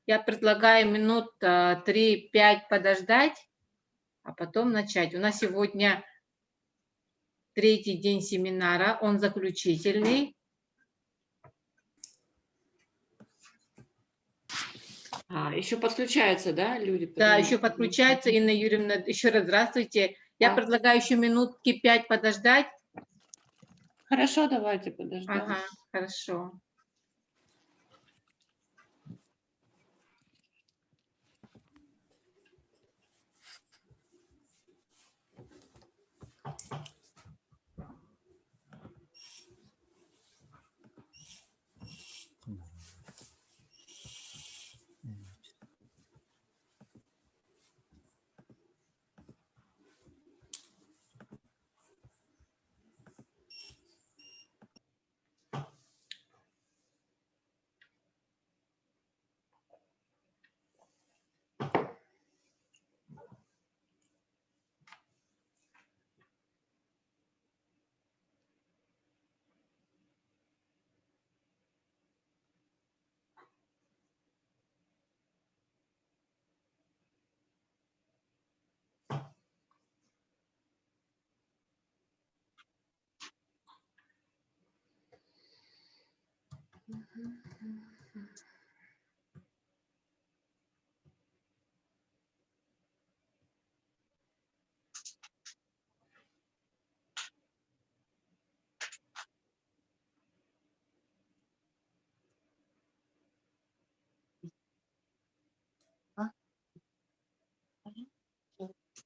Я предлагаю минут 3-5 подождать, а потом начать. У нас сегодня третий день семинара, он заключительный. Еще подключаются, да, люди? Да, еще подключается Инна Юрьевна. Еще раз здравствуйте. Я предлагаю еще минутки 5 подождать. Хорошо, давайте подождем. Ага, хорошо.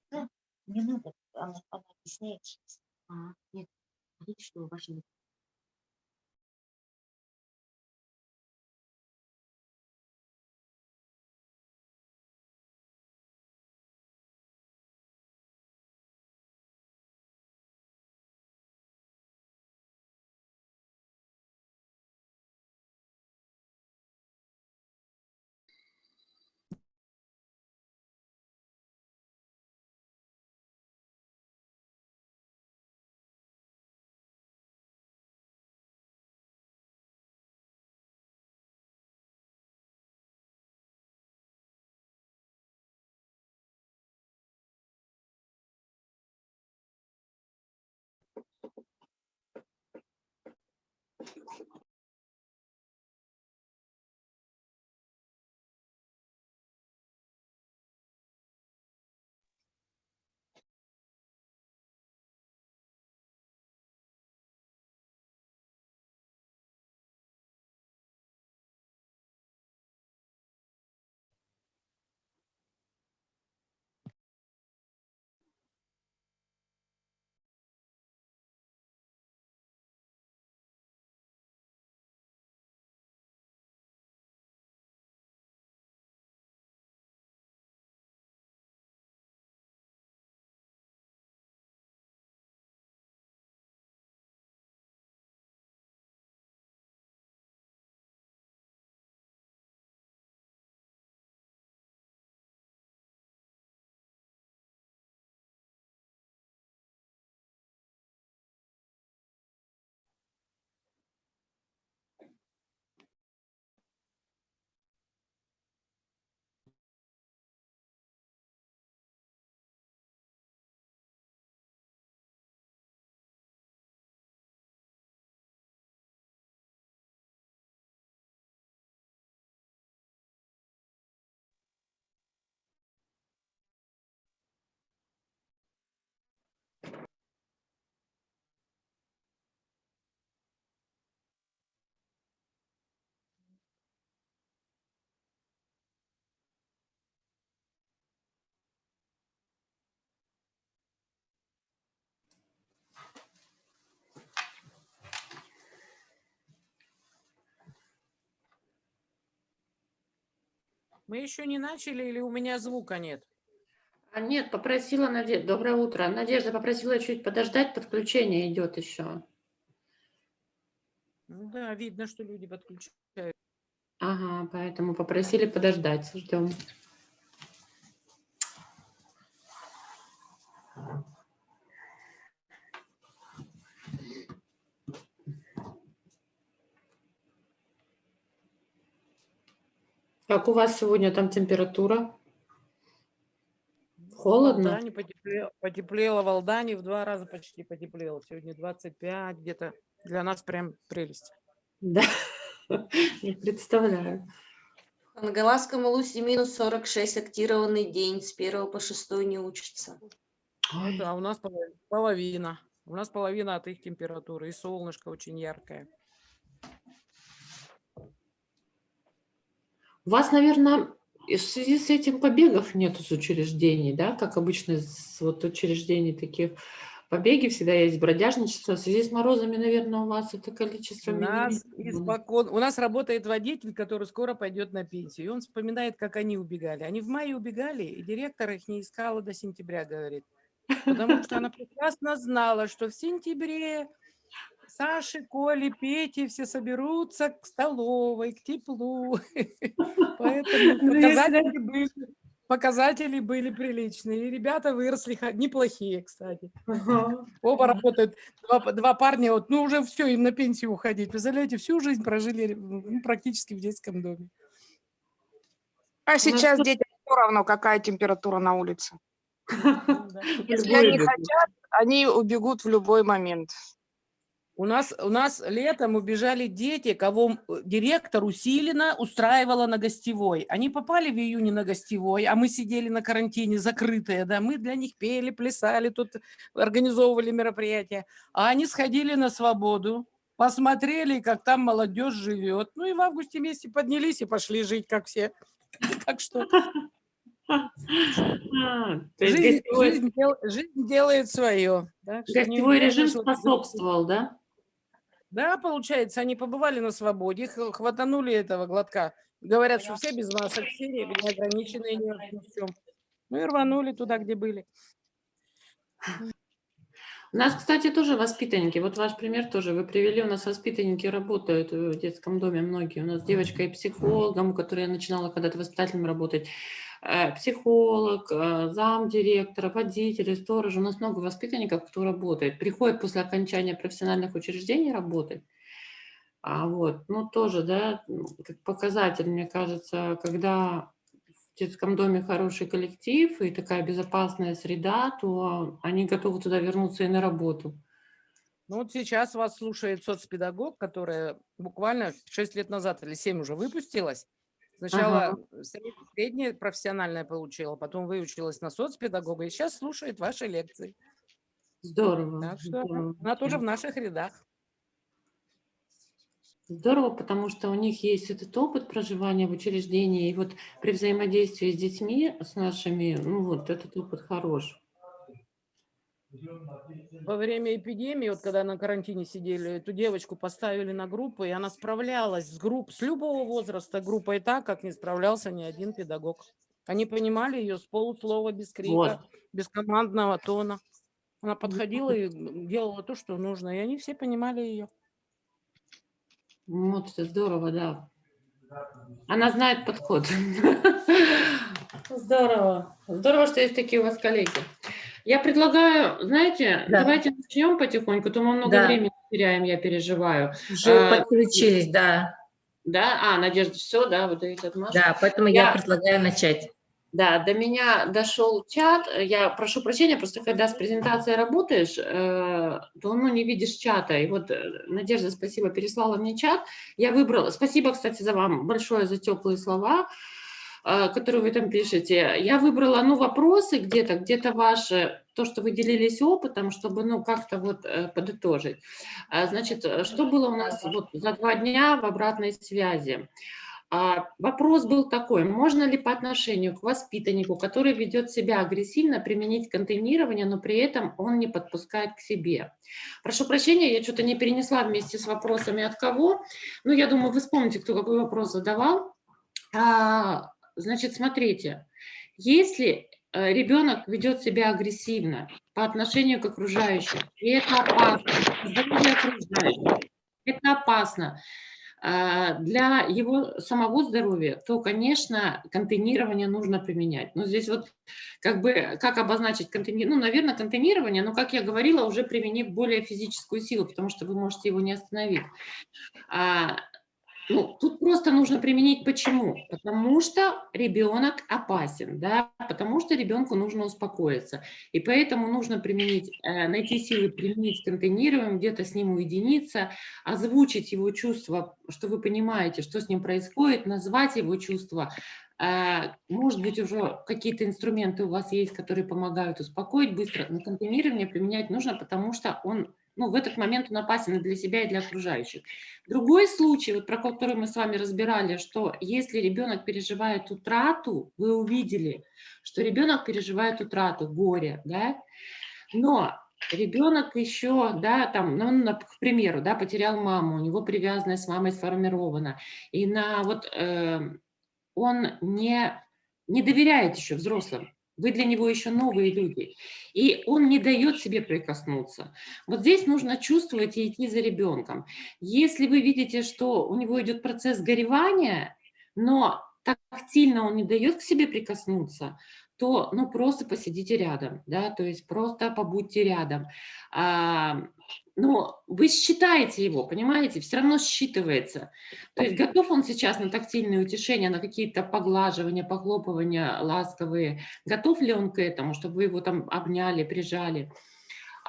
Да, не надо, она объясняет сейчас. Нет, говорите, что ваши... Мы еще не начали или у меня звука нет? Нет, попросила Надежда. Доброе утро. Надежда попросила чуть подождать, подключение идет еще. Ну да, видно, что люди подключают. Ага, поэтому попросили подождать. Ждем. Как у вас сегодня там температура? В Холодно? Алдане потеплело, в Алдане в 2 раза почти потеплело. Сегодня 25 где-то. Для нас прям прелесть. Да, не представляю. В Хангаласском Улусе минус 46, актированный день, с 1 по 6 не учатся. Вот, а у нас половина. У нас половина от их температуры. И солнышко очень яркое. У вас, наверное, в связи с этим побегов нету с учреждений, да? Как обычно с вот учреждений таких побеги всегда есть, бродяжничество. В связи с морозами, наверное, у вас это количество У нас минимизировано. у нас работает водитель, который скоро пойдет на пенсию. И он вспоминает, как они убегали. Они в мае убегали, и директор их не искала до сентября, говорит. Потому что она прекрасно знала, что в сентябре Саши, Коли, Пети все соберутся к столовой, к теплу. Поэтому Ну, я всегда- показатели были приличные. И ребята выросли неплохие, кстати. Ага. Оба работают, два парня, вот, ну уже все, им на пенсию уходить. Представляете, всю жизнь прожили практически в детском доме. А нас сейчас тут- детям все равно, какая температура на улице. Да. Если Любой они бегут. хотят, они убегут в любой момент. У нас летом убежали дети, кого директор усиленно устраивала на гостевой. Они попали в июне на гостевой, а мы сидели на карантине, закрытые, да, мы для них пели, плясали, тут организовывали мероприятия. А они сходили на свободу, посмотрели, как там молодежь живет. Ну и в августе месяце поднялись и пошли жить, как все. Так что То есть жизнь делает свое. Так что гостевой нельзя режим же, что- способствовал, да? Да, получается, они побывали на свободе, хватанули этого глотка. Говорят, что все без масок, все неограниченные ни в чем. Ну и рванули туда, где были. У нас, кстати, тоже воспитанники. Вот ваш пример тоже вы привели. У нас воспитанники работают в детском доме многие. У нас девочка и психологом, у которой я начинала когда-то воспитателем работать. Психолог, замдиректора, водители, сторожи. У нас много воспитанников, кто работает. Приходят после окончания профессиональных учреждений работать. Ну тоже, да, как показатель, мне кажется, когда в детском доме хороший коллектив и такая безопасная среда, то они готовы туда вернуться и на работу. Ну вот сейчас вас слушает соцпедагог, которая буквально 6 лет назад или 7 уже выпустилась. Сначала среднее профессиональное получила, потом выучилась на соцпедагога и сейчас слушает ваши лекции. Здорово. Так что Здорово. она тоже в наших рядах. Здорово, потому что у них есть этот опыт проживания в учреждении, и вот при взаимодействии с детьми, с нашими, ну вот этот опыт хорош. Во время эпидемии, вот когда на карантине сидели, эту девочку поставили на группу, и она справлялась с любого возраста группой так, как не справлялся ни один педагог. Они понимали ее с полуслова, без крика, без командного тона. Она подходила и делала то, что нужно, и они все понимали ее. Вот это здорово, да. Она знает подход. Здорово. Здорово, что есть такие у вас коллеги. Я предлагаю, знаете, Да. давайте начнем потихоньку, то мы много Да. времени теряем, я переживаю. Уже подключились, да. Да? Надежда, все, да, вы даете отмашку? Да, поэтому я предлагаю начать. Да, до меня дошел чат. Я прошу прощения, просто когда с презентацией работаешь, то не видишь чата. И вот Надежда, спасибо, переслала мне чат. Я выбрала. Спасибо, кстати, за вам большое за теплые слова, которые вы там пишете. Я выбрала, вопросы где-то ваши, то, что вы делились опытом, чтобы, как-то вот подытожить. Значит, что было у нас вот за 2 дня в обратной связи? Вопрос был такой: можно ли по отношению к воспитаннику, который ведет себя агрессивно, применить контейнирование, но при этом он не подпускает к себе? Прошу прощения, я что-то не перенесла вместе с вопросами от кого. Я думаю, вы вспомните, кто какой вопрос задавал. Значит, смотрите, если ребенок ведет себя агрессивно по отношению к окружающим, и это опасно, здоровье окружающих, это опасно для его самого здоровья, то, конечно, контейнирование нужно применять. Но здесь вот как обозначить контейнирование? Наверное, контейнирование, но, как я говорила, уже применив более физическую силу, потому что вы можете его не остановить. Ну, тут просто нужно применить почему? Потому что ребенок опасен, да, потому что ребенку нужно успокоиться. И поэтому нужно применить, найти силы применить контейнируем, где-то с ним уединиться, озвучить его чувства, что вы понимаете, что с ним происходит, назвать его чувства. Может быть, уже какие-то инструменты у вас есть, которые помогают успокоить быстро, но контейнирование применять нужно, потому что он, ну, в этот момент он опасен и для себя, и для окружающих. Другой случай, вот про который мы с вами разбирали, что если ребенок переживает утрату, вы увидели, что ребенок переживает утрату, горе, да, но ребенок еще, да, там, ну, к примеру, да, потерял маму, у него привязанность с мамой сформирована, и он не доверяет еще взрослым. Вы для него еще новые люди. И он не дает себе прикоснуться. Вот здесь нужно чувствовать и идти за ребенком. Если вы видите, что у него идет процесс горевания, но тактильно он не дает к себе прикоснуться, то, ну, просто посидите рядом, да, то есть просто побудьте рядом. Но вы считаете его, понимаете, все равно считывается. То есть готов он сейчас на тактильные утешения, на какие-то поглаживания, похлопывания ласковые? Готов ли он к этому, чтобы вы его там обняли, прижали?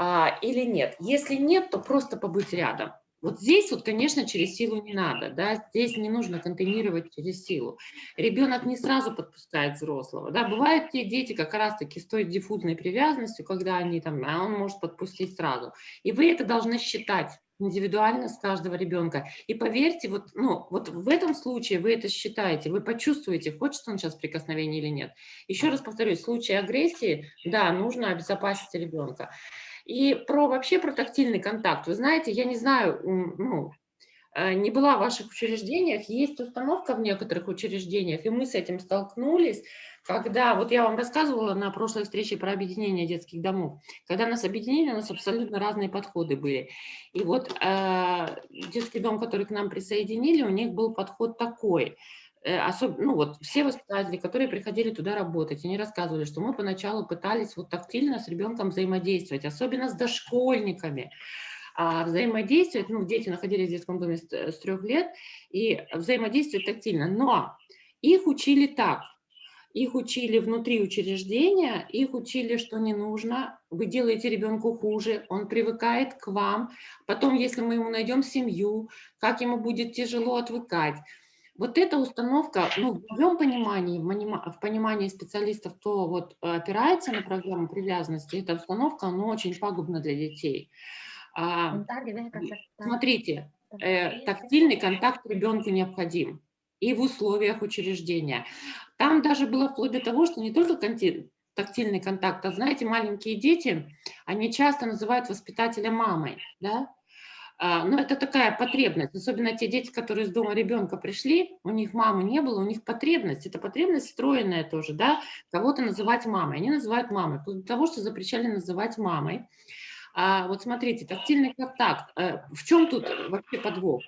Или нет? Если нет, то просто побыть рядом. Вот здесь вот, конечно, через силу не надо, да, здесь не нужно контейнировать через силу. Ребенок не сразу подпускает взрослого, да, бывают те дети как раз-таки с той диффузной привязанностью, когда они там, он может подпустить сразу. И вы это должны считать индивидуально с каждого ребенка. И поверьте, вот, ну, вот в этом случае вы это считаете, вы почувствуете, хочет он сейчас прикосновения или нет. Еще раз повторюсь, в случае агрессии, да, нужно обезопасить ребенка. И вообще про тактильный контакт. Вы знаете, я не знаю, ну, не была в ваших учреждениях, есть установка в некоторых учреждениях, и мы с этим столкнулись, когда, вот я вам рассказывала на прошлой встрече про объединение детских домов, когда нас объединили, у нас абсолютно разные подходы были. И вот детский дом, который к нам присоединили, у них был подход такой. Ну вот все воспитатели, которые приходили туда работать, они рассказывали, что мы поначалу пытались вот тактильно с ребенком взаимодействовать, особенно с дошкольниками. Взаимодействовать, ну, дети находились в детском доме с 3 лет, и взаимодействовать тактильно, но их учили так, их учили внутри учреждения, их учили, что не нужно, вы делаете ребенку хуже, он привыкает к вам, потом, если мы ему найдем семью, как ему будет тяжело отвыкать. Вот эта установка, ну, в моем понимании, в понимании специалистов, кто вот опирается на программу привязанности, эта установка, она очень пагубна для детей. Смотрите, тактильный контакт ребенку необходим и в условиях учреждения. Там даже было вплоть до того, что не только тактильный контакт, а знаете, маленькие дети, они часто называют воспитателя мамой, да? Но это такая потребность, особенно те дети, которые из дома ребенка пришли, у них мамы не было, у них потребность, это потребность встроенная тоже, да, кого-то называть мамой, они называют мамой, вплоть до того, что запрещали называть мамой. Вот смотрите, тактильный контакт, в чем тут вообще подвох?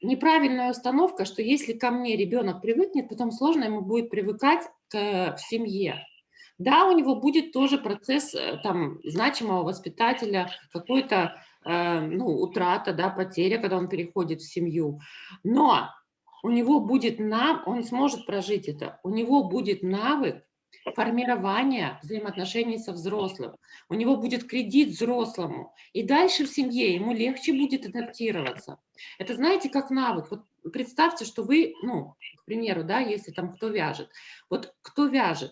Неправильная установка, что если ко мне ребенок привыкнет, потом сложно ему будет привыкать в семье. Да, у него будет тоже процесс там значимого воспитателя, какой-то ну, утрата, да, потеря, когда он переходит в семью. Но у него будет он сможет прожить это, у него будет навык формирования взаимоотношений со взрослым. У него будет кредит взрослому. И дальше в семье ему легче будет адаптироваться. Это знаете, как навык. Вот представьте, что вы, ну, к примеру, да, если там кто вяжет. Вот кто вяжет,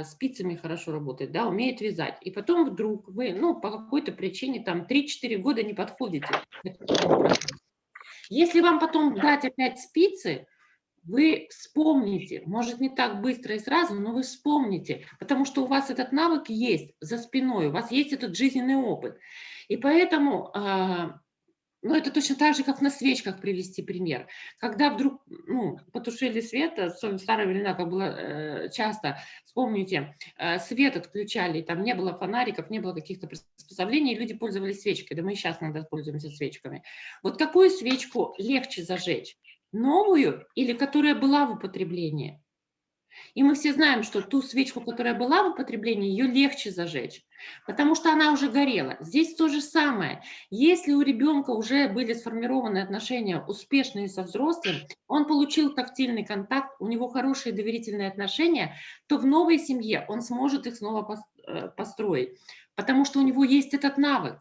спицами хорошо работает, да, умеет вязать. И потом вдруг вы, ну, по какой-то причине там 3-4 года не подходите. Если вам потом дать опять спицы, вы вспомните, может не так быстро и сразу, но вы вспомните, потому что у вас этот навык есть за спиной, у вас есть этот жизненный опыт. И поэтому, ну это точно так же, как на свечках привести пример. Когда вдруг, ну, потушили свет, в старые времена, как было часто, вспомните, свет отключали, там не было фонариков, не было каких-то приспособлений, люди пользовались свечкой, да мы и сейчас иногда пользуемся свечками. Вот какую свечку легче зажечь? Новую или которая была в употреблении? И мы все знаем, что ту свечку, которая была в употреблении, ее легче зажечь, потому что она уже горела. Здесь то же самое. Если у ребенка уже были сформированы отношения успешные со взрослым, он получил тактильный контакт, у него хорошие доверительные отношения, то в новой семье он сможет их снова построить, потому что у него есть этот навык.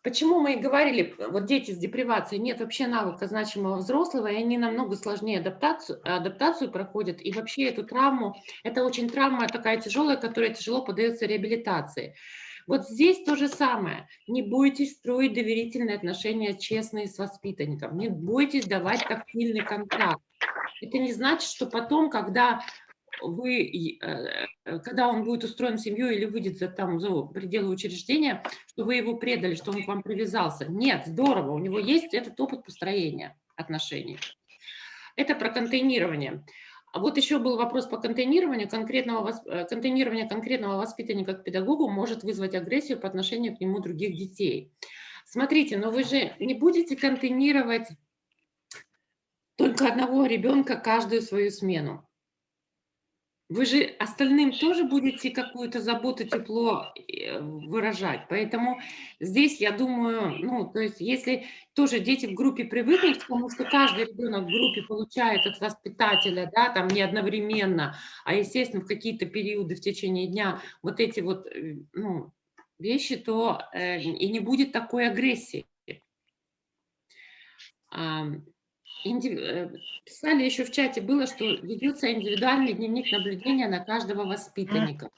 Почему мы и говорили, вот дети с депривацией, нет вообще навыка значимого взрослого, и они намного сложнее адаптацию проходят, и вообще эту травму, это очень травма такая тяжелая, которая тяжело поддается реабилитации. Вот здесь то же самое. Не бойтесь строить доверительные отношения честные с воспитанником, не бойтесь давать тактильный контакт. Это не значит, что потом, когда он будет устроен в семью или выйдет за пределы учреждения, что вы его предали, что он к вам привязался. Нет, здорово, у него есть этот опыт построения отношений. Это про контейнирование. А вот еще был вопрос по контейнированию. Контейнирование конкретного воспитанника к педагогу может вызвать агрессию по отношению к нему других детей. Смотрите, но вы же не будете контейнировать только одного ребенка каждую свою смену. Вы же остальным тоже будете какую-то заботу, тепло выражать. Поэтому здесь, я думаю, то есть если тоже дети в группе привыкнут к тому, что каждый ребенок в группе получает от воспитателя, да, там не одновременно, а, естественно, в какие-то периоды в течение дня вот эти вот, вещи, то и не будет такой агрессии. Писали еще в чате, было, что ведется индивидуальный дневник наблюдения на каждого воспитанника.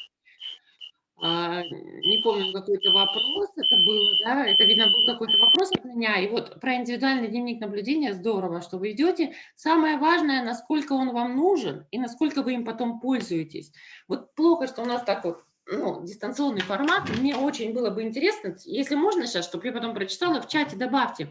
Не помню, какой-то вопрос это было, да, это, видно, был какой-то вопрос от меня. И вот про индивидуальный дневник наблюдения здорово, что вы ведете. Самое важное, насколько он вам нужен и насколько вы им потом пользуетесь. Вот плохо, что у нас так вот, дистанционный формат. Мне очень было бы интересно, если можно сейчас, чтобы я потом прочитала, в чате добавьте.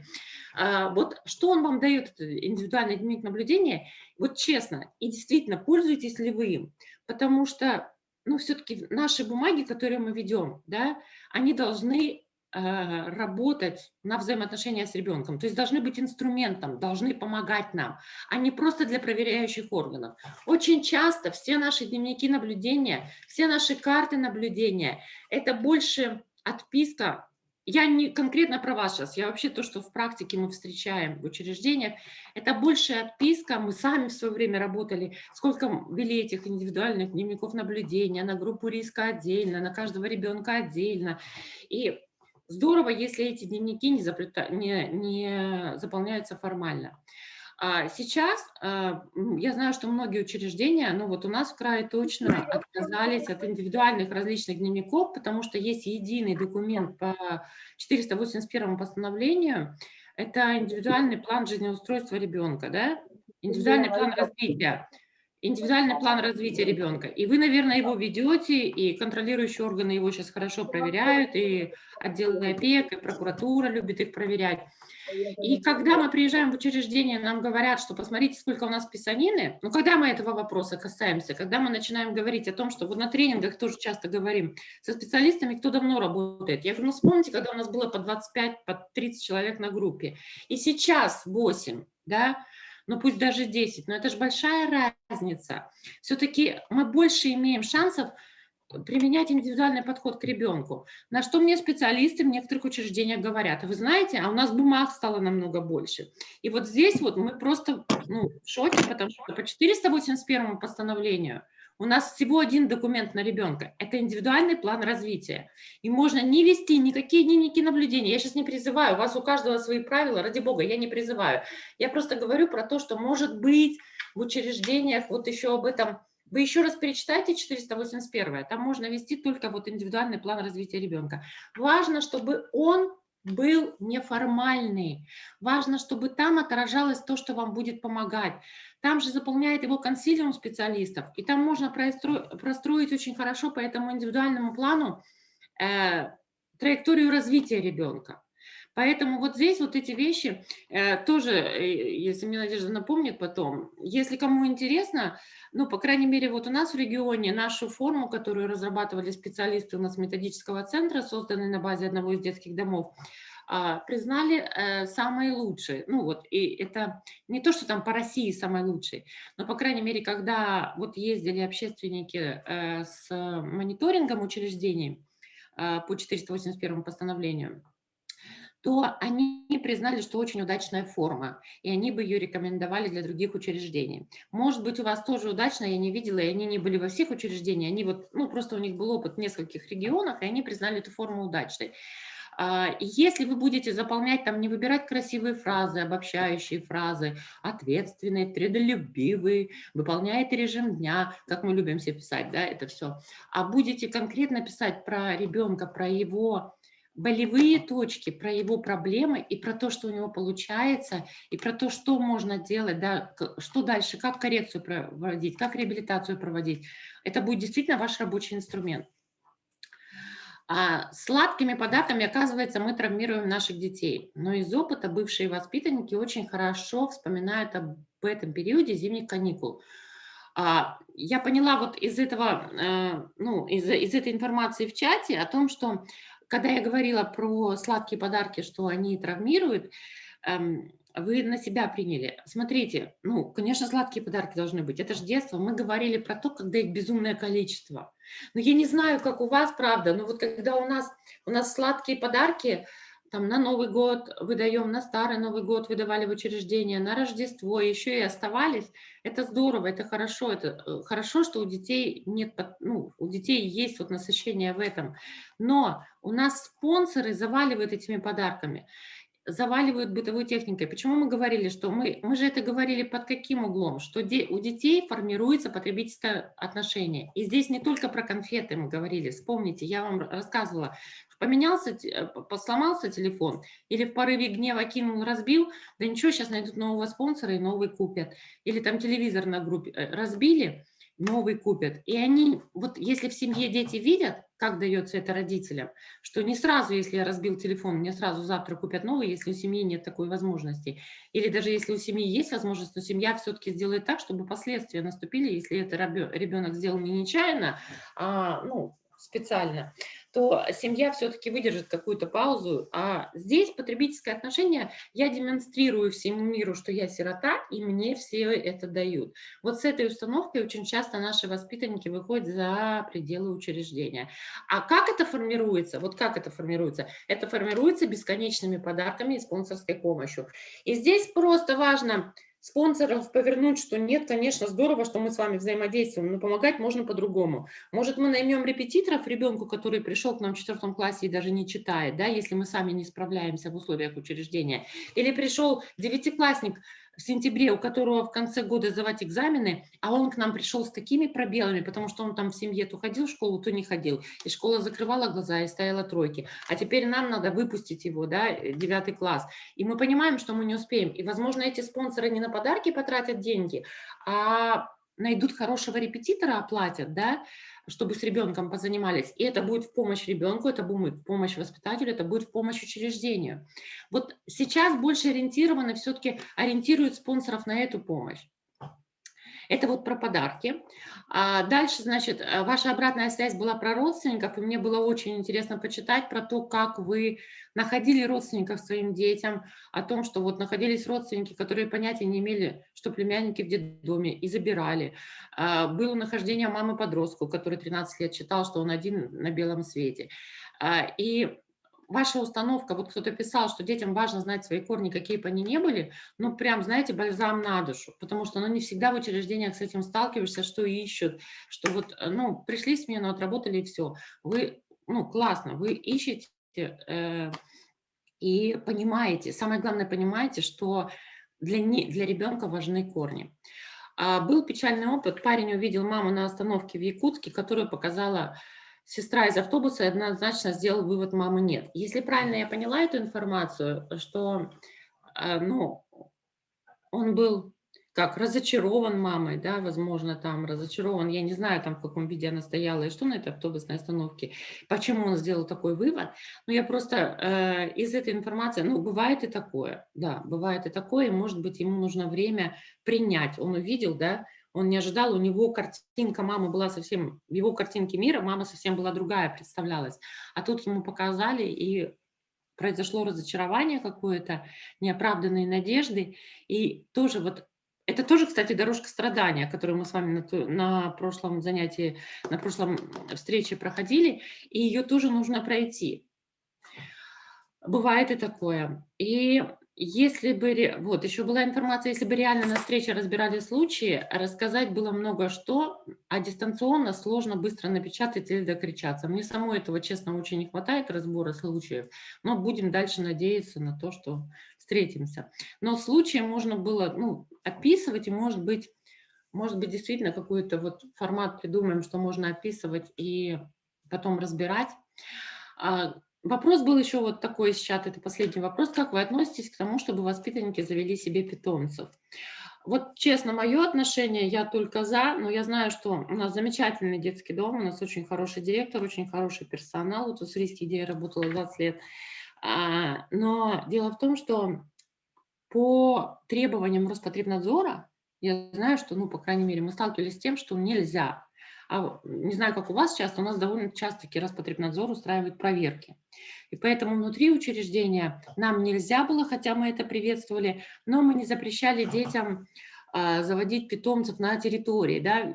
Вот что он вам дает, индивидуальный дневник наблюдения, вот честно, и действительно, пользуетесь ли вы им? Потому что, все-таки наши бумаги, которые мы ведем, да, они должны работать на взаимоотношения с ребенком, то есть должны быть инструментом, должны помогать нам, а не просто для проверяющих органов. Очень часто все наши дневники наблюдения, все наши карты наблюдения, это больше отписка. Я не конкретно про вас сейчас, я вообще то, что в практике мы встречаем в учреждениях, это больше отписка, мы сами в свое время работали, сколько ввели этих индивидуальных дневников наблюдения, на группу риска отдельно, на каждого ребенка отдельно. И здорово, если эти дневники не заполняются формально. Сейчас я знаю, что многие учреждения, вот у нас в крае точно отказались от индивидуальных различных дневников, потому что есть единый документ по 481 постановлению, это индивидуальный план жизнеустройства ребенка, да? Индивидуальный план развития. Индивидуальный план развития ребенка. И вы, наверное, его ведете, и контролирующие органы его сейчас хорошо проверяют, и отдел опек, и прокуратура любит их проверять. И когда мы приезжаем в учреждение, нам говорят, что посмотрите, сколько у нас писанины, когда мы этого вопроса касаемся, когда мы начинаем говорить о том, что вот на тренингах тоже часто говорим со специалистами, кто давно работает. Я говорю, вспомните, когда у нас было по 25, по 30 человек на группе, и сейчас 8, да, пусть даже 10, но это же большая разница. Все-таки мы больше имеем шансов применять индивидуальный подход к ребенку. На что мне специалисты в некоторых учреждениях говорят, вы знаете, а у нас бумаг стало намного больше. И вот здесь вот мы просто в шоке, потому что по 481 постановлению у нас всего один документ на ребенка. Это индивидуальный план развития. И можно не вести никакие дневники наблюдения. Я сейчас не призываю, у вас у каждого свои правила, ради бога, я не призываю. Я просто говорю про то, что может быть в учреждениях вот еще об этом. Вы еще раз перечитайте 481, там можно вести только вот индивидуальный план развития ребенка. Важно, чтобы он был неформальный. Важно, чтобы там отражалось то, что вам будет помогать. Там же заполняет его консилиум специалистов, и там можно простроить очень хорошо по этому индивидуальному плану траекторию развития ребенка. Поэтому вот здесь вот эти вещи тоже, если мне Надежда напомнит потом, если кому интересно, по крайней мере, вот у нас в регионе нашу форму, которую разрабатывали специалисты у нас методического центра, созданной на базе одного из детских домов, признали самые лучшие. Ну вот, и это не то, что там по России самые лучшие, но, по крайней мере, когда вот ездили общественники с мониторингом учреждений по 481 постановлению, то они признали, что очень удачная форма, и они бы ее рекомендовали для других учреждений. Может быть, у вас тоже удачно, я не видела, и они не были во всех учреждениях, они вот, ну, просто у них был опыт в нескольких регионах, и они признали эту форму удачной. Если вы будете заполнять, там, не выбирать красивые фразы, обобщающие фразы, ответственные, трудолюбивые, выполняете режим дня, как мы любим себе писать, да, это все, а будете конкретно писать про ребенка, про его болевые точки, про его проблемы и про то, что у него получается, и про то, что можно делать, да, что дальше, как коррекцию проводить, как реабилитацию проводить. Это будет действительно ваш рабочий инструмент. Сладкими подарками, оказывается, мы травмируем наших детей. Но из опыта бывшие воспитанники очень хорошо вспоминают об этом периоде зимних каникул. Я поняла вот из этого, ну, из этой информации в чате о том, что когда я говорила про сладкие подарки, что они травмируют, вы на себя приняли. Смотрите, ну, конечно, сладкие подарки должны быть. Это же детство. Мы говорили про то, когда их безумное количество. Но я не знаю, как у вас, правда, но вот когда у нас сладкие подарки, там на Новый год выдаем, на Старый Новый год выдавали в учреждения, на Рождество еще и оставались, это здорово, это хорошо, что у детей нет, ну, у детей есть вот насыщение в этом. Но у нас спонсоры заваливают этими подарками, заваливают бытовой техникой. Почему мы говорили, что мы же это говорили под каким углом? Что у детей формируется потребительское отношение. И здесь не только про конфеты мы говорили. Вспомните, я вам рассказывала, сломался телефон или в порыве гнева кинул, разбил, да ничего, сейчас найдут нового спонсора и новый купят. Или там телевизор на группе разбили, новый купят. И они, вот если в семье дети видят, как дается это родителям, что не сразу, если я разбил телефон, мне сразу завтра купят новый, если у семьи нет такой возможности. Или даже если у семьи есть возможность, то семья все-таки сделает так, чтобы последствия наступили, если это ребенок сделал не нечаянно, ну, специально, то семья все-таки выдержит какую-то паузу. А здесь потребительское отношение, я демонстрирую всему миру, что я сирота, и мне все это дают. Вот с этой установкой очень часто наши воспитанники выходят за пределы учреждения. А как это формируется? Вот как это формируется? Это формируется бесконечными подарками и спонсорской помощью. И здесь просто важно спонсоров повернуть, что нет, конечно, здорово, что мы с вами взаимодействуем, но помогать можно по-другому. Может, мы наймем репетиторов ребенку, который пришел к нам в 4 классе и даже не читает, да, если мы сами не справляемся в условиях учреждения. Или пришел 9-классник в сентябре, у которого в конце года сдавать экзамены, а он к нам пришел с такими пробелами, потому что он там в семье то ходил в школу, то не ходил. И школа закрывала глаза и ставила тройки. А теперь нам надо выпустить его, да, 9 класс. И мы понимаем, что мы не успеем. И, возможно, эти спонсоры не на подарки потратят деньги, а найдут хорошего репетитора, оплатят, да, чтобы с ребенком позанимались. И это будет в помощь ребенку, это будет в помощь воспитателю, это будет в помощь учреждению. Вот сейчас больше ориентированы, все-таки ориентируют спонсоров на эту помощь. Это вот про подарки. Дальше, значит, ваша обратная связь была про родственников, и мне было очень интересно почитать про то, как вы находили родственников своим детям, о том, что вот находились родственники, которые понятия не имели, что племянники в детдоме, и забирали. Было нахождение мамы-подростка, который 13 лет считал, что он один на белом свете. И ваша установка, вот кто-то писал, что детям важно знать свои корни, какие бы они ни были, ну, прям, знаете, бальзам на душу, потому что, ну, не всегда в учреждениях с этим сталкиваешься, что ищут, что вот, ну, пришли в смену, отработали и все. Вы, ну, классно, вы ищете и понимаете, самое главное, понимаете, что для ребенка важны корни. Был печальный опыт, парень увидел маму на остановке в Якутске, которую показала сестра из автобуса, и однозначно сделал вывод: мамы нет. Если правильно я поняла эту информацию, что, ну, он был как разочарован мамой, да, возможно, там разочарован, я не знаю, там в каком виде она стояла и что на этой автобусной остановке, почему он сделал такой вывод, но я просто из этой информации, ну, бывает и такое, да, бывает и такое, и, может быть, ему нужно время принять, он увидел, да, он не ожидал, у него картинка мамы была совсем, в его картинке мира мама совсем была другая, представлялась, а тут ему показали, и произошло разочарование какое-то, неоправданные надежды. И тоже вот это тоже, кстати, дорожка страдания, которую мы с вами на прошлом занятии, на прошлом встрече проходили, и ее тоже нужно пройти. Бывает и такое. И если бы, вот еще была информация, если бы реально на встрече разбирали случаи, рассказать было много что, а дистанционно сложно быстро напечатать или докричаться. Мне самой этого, честно, очень не хватает разбора случаев, но будем дальше надеяться на то, что встретимся. Но случаи можно было, ну, описывать, и может быть действительно какой-то вот формат придумаем, что можно описывать и потом разбирать. Вопрос был еще вот такой из чата, это последний вопрос. Как вы относитесь к тому, чтобы воспитанники завели себе питомцев? Вот честно, мое отношение, я только за, но я знаю, что у нас замечательный детский дом, у нас очень хороший директор, очень хороший персонал. Вот в Уссурийске, где я работала 20 лет. Но дело в том, что по требованиям Роспотребнадзора, я знаю, что, ну, по крайней мере, мы сталкивались с тем, что нельзя. Не знаю, как у вас часто, у нас довольно часто Роспотребнадзор устраивает проверки. И поэтому внутри учреждения нам нельзя было, хотя мы это приветствовали, но мы не запрещали детям заводить питомцев на территории. Да?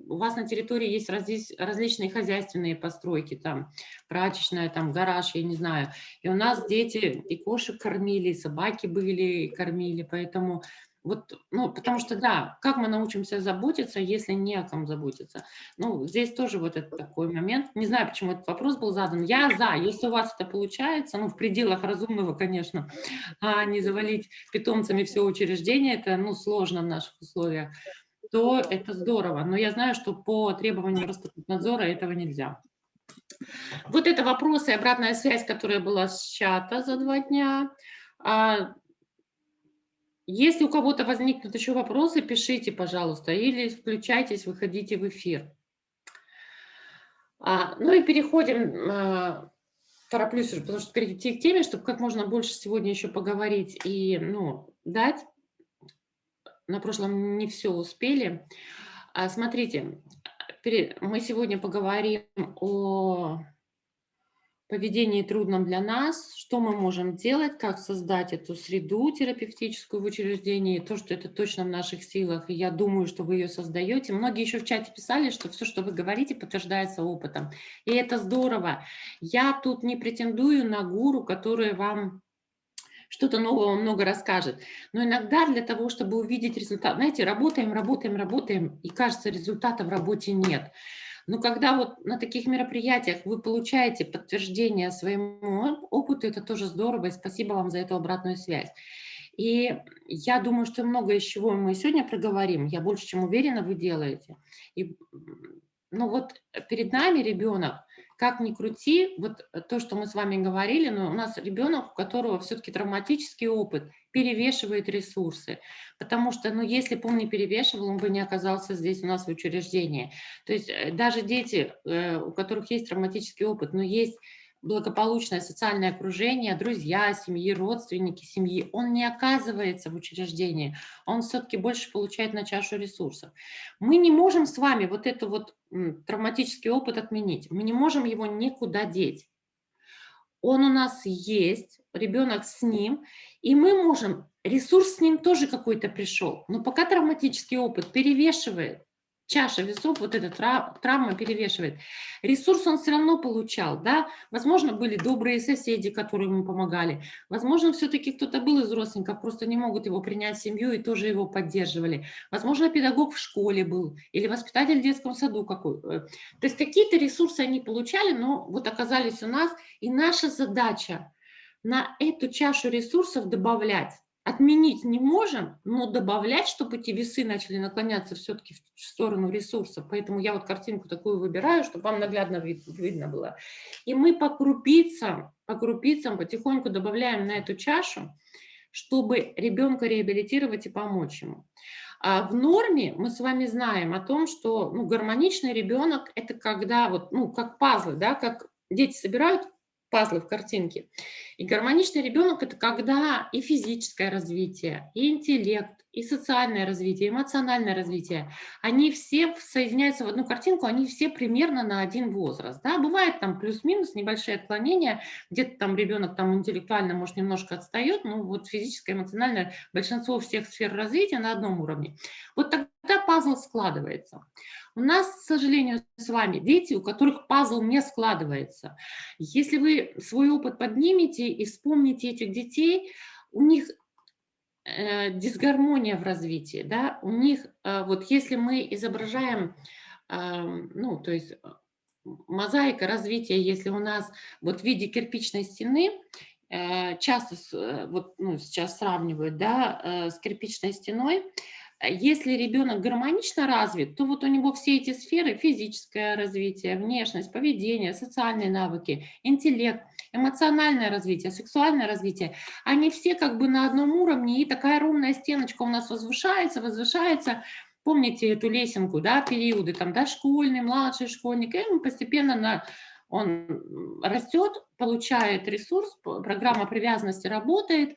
У вас на территории есть различные хозяйственные постройки, там прачечная, там гараж, я не знаю. И у нас дети и кошек кормили, и собаки были, кормили, поэтому... Вот, ну, потому что, да, как мы научимся заботиться, если не о ком заботиться? Ну, здесь тоже вот этот такой момент. Не знаю, почему этот вопрос был задан. Я за, если у вас это получается, ну, в пределах разумного, конечно, а не завалить питомцами все учреждение, это, ну, сложно в наших условиях, то это здорово. Но я знаю, что по требованию Роспотребнадзора этого нельзя. Вот это вопросы и обратная связь, которая была с чата за 2 дня. Если у кого-то возникнут еще вопросы, пишите, пожалуйста, или включайтесь, выходите в эфир. Ну и переходим, тороплюсь уже, потому что перейти к теме, чтобы как можно больше сегодня еще поговорить и, ну, дать. На прошлом не все успели. Смотрите, мы сегодня поговорим о поведении трудном для нас, что мы можем делать, как создать эту среду терапевтическую в учреждении, то, что это точно в наших силах, и я думаю, что вы ее создаете. Многие еще в чате писали, что все, что вы говорите, подтверждается опытом, и это здорово. Я тут не претендую на гуру, который вам что-то нового много расскажет, но иногда для того, чтобы увидеть результат, знаете, работаем, и кажется, результата в работе нет. Но когда вот на таких мероприятиях вы получаете подтверждение своему опыту, это тоже здорово, и спасибо вам за эту обратную связь. И я думаю, что много из чего мы сегодня проговорим, я больше чем уверена, вы делаете. И, ну вот перед нами ребенок, как ни крути, вот то, что мы с вами говорили, но у нас ребенок, у которого все-таки травматический опыт, перевешивает ресурсы, потому что, ну, если бы он не перевешивал, он бы не оказался здесь у нас в учреждении. То есть даже дети, у которых есть травматический опыт, но есть благополучное социальное окружение, друзья семьи, родственники семьи, он не оказывается в учреждении, он все-таки больше получает на чашу ресурсов. Мы не можем с вами вот это вот травматический опыт отменить, мы не можем его никуда деть. Он у нас есть, ребенок с ним, и мы можем, ресурс с ним тоже какой-то пришел, но пока травматический опыт перевешивает, чаша весов, вот эта травма перевешивает, ресурс он все равно получал, да, возможно, были добрые соседи, которые ему помогали, возможно, все-таки кто-то был из родственников, просто не могут его принять в семью и тоже его поддерживали, возможно, педагог в школе был, или воспитатель в детском саду какой, то есть какие-то ресурсы они получали, но вот оказались у нас, и наша задача на эту чашу ресурсов добавлять. Отменить не можем, но добавлять, чтобы эти весы начали наклоняться все-таки в сторону ресурсов. Поэтому я вот картинку такую выбираю, чтобы вам наглядно видно было. И мы по крупицам потихоньку добавляем на эту чашу, чтобы ребенка реабилитировать и помочь ему. А в норме мы с вами знаем о том, что, ну, гармоничный ребенок – это когда вот, ну, как пазлы, да, как дети собирают пазлы в картинке. И гармоничный ребенок – это когда и физическое развитие, и интеллект, и социальное развитие, эмоциональное развитие, они все соединяются в одну картинку, они все примерно на один возраст. Да? Бывает там плюс-минус небольшие отклонения, где-то там ребенок там интеллектуально, может, немножко отстает, но вот физическое, эмоциональное, большинство всех сфер развития на одном уровне. Вот тогда пазл складывается. У нас, к сожалению, с вами дети, у которых пазл не складывается. Если вы свой опыт поднимете и вспомните этих детей, у них дисгармония в развитии, да, у них, вот если мы изображаем, ну, то есть мозаика развития, если у нас вот в виде кирпичной стены, часто вот, ну, сейчас сравнивают, да, с кирпичной стеной, если ребенок гармонично развит, то вот у него все эти сферы, физическое развитие, внешность, поведение, социальные навыки, интеллект, эмоциональное развитие, сексуальное развитие, они все как бы на одном уровне, и такая ровная стеночка у нас возвышается, возвышается. Помните эту лесенку, да, периоды, там, дошкольный, младший школьник, и постепенно он растет, получает ресурс, программа привязанности работает,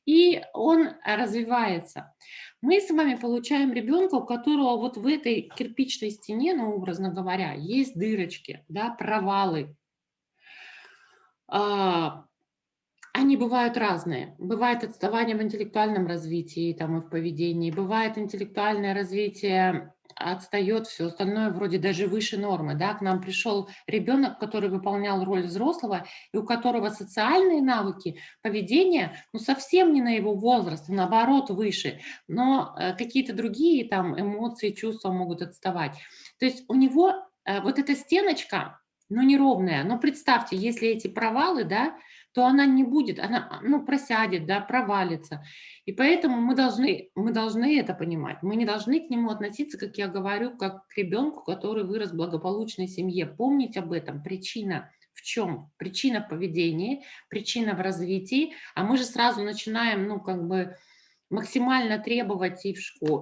и он развивается. Мы с вами получаем ребенка, у которого вот в этой кирпичной стене, ну, образно говоря, есть дырочки, да, провалы. Они бывают разные. Бывает отставание в интеллектуальном развитии там, и в поведении, бывает интеллектуальное развитие отстает, все остальное вроде даже выше нормы. Да? К нам пришел ребенок, который выполнял роль взрослого, и у которого социальные навыки, поведение, ну, совсем не на его возраст, а наоборот выше, но какие-то другие там эмоции, чувства могут отставать. То есть у него вот эта стеночка, ну, неровная, но представьте, если эти провалы, да, то она не будет, она, ну, просядет, да, провалится. И поэтому мы должны это понимать. Мы не должны к нему относиться, как я говорю, как к ребенку, который вырос в благополучной семье. Помнить об этом. Причина в чем? Причина в поведении, причина в развитии. А мы же сразу начинаем, ну, как бы максимально требовать и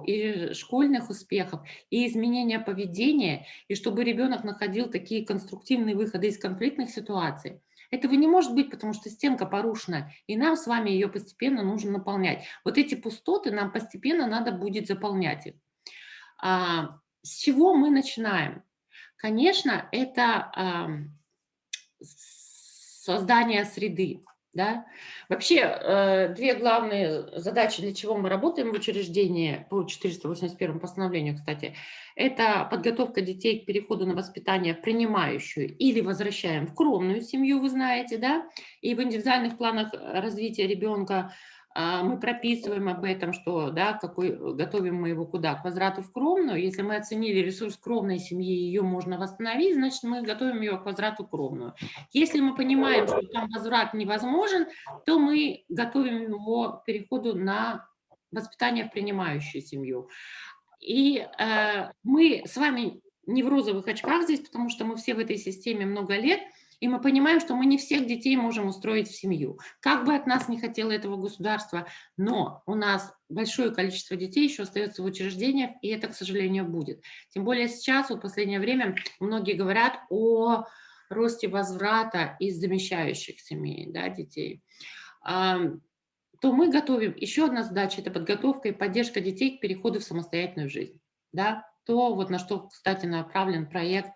и школьных успехов, и изменения поведения, и чтобы ребенок находил такие конструктивные выходы из конфликтных ситуаций. Этого не может быть, потому что стенка порушена, и нам с вами ее постепенно нужно наполнять. Вот эти пустоты нам постепенно надо будет заполнять их. С чего мы начинаем? Конечно, это создание среды. Да? Вообще, две главные задачи, для чего мы работаем в учреждении, по 481 постановлению, кстати, это подготовка детей к переходу на воспитание в принимающую или возвращаем в кровную семью, вы знаете, да, и в индивидуальных планах развития ребенка мы прописываем об этом, что, да, готовим мы его куда? К возврату в кровную. Если мы оценили ресурс кровной семьи, ее можно восстановить, значит, мы готовим ее к возврату в кровную. Если мы понимаем, что там возврат невозможен, то мы готовим его к переходу на воспитание в принимающую семью. И мы с вами не в розовых очках здесь, потому что мы все в этой системе много лет, и мы понимаем, что мы не всех детей можем устроить в семью. Как бы от нас не хотело этого государства, но у нас большое количество детей еще остается в учреждениях, и это, к сожалению, будет. Тем более сейчас, в последнее время, многие говорят о росте возврата из замещающих семей, да, детей. То мы готовим, еще одна задача – это подготовка и поддержка детей к переходу в самостоятельную жизнь. Да? То, вот на что, кстати, направлен проект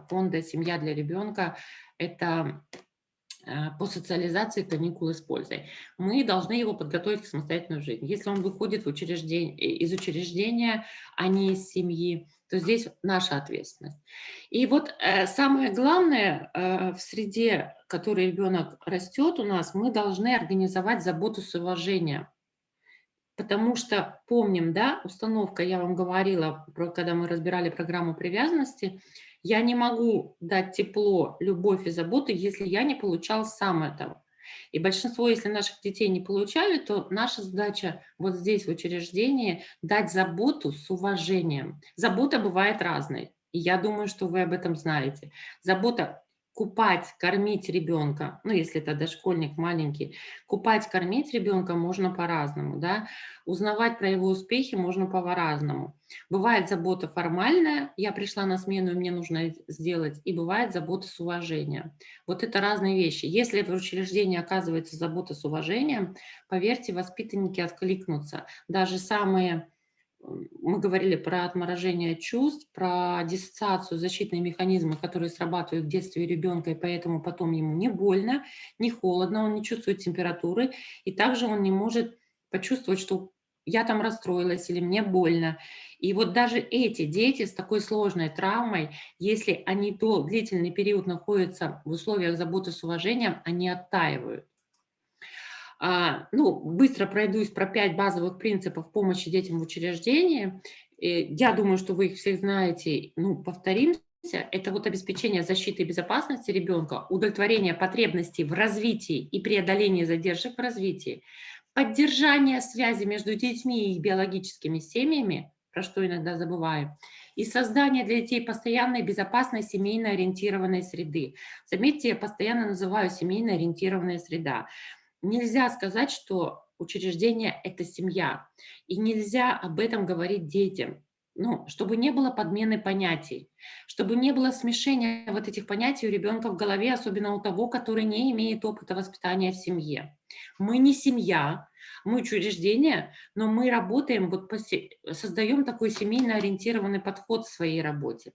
фонда «Семья для ребенка», это по социализации каникулы с пользой. Мы должны его подготовить к самостоятельной жизни. Если он выходит из учреждения, а не из семьи, то здесь наша ответственность. И вот самое главное в среде, в которой ребенок растет у нас, мы должны организовать заботу с уважением. Потому что помним, да, установка, я вам говорила, когда мы разбирали программу привязанности, я не могу дать тепло, любовь и заботу, если я не получал сам этого. И большинство, если наших детей не получали, то наша задача вот здесь, в учреждении, дать заботу с уважением. Забота бывает разной, и я думаю, что вы об этом знаете. Забота купать, кормить ребенка, ну, если это дошкольник маленький, купать, кормить ребенка можно по-разному, да, узнавать про его успехи можно по-разному. Бывает забота формальная, я пришла на смену, и мне нужно сделать, и бывает забота с уважением. Вот это разные вещи. Если в учреждении оказывается забота с уважением, поверьте, воспитанники откликнутся. Даже самые... Мы говорили про отморожение чувств, про диссоциацию, защитные механизмы, которые срабатывают в детстве у ребенка, и поэтому потом ему не больно, не холодно, он не чувствует температуры, и также он не может почувствовать, что я там расстроилась или мне больно. И вот даже эти дети с такой сложной травмой, если они длительный период находятся в условиях заботы с уважением, они оттаивают. Ну, быстро пройдусь про 5 базовых принципов помощи детям в учреждении. Я думаю, что вы их всех знаете. Ну, повторимся. Это вот обеспечение защиты и безопасности ребенка, удовлетворение потребностей в развитии и преодоление задержек в развитии, поддержание связи между детьми и их биологическими семьями, про что иногда забываем, и создание для детей постоянной, безопасной, семейно ориентированной среды. Заметьте, я постоянно называю семейно ориентированная среда. Нельзя сказать, что учреждение – это семья, и нельзя об этом говорить детям. Ну, чтобы не было подмены понятий, чтобы не было смешения вот этих понятий у ребенка в голове, особенно у того, который не имеет опыта воспитания в семье. Мы не семья, мы учреждение, но мы работаем, вот создаем такой семейно ориентированный подход в своей работе.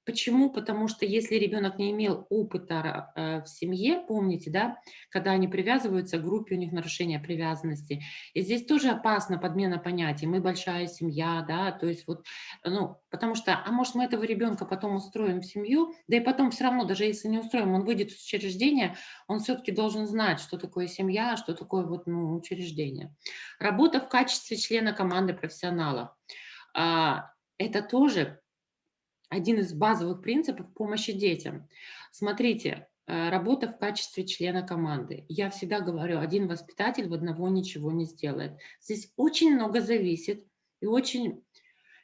Почему? Потому что если ребенок не имел опыта в семье, помните, да, когда они привязываются к группе, у них нарушение привязанности. И здесь тоже опасна подмена понятий. Мы большая семья, да, то есть вот, ну, потому что, а может, мы этого ребенка потом устроим в семью, да и потом все равно, даже если не устроим, он выйдет из учреждения, он все-таки должен знать, что такое семья, что такое вот, ну, учреждение. Работа в качестве члена команды профессионалов. Это тоже один из базовых принципов помощи детям. Смотрите, работа в качестве члена команды. Я всегда говорю, один воспитатель в одного ничего не сделает. Здесь очень много зависит и очень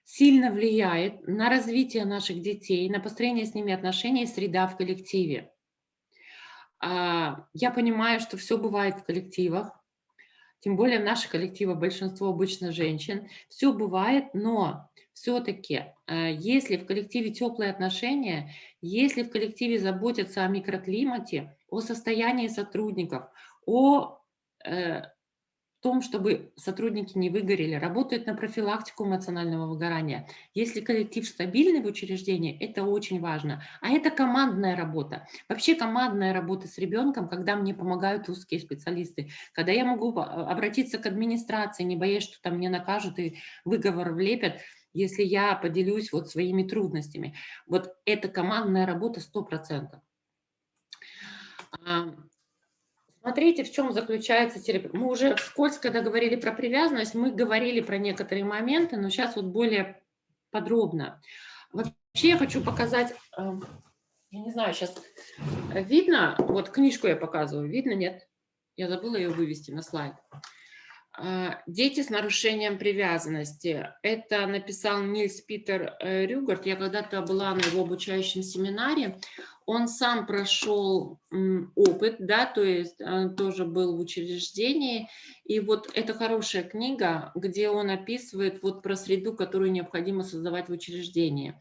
сильно влияет на развитие наших детей, на построение с ними отношений, среда в коллективе. Я понимаю, что все бывает в коллективах, тем более в наших коллективах большинство обычно женщин. Все бывает, но все-таки, если в коллективе теплые отношения, если в коллективе заботятся о микроклимате, о состоянии сотрудников, о том, чтобы сотрудники не выгорели, работают на профилактику эмоционального выгорания. Если коллектив стабильный в учреждении, это очень важно. А это командная работа. Вообще командная работа с ребенком, когда мне помогают узкие специалисты, когда я могу обратиться к администрации, не боясь, что там мне накажут и выговор влепят, если я поделюсь вот своими трудностями. Вот это командная работа 100%. Смотрите, в чем заключается терапия. Мы уже вскользь, когда говорили про привязанность, мы говорили про некоторые моменты, но сейчас вот более подробно. Вообще я хочу показать, я не знаю, сейчас видно, вот книжку я показываю, видно, нет? Я забыла ее вывести на слайд. Дети с нарушением привязанности. Это написал Нильс Питер Рюгард. Я когда-то была на его обучающем семинаре. Он сам прошел опыт, да, то есть тоже был в учреждении. И вот это хорошая книга, где он описывает вот про среду, которую необходимо создавать в учреждении.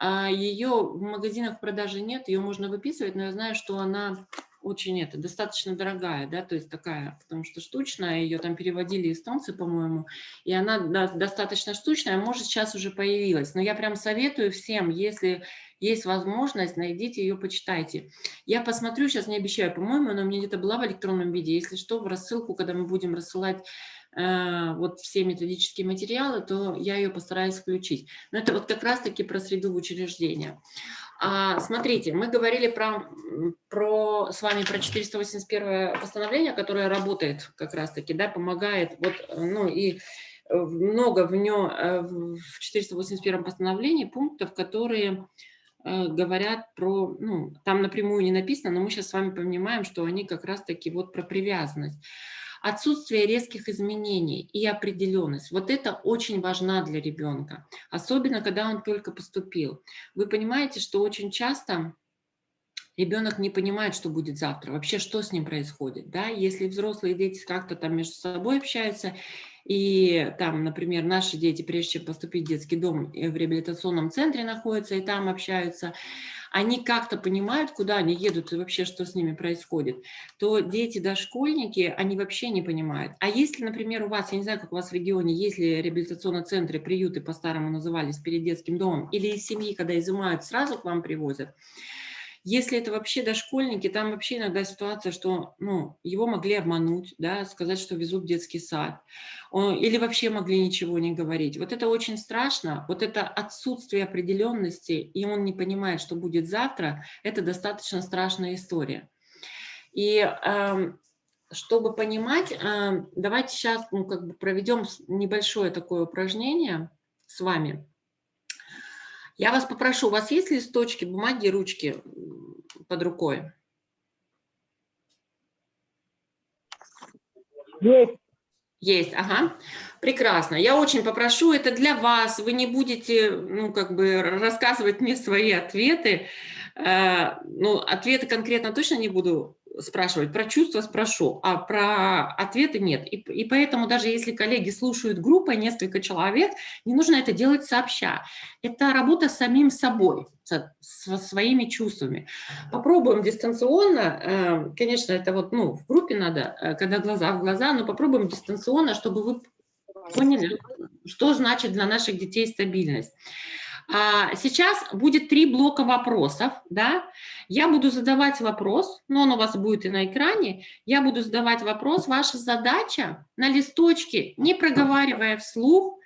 Ее в магазинах в продаже нет, ее можно выписывать, но я знаю, что она очень достаточно дорогая, да, то есть такая, потому что штучная, ее там переводили эстонцы, по-моему, и она достаточно штучная, может, сейчас уже появилась, но я прям советую всем, если есть возможность, найдите ее, почитайте. Я посмотрю, сейчас не обещаю, по-моему, она у меня где-то была в электронном виде, если что, в рассылку, когда мы будем рассылать вот все методические материалы, то я ее постараюсь включить. Но это вот как раз-таки про среду в учреждениях. Смотрите, мы говорили с вами про 481 постановление, которое работает как раз-таки, да, помогает, вот, ну и много в нем, в 481 постановлении пунктов, которые говорят про, ну, там напрямую не написано, но мы сейчас с вами понимаем, что они как раз-таки вот про привязанность. Отсутствие резких изменений и определенность. Вот это очень важно для ребенка, особенно когда он только поступил. Вы понимаете, что очень часто ребенок не понимает, что будет завтра, вообще что с ним происходит, да, если взрослые дети как-то там между собой общаются, и там, например, наши дети, прежде чем поступить в детский дом, в реабилитационном центре находятся и там общаются, они как-то понимают, куда они едут и вообще, что с ними происходит, то дети, дошкольники, они вообще не понимают. А если, например, у вас, я не знаю, как у вас в регионе, есть ли реабилитационные центры, приюты по-старому назывались, перед детским домом, или из семьи, когда изымают, сразу к вам привозят, если это вообще дошкольники, там вообще иногда ситуация, что его могли обмануть, да, сказать, что везут в детский сад, или вообще могли ничего не говорить. Вот это очень страшно, вот это отсутствие определенности, и он не понимает, что будет завтра, это достаточно страшная история. И чтобы понимать, давайте сейчас проведем небольшое такое упражнение с вами. Я вас попрошу, у вас есть листочки, бумаги, ручки под рукой? Есть. Есть, ага. Прекрасно. Я очень попрошу, это для вас. Вы не будете, рассказывать мне свои ответы. Ответы конкретно точно не буду спрашивать. Про чувства спрошу, а про ответы нет. И поэтому даже если коллеги слушают группой, несколько человек, не нужно это делать сообща. Это работа с самим собой, со своими чувствами. Попробуем дистанционно. Конечно, это в группе надо, когда глаза в глаза, но попробуем дистанционно, чтобы вы поняли, что значит для наших детей стабильность. Сейчас будет 3 блока вопросов, да, я буду задавать вопрос, но он у вас будет и на экране, я буду задавать вопрос, ваша задача на листочке, не проговаривая вслух,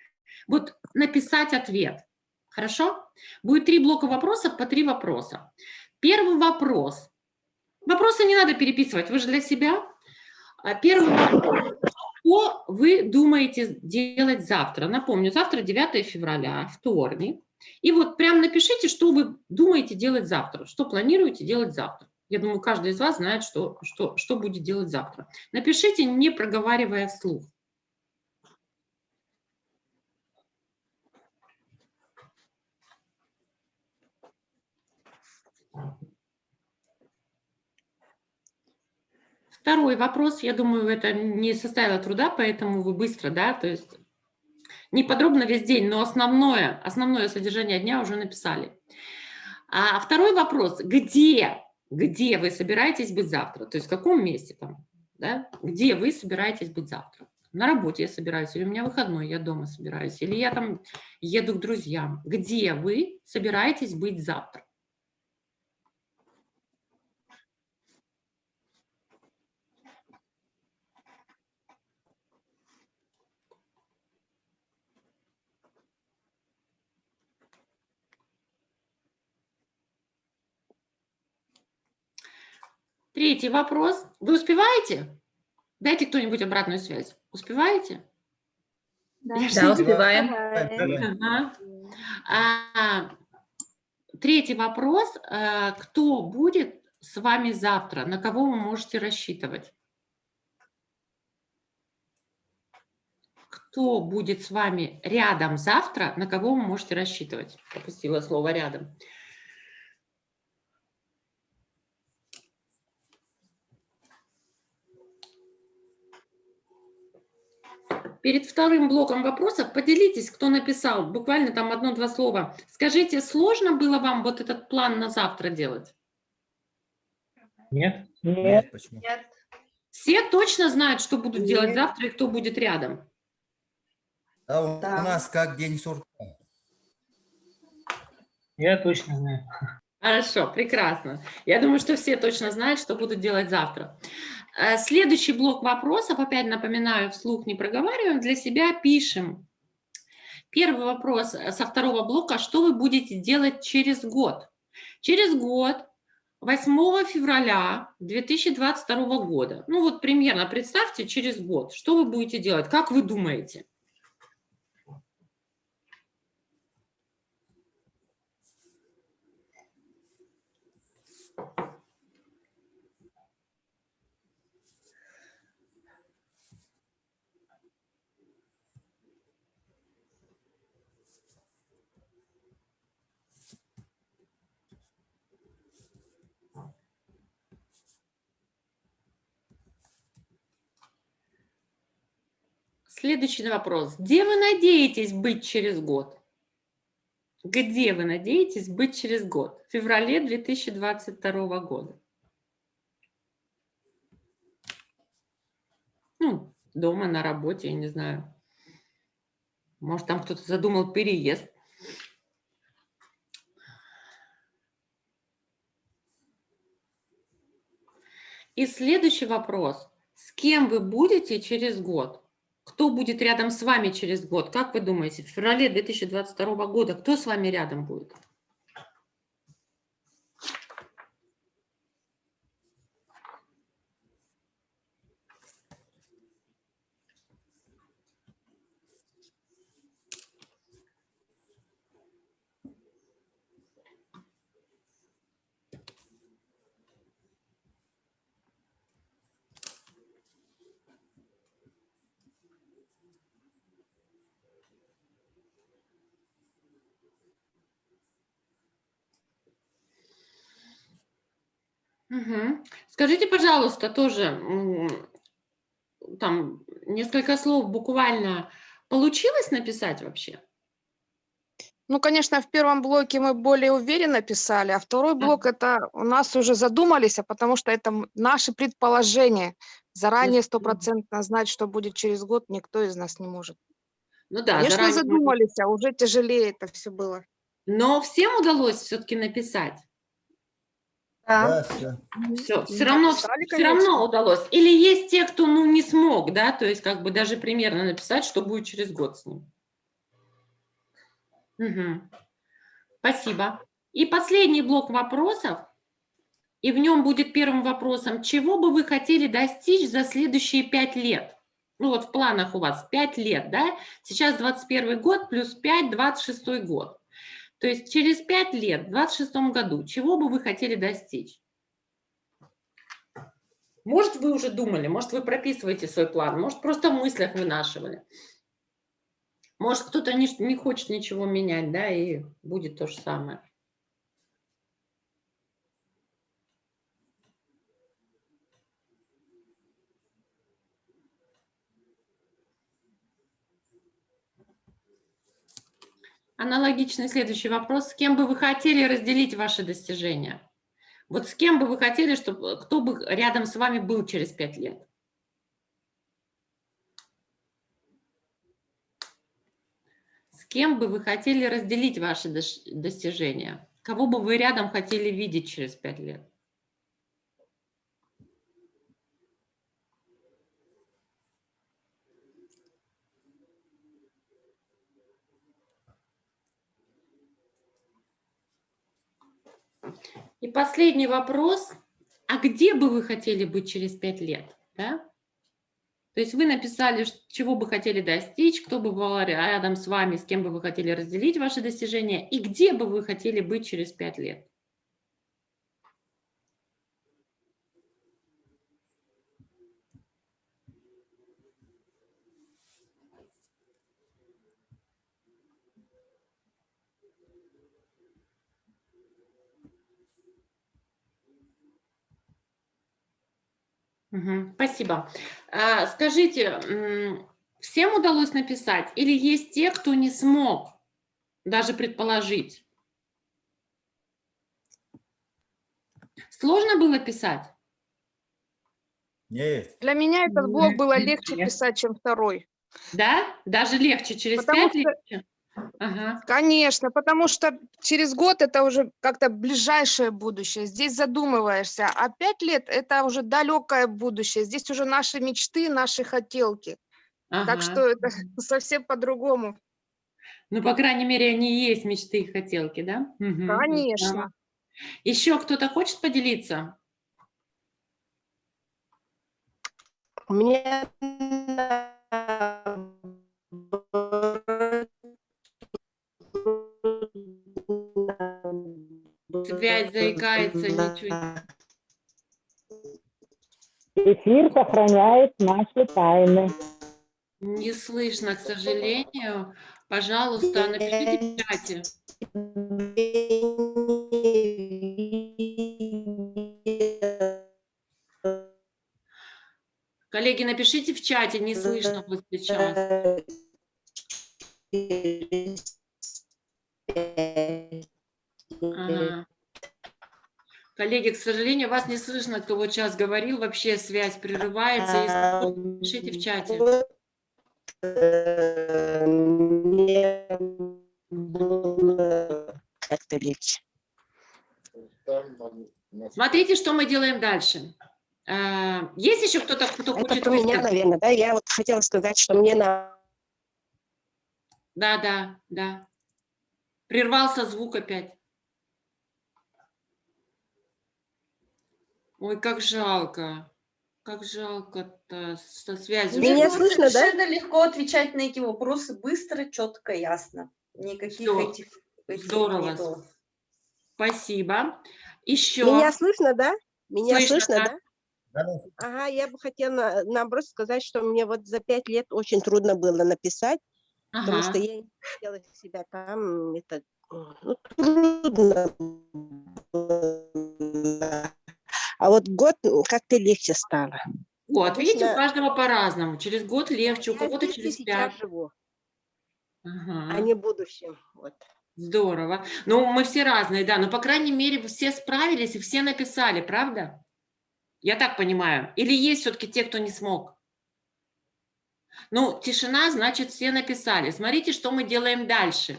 вот написать ответ, хорошо? Будет 3 блока вопросов, по 3 вопроса. Первый вопрос, вопросы не надо переписывать, вы же для себя. Первый вопрос. Что вы думаете делать завтра? Напомню, завтра 9 февраля, вторник. И вот прям напишите, что вы думаете делать завтра, что планируете делать завтра. Я думаю, каждый из вас знает, что будет делать завтра. Напишите, не проговаривая вслух. Второй вопрос, я думаю, это не составило труда, поэтому вы быстро, да, то есть не подробно весь день, но основное содержание дня уже написали. А второй вопрос, где вы собираетесь быть завтра? То есть в каком месте там, да? Где вы собираетесь быть завтра? На работе я собираюсь, или у меня выходной, я дома собираюсь, или я там еду к друзьям. Где вы собираетесь быть завтра? Третий вопрос. Вы успеваете? Дайте кто-нибудь обратную связь. Успеваете? Да, Да, успеваем. Ага. Третий вопрос. Кто будет с вами завтра? На кого вы можете рассчитывать? Кто будет с вами рядом завтра? На кого вы можете рассчитывать? Пропустила слово «рядом». Перед вторым блоком вопросов поделитесь, кто написал, буквально там 1-2 слова. Скажите, сложно было вам вот этот план на завтра делать? Нет. Нет, почему? Нет. Все точно знают, что будут делать завтра и кто будет рядом? Да, у Да. нас как день сурка. Я точно знаю. Хорошо, прекрасно. Я думаю, что все точно знают, что будут делать завтра. Следующий блок вопросов, опять напоминаю, вслух не проговариваем, для себя пишем. Первый вопрос со второго блока, что вы будете делать через год? Через год, 8 февраля 2022 года, примерно представьте через год, что вы будете делать, как вы думаете? Следующий вопрос. Где вы надеетесь быть через год? Где вы надеетесь быть через год? В феврале 2022 года. Ну, дома, на работе, я не знаю. Может, там кто-то задумал переезд. И следующий вопрос. С кем вы будете через год? Кто будет рядом с вами через год? Как вы думаете, в феврале 2022 года кто с вами рядом будет? Мгм. Скажите, пожалуйста, тоже там несколько слов буквально получилось написать вообще? Ну, конечно, в первом блоке мы более уверенно писали, а второй блок это у нас уже задумались, а потому что это наши предположения. Заранее есть, стопроцентно знать, что будет через год, никто из нас не может. Ну да, Конечно, заранее. задумались, а уже тяжелее это все было. Но всем удалось все-таки написать. Да, все. Все Написали, конечно. равно удалось. Или есть те, кто не смог, да, то есть как бы даже примерно написать, что будет через год с ним. Мгм. Спасибо. И последний блок вопросов, и в нем будет первым вопросом, чего бы вы хотели достичь за следующие 5 лет? Ну вот в планах у вас 5 лет, да? Сейчас 21 год плюс 5, 26 год. То есть через 5 лет, в 26 году, чего бы вы хотели достичь? Может, вы уже думали, может, вы прописываете свой план, может, просто в мыслях вынашивали. Может, кто-то не хочет ничего менять, да, и будет то же самое. Аналогичный следующий вопрос. С кем бы вы хотели разделить ваши достижения? Вот с кем бы вы хотели, чтобы кто бы рядом с вами был через 5 лет? С кем бы вы хотели разделить ваши достижения? Кого бы вы рядом хотели видеть через 5 лет? И последний вопрос. А где бы вы хотели быть через 5 лет? Да? То есть вы написали, чего бы хотели достичь, кто бы был рядом с вами, с кем бы вы хотели разделить ваши достижения, и где бы вы хотели быть через 5 лет. Спасибо. Скажите, всем удалось написать или есть те, кто не смог даже предположить? Сложно было писать? Нет. Для меня этот блок было легче писать, чем второй. Да? Даже легче, через Потому 5 легче? Ага. Конечно, потому что через год это уже как-то ближайшее будущее. Здесь задумываешься, а 5 лет это уже далекое будущее. Здесь уже наши мечты, наши хотелки. Так что Ага. это совсем по-другому. Ну, по крайней мере, они есть мечты и хотелки, да? Конечно. Еще кто-то хочет поделиться? У меня Связь заикается, ничего. Эфир сохраняет наши тайны. Не слышно, к сожалению. Пожалуйста, напишите в чате. Коллеги, напишите в чате, не слышно вас сейчас. Ага. Коллеги, к сожалению, вас не слышно, кто вот сейчас говорил, вообще связь прерывается. Если пишите в чате. Как-то легче. Смотрите, что мы делаем дальше. Есть еще кто-то, кто Это хочет про меня, высказаться? наверное, да? Я вот хотела сказать, что мне на... Да. Прервался звук опять. Ой, как жалко. Как жалко-то со связью. Меня Мне было слышно, да? совершенно легко отвечать на эти вопросы быстро, четко, ясно. Никаких Всё. этих не Здорово. было. Спасибо. Еще. Меня слышно, да? Меня Слышно, слышно, да. да? Ага, я бы хотела наоборот сказать, что мне вот за 5 лет очень трудно было написать, потому что я не хотела себя там, это, ну, трудно было. А вот год как-то легче стало. Вот, видите, у Обычно каждого по-разному. Через год легче, у я кого-то здесь и через сейчас 5. живу, а Ага. не в будущем. Вот. Здорово. Ну, мы все разные, да, но, по крайней мере, все справились и все написали, правда? Я так понимаю. Или есть все-таки те, кто не смог? Ну, тишина, значит, все написали. Смотрите, что мы делаем дальше.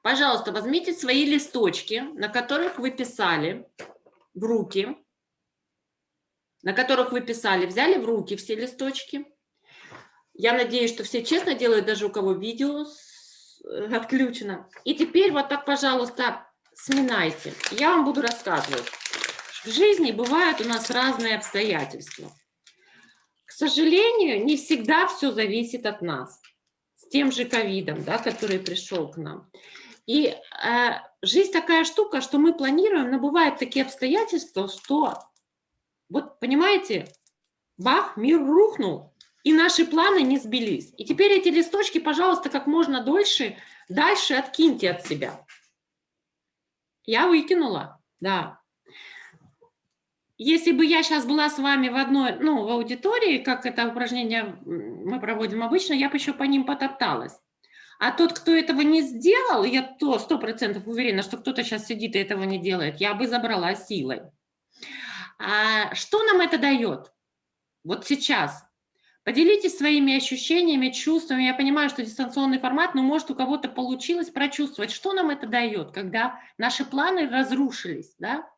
Пожалуйста, возьмите свои листочки, на которых вы писали, в руки, взяли в руки все листочки. Я надеюсь, что все честно делают, даже у кого видео отключено. И теперь вот так, пожалуйста, сминайте. Я вам буду рассказывать. В жизни бывают у нас разные обстоятельства. К сожалению, не всегда все зависит от нас. С тем же ковидом, да, который пришел к нам. И жизнь такая штука, что мы планируем, но бывают такие обстоятельства, что, вот понимаете, бах, мир рухнул, и наши планы не сбились. И теперь эти листочки, пожалуйста, как можно дальше откиньте от себя. Я выкинула, да. Если бы я сейчас была с вами в одной, в аудитории, как это упражнение мы проводим обычно, я бы еще по ним потопталась. А тот, кто этого не сделал, я 100% уверена, что кто-то сейчас сидит и этого не делает, я бы забрала силой. А что нам это дает? Вот сейчас. Поделитесь своими ощущениями, чувствами. Я понимаю, что дистанционный формат, но может у кого-то получилось прочувствовать, что нам это дает, когда наши планы разрушились, да?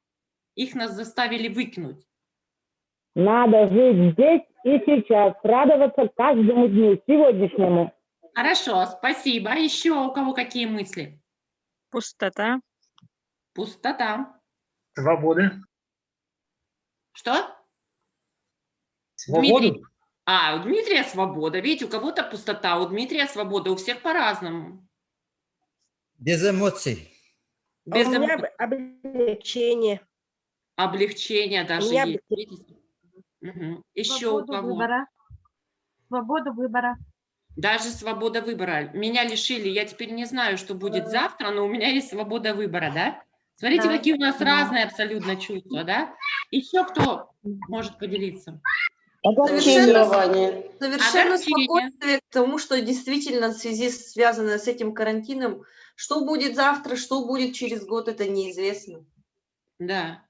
Их нас заставили выкинуть. Надо жить здесь и сейчас, радоваться каждому дню, сегодняшнему. Хорошо, спасибо. А еще у кого какие мысли? Пустота. Пустота. Свобода. Что? Свободу? Дмитрий. У Дмитрия свобода. Видите, у кого-то пустота, у Дмитрия свобода, у всех по-разному. Без эмоций. Без у меня облегчение. Облегчение даже есть. Видите? Угу. Еще у кого? Свобода выбора. Даже свобода выбора. Меня лишили, я теперь не знаю, что будет завтра, но у меня есть свобода выбора, да? Смотрите, какие у нас разные абсолютно чувства, да? Еще кто может поделиться? Совершенно спокойствие к тому, что действительно в связи связано с этим карантином, что будет завтра, что будет через год, это неизвестно. Да.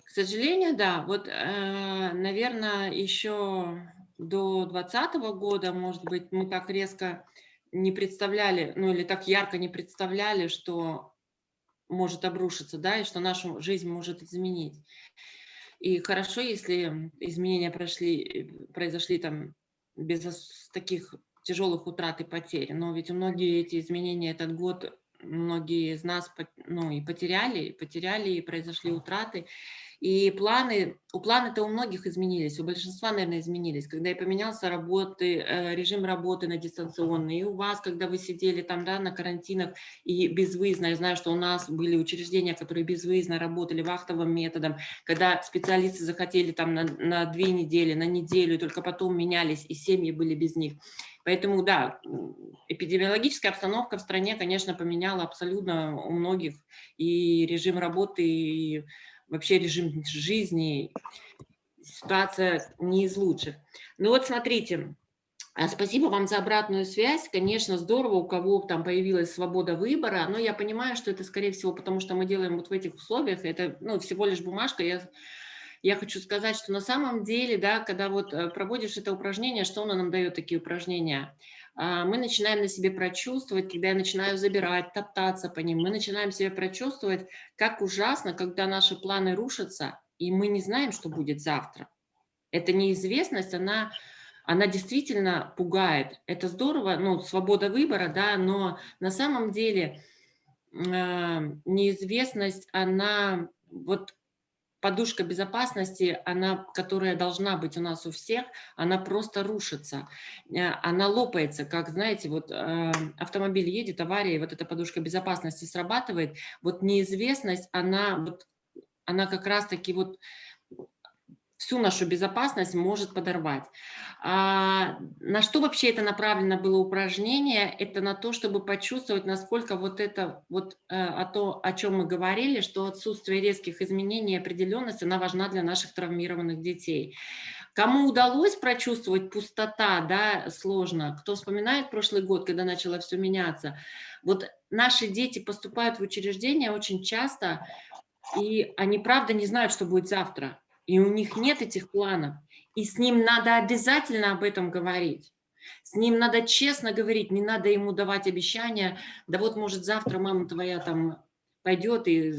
К сожалению, да. Вот, наверное, еще до 2020 года, может быть, мы так резко не представляли, или так ярко не представляли, что может обрушиться, да, и что нашу жизнь может изменить. И хорошо, если изменения произошли там без таких тяжелых утрат и потерь. Но ведь многие эти изменения этот год, многие из нас и потеряли, и произошли утраты. И планы-то у многих изменились, у большинства, наверное, изменились. Когда и поменялся режим работы на дистанционный, и у вас, когда вы сидели там, да, на карантинах и безвыездно, я знаю, что у нас были учреждения, которые безвыездно работали вахтовым методом, когда специалисты захотели там на 2 недели, на неделю, и только потом менялись, и семьи были без них. Поэтому, да, эпидемиологическая обстановка в стране, конечно, поменяла абсолютно у многих и режим работы, и вообще режим жизни. ситуация не из лучших. Ну вот смотрите, спасибо вам за обратную связь. Конечно, здорово, у кого там появилась свобода выбора, но я понимаю, что это, скорее всего, потому что мы делаем вот в этих условиях, это, ну, всего лишь бумажка. Я хочу сказать, что на самом деле, да, когда вот проводишь это упражнение, что оно нам дает, такие упражнения? Мы начинаем на себе прочувствовать, когда я начинаю забирать, топтаться по ним, мы начинаем себе прочувствовать, как ужасно, когда наши планы рушатся, и мы не знаем, что будет завтра. Эта неизвестность, она действительно пугает. Это здорово, ну, свобода выбора, да, но на самом деле неизвестность, она вот... Подушка безопасности, она, которая должна быть у нас у всех, она просто рушится, она лопается, как, знаете, вот автомобиль едет, авария, и вот эта подушка безопасности срабатывает, вот неизвестность, она как раз-таки вот всю нашу безопасность может подорвать. На что вообще это направлено было упражнение? Это на то, чтобы почувствовать, насколько вот это, вот то, о чем мы говорили, что отсутствие резких изменений и определенности, она важна для наших травмированных детей. Кому удалось прочувствовать пустота, да, сложно. Кто вспоминает прошлый год, когда начало все меняться. Вот наши дети поступают в учреждения очень часто, и они правда не знают, что будет завтра. И у них нет этих планов. И с ним надо обязательно об этом говорить. С ним надо честно говорить, не надо ему давать обещания. Да вот, может, завтра мама твоя там пойдет и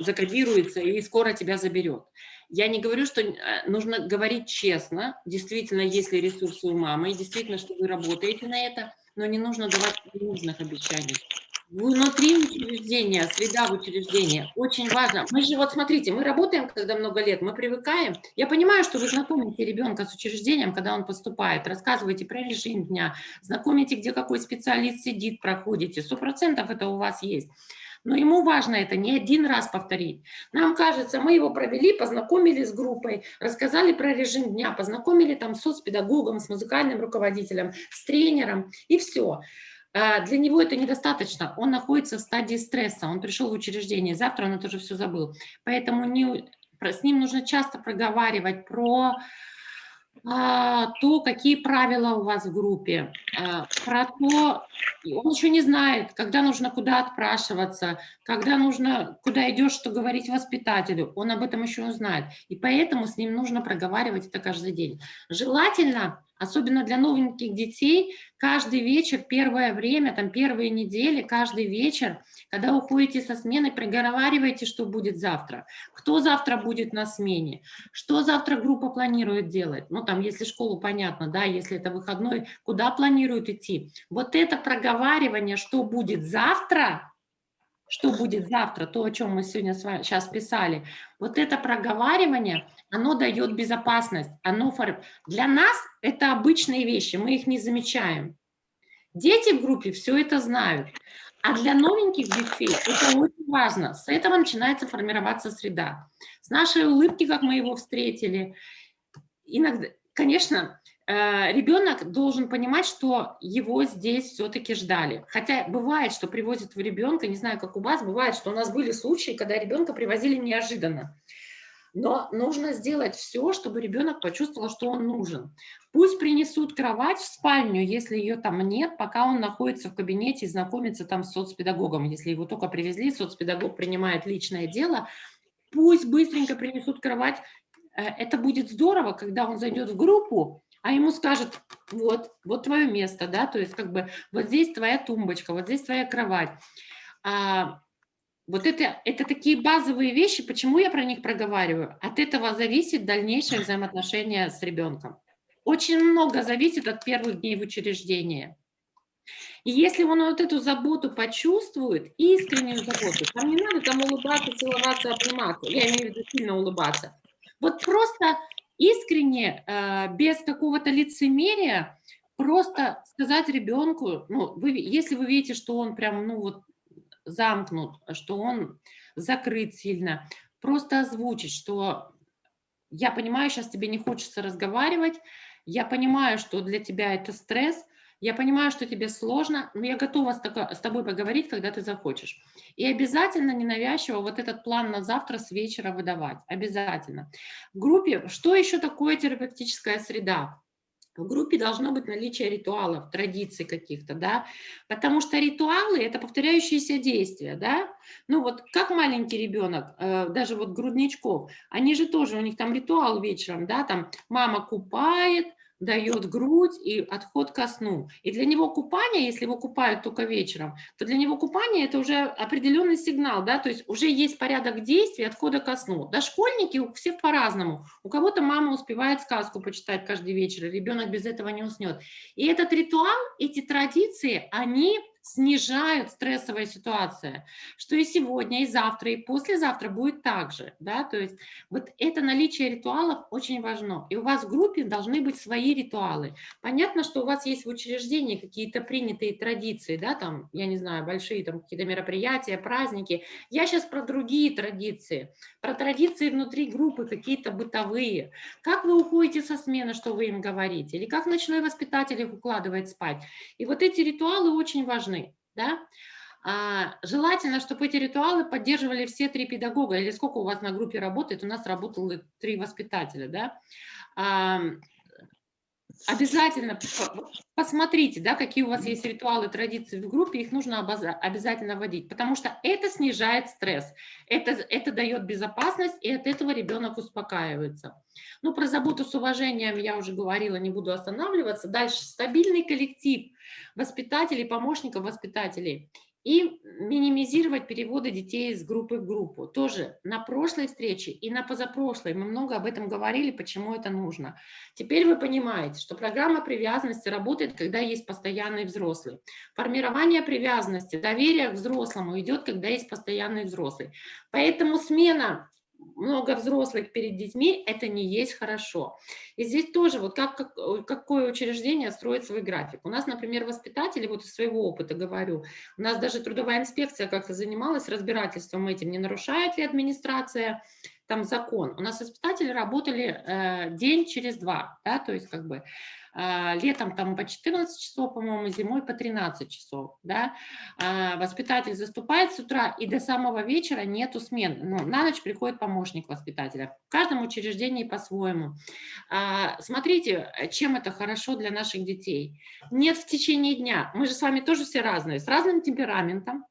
закодируется, и скоро тебя заберет. Я не говорю, что нужно говорить честно. Действительно, есть ли ресурсы у мамы, и действительно, что вы работаете на это, но не нужно давать ненужных обещаний. Внутри учреждения, среда в учреждении, очень важно. Мы же, вот смотрите, мы работаем, когда много лет, мы привыкаем. Я понимаю, что вы знакомите ребенка с учреждением, когда он поступает, рассказываете про режим дня, знакомите, где какой специалист сидит, проходите. 100% это у вас есть. Но ему важно это не один раз повторить. Нам кажется, мы его провели, познакомили с группой, рассказали про режим дня, познакомили там с соцпедагогом, с музыкальным руководителем, с тренером, и все. Для него это недостаточно. Он находится в стадии стресса, он пришел в учреждение, завтра он это уже все забыл. Поэтому с ним нужно часто проговаривать про то, какие правила у вас в группе, про то, он еще не знает, когда нужно куда отпрашиваться, когда нужно, куда идешь, что говорить воспитателю, он об этом еще не знает. И поэтому с ним нужно проговаривать это каждый день. Желательно, особенно для новеньких детей, каждый вечер, первое время, там первые недели, каждый вечер, когда уходите со смены, проговаривайте, что будет завтра. Кто завтра будет на смене, что завтра группа планирует делать. Ну, там, если школу, понятно, да, если это выходной, куда планируют идти. Вот это проговаривание, что будет завтра, то, о чем мы сегодня с вами сейчас писали, вот это проговаривание, оно дает безопасность. Для нас это обычные вещи, мы их не замечаем. Дети в группе все это знают. А для новеньких детей это очень важно. С этого начинается формироваться среда. С нашей улыбки, как мы его встретили, иногда, конечно, ребенок должен понимать, что его здесь все-таки ждали. Хотя бывает, что привозят в ребенка, не знаю, как у вас, бывает, что у нас были случаи, когда ребенка привозили неожиданно. Но нужно сделать все, чтобы ребенок почувствовал, что он нужен. Пусть принесут кровать в спальню, если ее там нет, пока он находится в кабинете и знакомится там с соцпедагогом. Если его только привезли, соцпедагог принимает личное дело, пусть быстренько принесут кровать. Это будет здорово, когда он зайдет в группу, а ему скажут, вот твое место, да, то есть как бы вот здесь твоя тумбочка, вот здесь твоя кровать. Вот это такие базовые вещи. Почему я про них проговариваю? От этого зависит дальнейшее взаимоотношение с ребенком. Очень много зависит от первых дней в учреждении. И если он вот эту заботу почувствует, искреннюю заботу, там не надо там улыбаться, целоваться, обниматься, я имею в виду сильно улыбаться. Вот просто искренне, без какого-то лицемерия, просто сказать ребенку, ну, если вы видите, что он прям, ну вот, замкнут, что он закрыт сильно, просто озвучить, что я понимаю, сейчас тебе не хочется разговаривать, я понимаю, что для тебя это стресс, Я понимаю, что тебе сложно, но я готова с тобой поговорить, когда ты захочешь. И обязательно ненавязчиво вот этот план на завтра с вечера выдавать. Обязательно. В группе, что еще такое терапевтическая среда? В группе должно быть наличие ритуалов, традиций каких-то, да, потому что ритуалы – это повторяющиеся действия, да. Ну вот как маленький ребенок, даже вот грудничков, они же тоже, у них там ритуал вечером, да, там мама купает, дает грудь и отход ко сну. И для него купание, если его купают только вечером, то для него купание – это уже определенный сигнал, да, то есть уже есть порядок действий отхода ко сну. Дошкольники у всех по-разному. У кого-то мама успевает сказку почитать каждый вечер, и ребенок без этого не уснет. И этот ритуал, эти традиции, они снижают стрессовая ситуация, что и сегодня, и завтра, и послезавтра будет так же, да, то есть вот это наличие ритуалов очень важно, и у вас в группе должны быть свои ритуалы. Понятно, что у вас есть в учреждении какие-то принятые традиции, да, там, я не знаю, большие там какие-то мероприятия, праздники. Я сейчас про другие традиции, про традиции внутри группы, какие-то бытовые. Как вы уходите со смены, что вы им говорите, или как ночной воспитатель их укладывает спать. И вот эти ритуалы очень важны. Да? Желательно, чтобы эти ритуалы поддерживали все 3 педагога, или сколько у вас на группе работает, у нас работало 3 воспитателя, да? Обязательно посмотрите, да, какие у вас есть ритуалы, традиции в группе, их нужно обязательно вводить, потому что это снижает стресс, это дает безопасность, и от этого ребенок успокаивается. Ну, про заботу с уважением я уже говорила, не буду останавливаться. Дальше стабильный коллектив воспитателей, помощников воспитателей. И минимизировать переводы детей из группы в группу. Тоже на прошлой встрече и на позапрошлой мы много об этом говорили, почему это нужно. Теперь вы понимаете, что программа привязанности работает, когда есть постоянный взрослый. Формирование привязанности, доверия к взрослому идет, когда есть постоянный взрослый. Поэтому смена много взрослых перед детьми – это не есть хорошо. И здесь тоже вот какое учреждение строит свой график. У нас, например, воспитатели, вот из своего опыта говорю, у нас даже трудовая инспекция как-то занималась разбирательством этим, не нарушает ли администрация там закон. У нас воспитатели работали день через 2, да, то есть как бы летом там по 14 часов, по-моему, зимой по 13 часов, да. Воспитатель заступает с утра, и до самого вечера нету смен. Ну, на ночь приходит помощник воспитателя. В каждом учреждении по-своему. Смотрите, чем это хорошо для наших детей. Нет в течение дня. Мы же с вами тоже все разные, с разным темпераментом,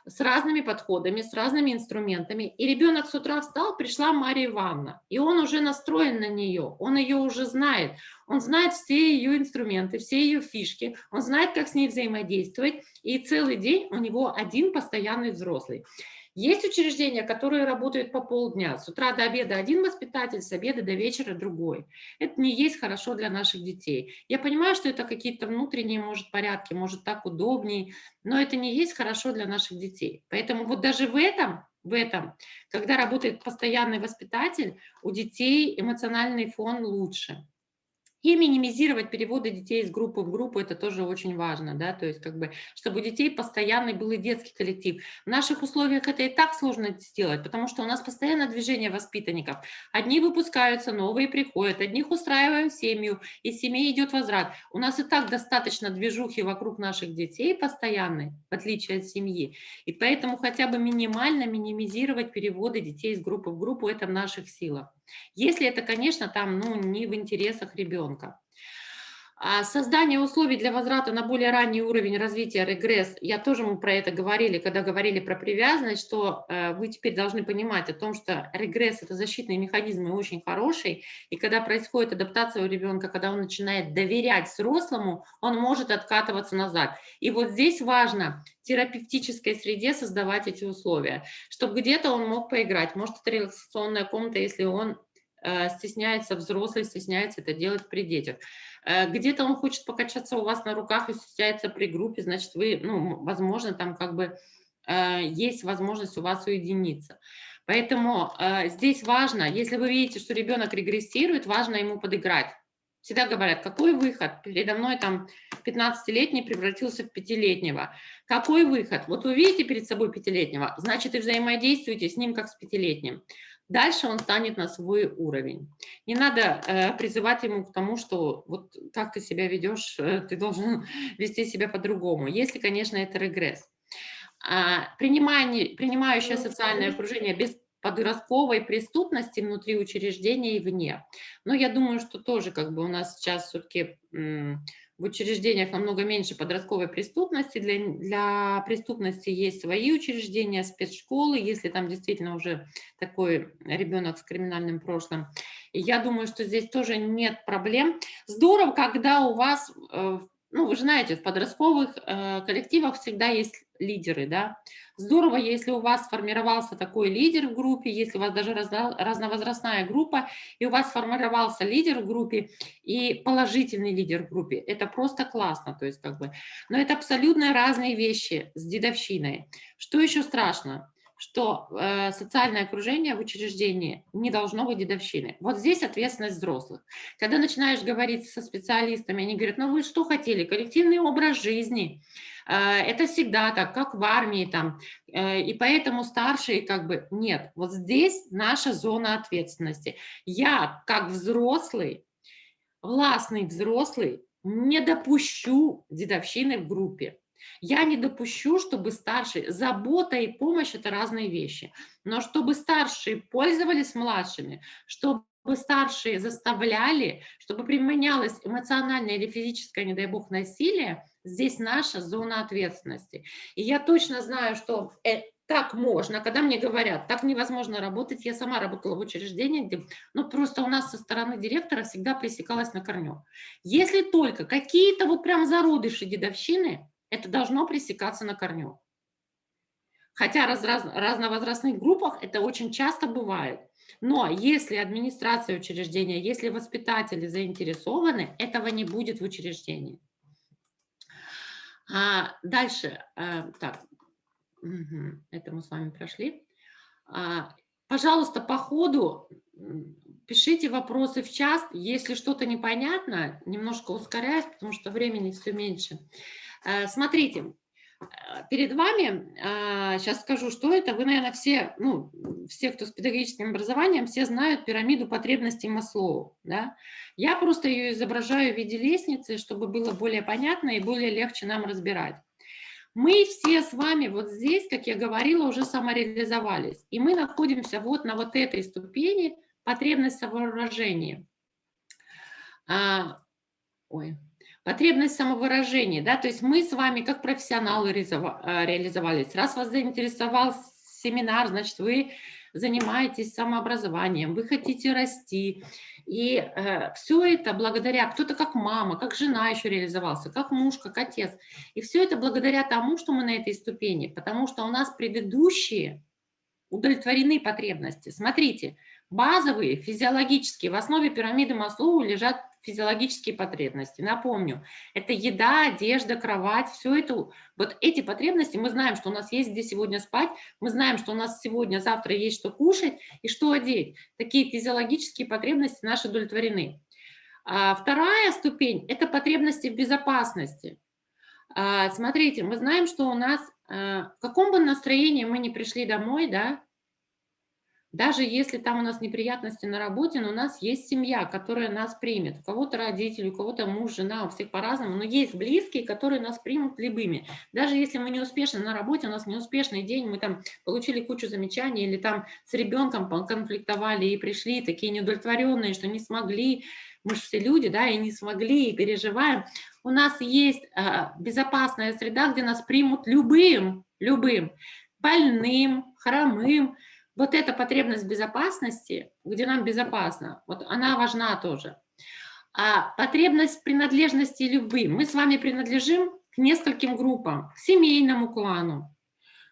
с разными подходами, с разными инструментами. И ребенок с утра встал, пришла Мария Ивановна, и он уже настроен на нее, он ее уже знает. Он знает все ее инструменты, все ее фишки, он знает, как с ней взаимодействовать, и целый день у него один постоянный взрослый. Есть учреждения, которые работают по полдня. С утра до обеда один воспитатель, с обеда до вечера другой. Это не есть хорошо для наших детей. Я понимаю, что это какие-то внутренние, может, порядки, может, так удобнее, но это не есть хорошо для наших детей. Поэтому вот даже в этом, когда работает постоянный воспитатель, у детей эмоциональный фон лучше. И минимизировать переводы детей из группы в группу, это тоже очень важно, да, то есть как бы, чтобы у детей постоянный был и детский коллектив. В наших условиях это и так сложно сделать, потому что у нас постоянно движение воспитанников. Одни выпускаются, новые приходят, одних устраиваем в семью, из семьи идет возврат. У нас и так достаточно движухи вокруг наших детей постоянной, в отличие от семьи, и поэтому хотя бы минимально минимизировать переводы детей из группы в группу, это в наших силах. Если это, конечно, там, ну, не в интересах ребенка. Создание условий для возврата на более ранний уровень развития, регресс. Я тоже мы про это говорили, когда говорили про привязанность, что вы теперь должны понимать о том, что регресс – это защитный механизм и очень хороший. И когда происходит адаптация у ребенка, когда он начинает доверять взрослому, он может откатываться назад. И вот здесь важно в терапевтической среде создавать эти условия, чтобы где-то он мог поиграть. Может, это релаксационная комната, если он стесняется, взрослый стесняется это делать при детях. Где-то он хочет покачаться у вас на руках и стесняется при группе, значит, вы, ну, возможно, там как бы есть возможность у вас уединиться. Поэтому здесь важно, если вы видите, что ребенок регрессирует, важно ему подыграть. Всегда говорят, какой выход? Передо мной там 15-летний превратился в 5-летнего. Какой выход? Вот вы видите перед собой 5-летнего, значит, и взаимодействуете с ним как с 5-летним. Дальше он станет на свой уровень. Не надо призывать ему к тому, что вот как ты себя ведешь, ты должен вести себя по-другому, если, конечно, это регресс. Принимающее социальное окружение без подростковой преступности внутри учреждения и вне. Но я думаю, что тоже как бы у нас сейчас все-таки в учреждениях намного меньше подростковой преступности. Для преступности есть свои учреждения, спецшколы, если там действительно уже такой ребенок с криминальным прошлым. И я думаю, что здесь тоже нет проблем. Здорово, когда у вас, ну, вы же знаете, в подростковых коллективах всегда есть лидеры, да. Здорово, если у вас сформировался такой лидер в группе, если у вас даже разновозрастная группа, и у вас сформировался лидер в группе и положительный лидер в группе. Это просто классно, то есть как бы. Но это абсолютно разные вещи с дедовщиной. Что еще страшно? Что социальное окружение в учреждении не должно быть дедовщиной. Вот здесь ответственность взрослых. Когда начинаешь говорить со специалистами, они говорят, ну вы что хотели, коллективный образ жизни, это всегда так, как в армии там, и поэтому старшие как бы нет. Вот здесь наша зона ответственности. Я как взрослый, властный взрослый, не допущу дедовщины в группе. Я не допущу, чтобы старшие... Забота и помощь – это разные вещи. Но чтобы старшие пользовались младшими, чтобы старшие заставляли, чтобы применялось эмоциональное или физическое, не дай бог, насилие, здесь наша зона ответственности. И я точно знаю, что так можно, когда мне говорят, так невозможно работать. Я сама работала в учреждении, где, ну, просто у нас со стороны директора всегда пресекалось на корню. Если только какие-то вот прям зародыши дедовщины, это должно пресекаться на корню. Хотя в разновозрастных группах это очень часто бывает. Но если администрация учреждения, если воспитатели заинтересованы, этого не будет в учреждении. Дальше. Так, это мы с вами прошли. Пожалуйста, по ходу пишите вопросы в чат. Если что-то непонятно, немножко ускоряюсь, потому что времени все меньше. Смотрите, перед вами, сейчас скажу, что это. Вы, наверное, все, ну, все, кто с педагогическим образованием, все знают пирамиду потребностей Маслоу. Да? Я просто ее изображаю в виде лестницы, чтобы было более понятно и более легче нам разбирать. Мы все с вами вот здесь, как я говорила, уже самореализовались. И мы находимся вот на вот этой ступени потребность самовыражения. Потребность самовыражения, да, то есть мы с вами как профессионалы реализовались. Раз вас заинтересовал семинар, значит, вы занимаетесь самообразованием, вы хотите расти. И все это благодаря, кто-то как мама, как жена еще реализовался, как муж, как отец. И все это благодаря тому, что мы на этой ступени, потому что у нас предыдущие удовлетворены потребности. Смотрите, базовые, физиологические, в основе пирамиды Маслоу лежат физиологические потребности. Напомню, это еда, одежда, кровать, все это, вот эти потребности, мы знаем, что у нас есть где сегодня спать, мы знаем, что у нас сегодня, завтра есть что кушать и что одеть. Такие физиологические потребности наши удовлетворены. Вторая ступень – это потребности в безопасности. Смотрите, мы знаем, что у нас, в каком бы настроении мы ни пришли домой, да, даже если там у нас неприятности на работе, но у нас есть семья, которая нас примет. У кого-то родители, у кого-то муж, жена, у всех по-разному, но есть близкие, которые нас примут любыми. Даже если мы не успешны на работе, у нас неуспешный день, мы там получили кучу замечаний или там с ребенком конфликтовали и пришли такие неудовлетворенные, что не смогли, мы же все люди, да, и не смогли, и переживаем. У нас есть безопасная среда, где нас примут любым, больным, хромым. Вот эта потребность безопасности, где нам безопасно, вот она важна тоже. А потребность принадлежности любым. Мы с вами принадлежим к нескольким группам, к семейному клану,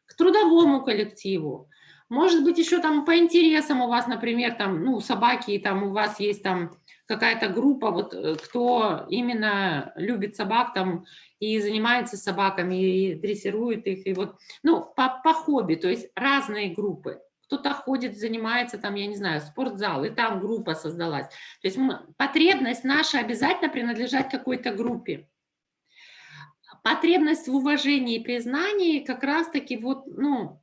к трудовому коллективу. Может быть, еще там по интересам у вас, например, там, ну, собаки, там у вас есть там какая-то группа, вот кто именно любит собак там и занимается собаками, и дрессирует их, и вот, ну, по хобби, то есть разные группы. Кто-то ходит, занимается там, я не знаю, спортзал, и там группа создалась. То есть потребность наша обязательно принадлежать какой-то группе. Потребность в уважении и признании как раз-таки вот, ну,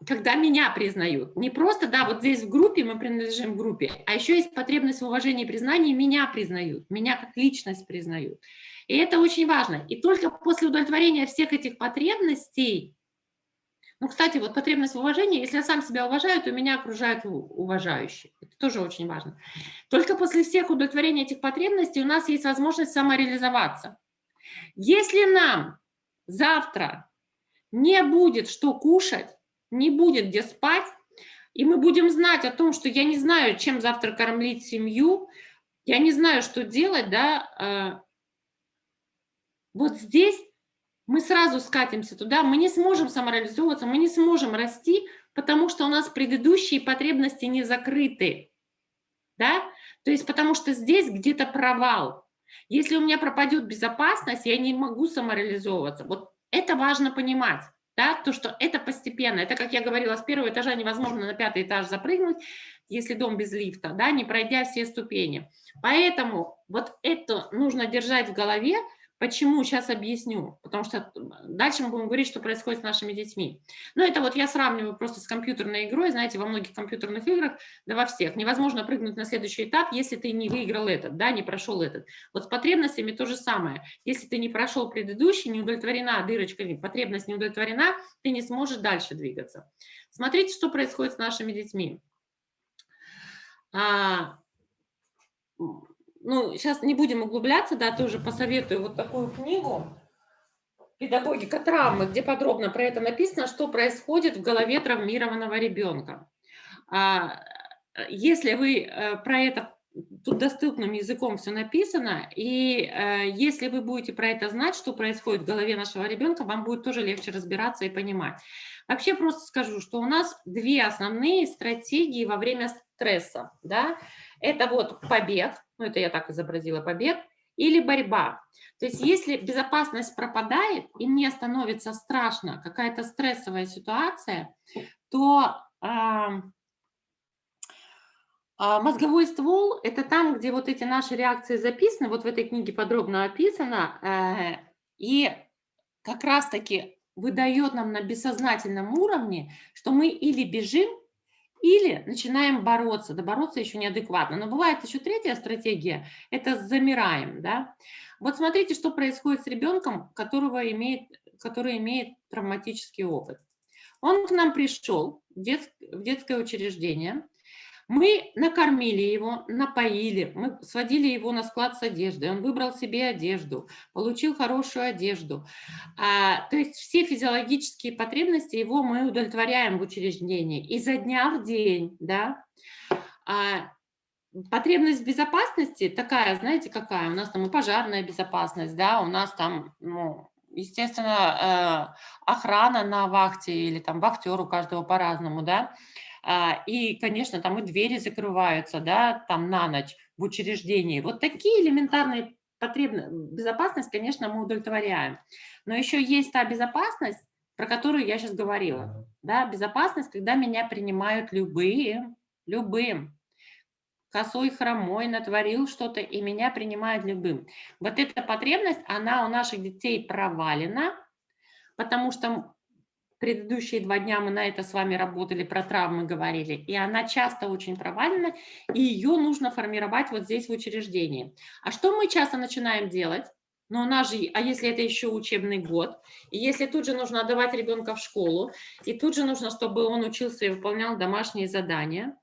когда меня признают. Не просто, да, вот здесь в группе мы принадлежим группе, а еще есть потребность в уважении и признании, меня признают, меня как личность признают. И это очень важно. И только после удовлетворения всех этих потребностей, ну, кстати, вот потребность в уважении, если я сам себя уважаю, то меня окружают уважающие. Это тоже очень важно. Только после всех удовлетворения этих потребностей у нас есть возможность самореализоваться. Если нам завтра не будет что кушать, не будет где спать, и мы будем знать о том, что я не знаю, чем завтра кормить семью, я не знаю, что делать, да, вот здесь мы сразу скатимся туда, мы не сможем самореализовываться, мы не сможем расти, потому что у нас предыдущие потребности не закрыты, да, то есть потому что здесь где-то провал. Если у меня пропадет безопасность, я не могу самореализовываться. Вот это важно понимать, да, то, что это постепенно. Это, как я говорила, с первого этажа невозможно на 5-й этаж запрыгнуть, если дом без лифта, да, не пройдя все ступени. Поэтому вот это нужно держать в голове. Почему? Сейчас объясню, потому что дальше мы будем говорить, что происходит с нашими детьми. Ну, это вот я сравниваю просто с компьютерной игрой, знаете, во многих компьютерных играх, да во всех, невозможно прыгнуть на следующий этап, если ты не выиграл этот, да, не прошел этот. Вот с потребностями то же самое. Если ты не прошел предыдущий, не удовлетворена дырочка, потребность не удовлетворена, ты не сможешь дальше двигаться. Смотрите, что происходит с нашими детьми. Ну, сейчас не будем углубляться, да, тоже посоветую вот такую книгу «Педагогика травмы», где подробно про это написано, что происходит в голове травмированного ребенка. Если вы про это, тут доступным языком все написано, и если вы будете про это знать, что происходит в голове нашего ребенка, вам будет тоже легче разбираться и понимать. Вообще просто скажу, что у нас две основные стратегии во время стресса, да, это вот побег, ну это я так изобразила, побег, или борьба. То есть если безопасность пропадает и мне становится страшно, какая-то стрессовая ситуация, то мозговой ствол – это там, где вот эти наши реакции записаны, вот в этой книге подробно описано, и как раз-таки выдает нам на бессознательном уровне, что мы или бежим, или начинаем бороться. Да бороться еще неадекватно. Но бывает еще третья стратегия – это замираем. Да? Вот смотрите, что происходит с ребенком, который имеет травматический опыт. Он к нам пришел в детское учреждение. Мы накормили его, напоили, мы сводили его на склад с одеждой, он выбрал себе одежду, получил хорошую одежду. То есть все физиологические потребности его мы удовлетворяем в учреждении. Изо дня в день, да. Потребность в безопасности такая, знаете, какая? У нас там и пожарная безопасность, да, у нас там, ну, естественно, охрана на вахте или там вахтер у каждого по-разному, да. И, конечно, там и двери закрываются, да, там на ночь в учреждении. Вот такие элементарные потребности, безопасность, конечно, мы удовлетворяем. Но еще есть та безопасность, про которую я сейчас говорила, да, безопасность, когда меня принимают любым, косой, хромой, натворил что-то, и меня принимают любым. Вот эта потребность, она у наших детей провалена, потому что предыдущие 2 дня мы на это с вами работали, про травмы говорили, и она часто очень провалена, и ее нужно формировать вот здесь в учреждении. А что мы часто начинаем делать? Ну, у нас же, а если это еще учебный год, и если тут же нужно отдавать ребенка в школу, и тут же нужно, чтобы он учился и выполнял домашние задания,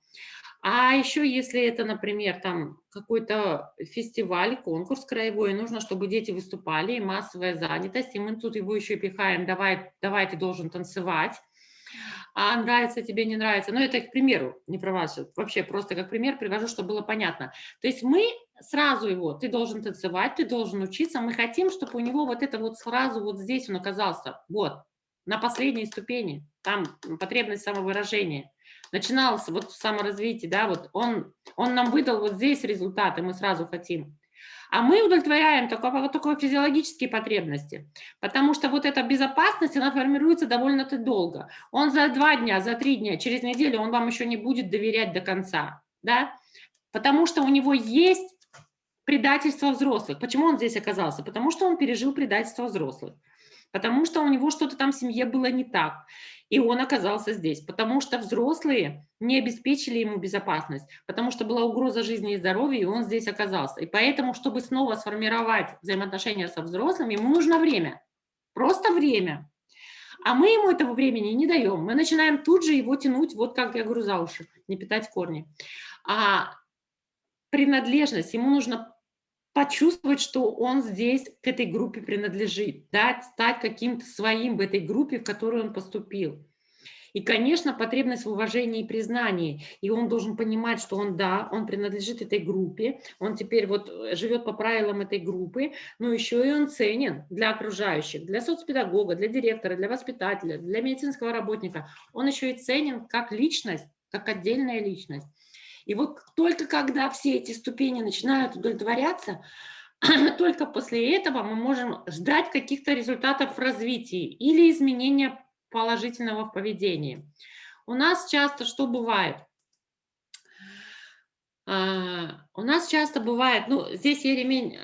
а еще если это, например, там какой-то фестиваль, конкурс краевой, нужно, чтобы дети выступали, и массовая занятость, и мы тут его еще пихаем, давай, ты должен танцевать, а нравится тебе, не нравится. Ну, это к примеру, не про вас, вообще просто как пример привожу, чтобы было понятно. То есть мы сразу его, ты должен танцевать, ты должен учиться, мы хотим, чтобы у него вот это вот сразу вот здесь он оказался, вот, на последней ступени, там потребность самовыражения. Начинался вот в саморазвитии, да, вот он нам выдал вот здесь результаты, мы сразу хотим. А мы удовлетворяем только физиологические потребности, потому что вот эта безопасность, она формируется довольно-таки долго. Он за 2 дня, за 3 дня, через неделю он вам еще не будет доверять до конца, да, потому что у него есть предательство взрослых. Почему он здесь оказался? Потому что он пережил предательство взрослых. потому что у него что-то там в семье было не так, и он оказался здесь, потому что взрослые не обеспечили ему безопасность, потому что была угроза жизни и здоровья, и он здесь оказался. И поэтому, чтобы снова сформировать взаимоотношения со взрослыми, ему нужно время, просто время. А мы ему этого времени не даем. Мы начинаем тут же его тянуть, вот как я говорю, за уши, не питать корни. А принадлежность, ему нужно почувствовать, что он здесь к этой группе принадлежит, да, стать каким-то своим в этой группе, в которую он поступил. И, конечно, потребность в уважении и признании. И он должен понимать, что он, да, он принадлежит этой группе, он теперь вот живет по правилам этой группы, но еще и он ценен для окружающих, для соцпедагога, для директора, для воспитателя, для медицинского работника. Он еще и ценен как личность, как отдельная личность. И вот только когда все эти ступени начинают удовлетворяться, только после этого мы можем ждать каких-то результатов в развитии или изменения положительного в поведении. У нас часто что бывает? У нас часто бывает, ну, здесь я ремень,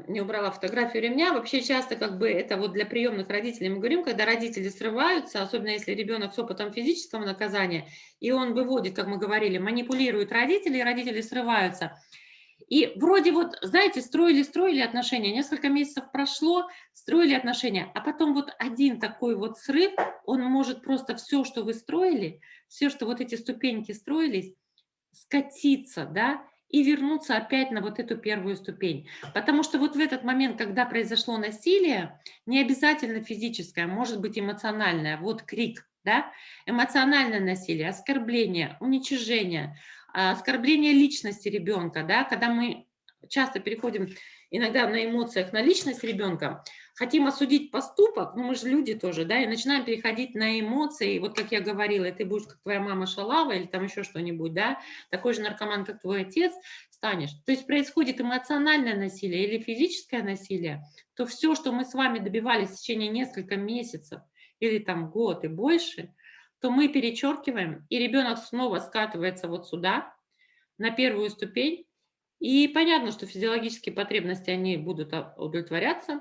не убрала фотографию ремня, вообще часто как бы это вот для приемных родителей мы говорим, когда родители срываются, особенно если ребенок с опытом физического наказания, и он выводит, как мы говорили, манипулирует родителей, и родители срываются. И вроде вот, знаете, строили отношения, несколько месяцев прошло, строили отношения, а потом вот один такой вот срыв, он может просто все, что вы строили, все, что вот эти ступеньки строились, скатиться, да, и вернуться опять на вот эту первую ступень. Потому что вот в этот момент, когда произошло насилие, не обязательно физическое, может быть эмоциональное, вот крик, да, эмоциональное насилие, оскорбление, уничижение, оскорбление личности ребенка, да, когда мы часто переходим иногда на эмоциях на личность ребенка, хотим осудить поступок, ну мы же люди тоже, да, и начинаем переходить на эмоции, вот как я говорила, ты будешь как твоя мама шалава или там еще что-нибудь, да, такой же наркоман, как твой отец станешь. То есть происходит эмоциональное насилие или физическое насилие, то все, что мы с вами добивались в течение нескольких месяцев или там год и больше, то мы перечеркиваем, и ребенок снова скатывается вот сюда, на первую ступень, и понятно, что физиологические потребности, они будут удовлетворяться,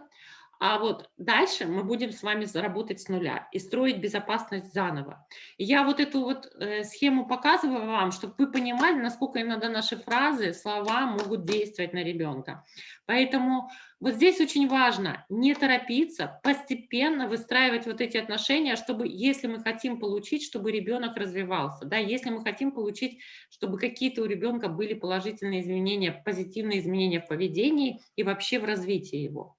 а вот дальше мы будем с вами работать с нуля и строить безопасность заново. И я вот эту вот схему показываю вам, чтобы вы понимали, насколько иногда наши фразы, слова могут действовать на ребенка. Поэтому вот здесь очень важно не торопиться, постепенно выстраивать вот эти отношения, чтобы, если мы хотим получить, чтобы ребенок развивался, да, если мы хотим получить, чтобы какие-то у ребенка были положительные изменения, позитивные изменения в поведении и вообще в развитии его.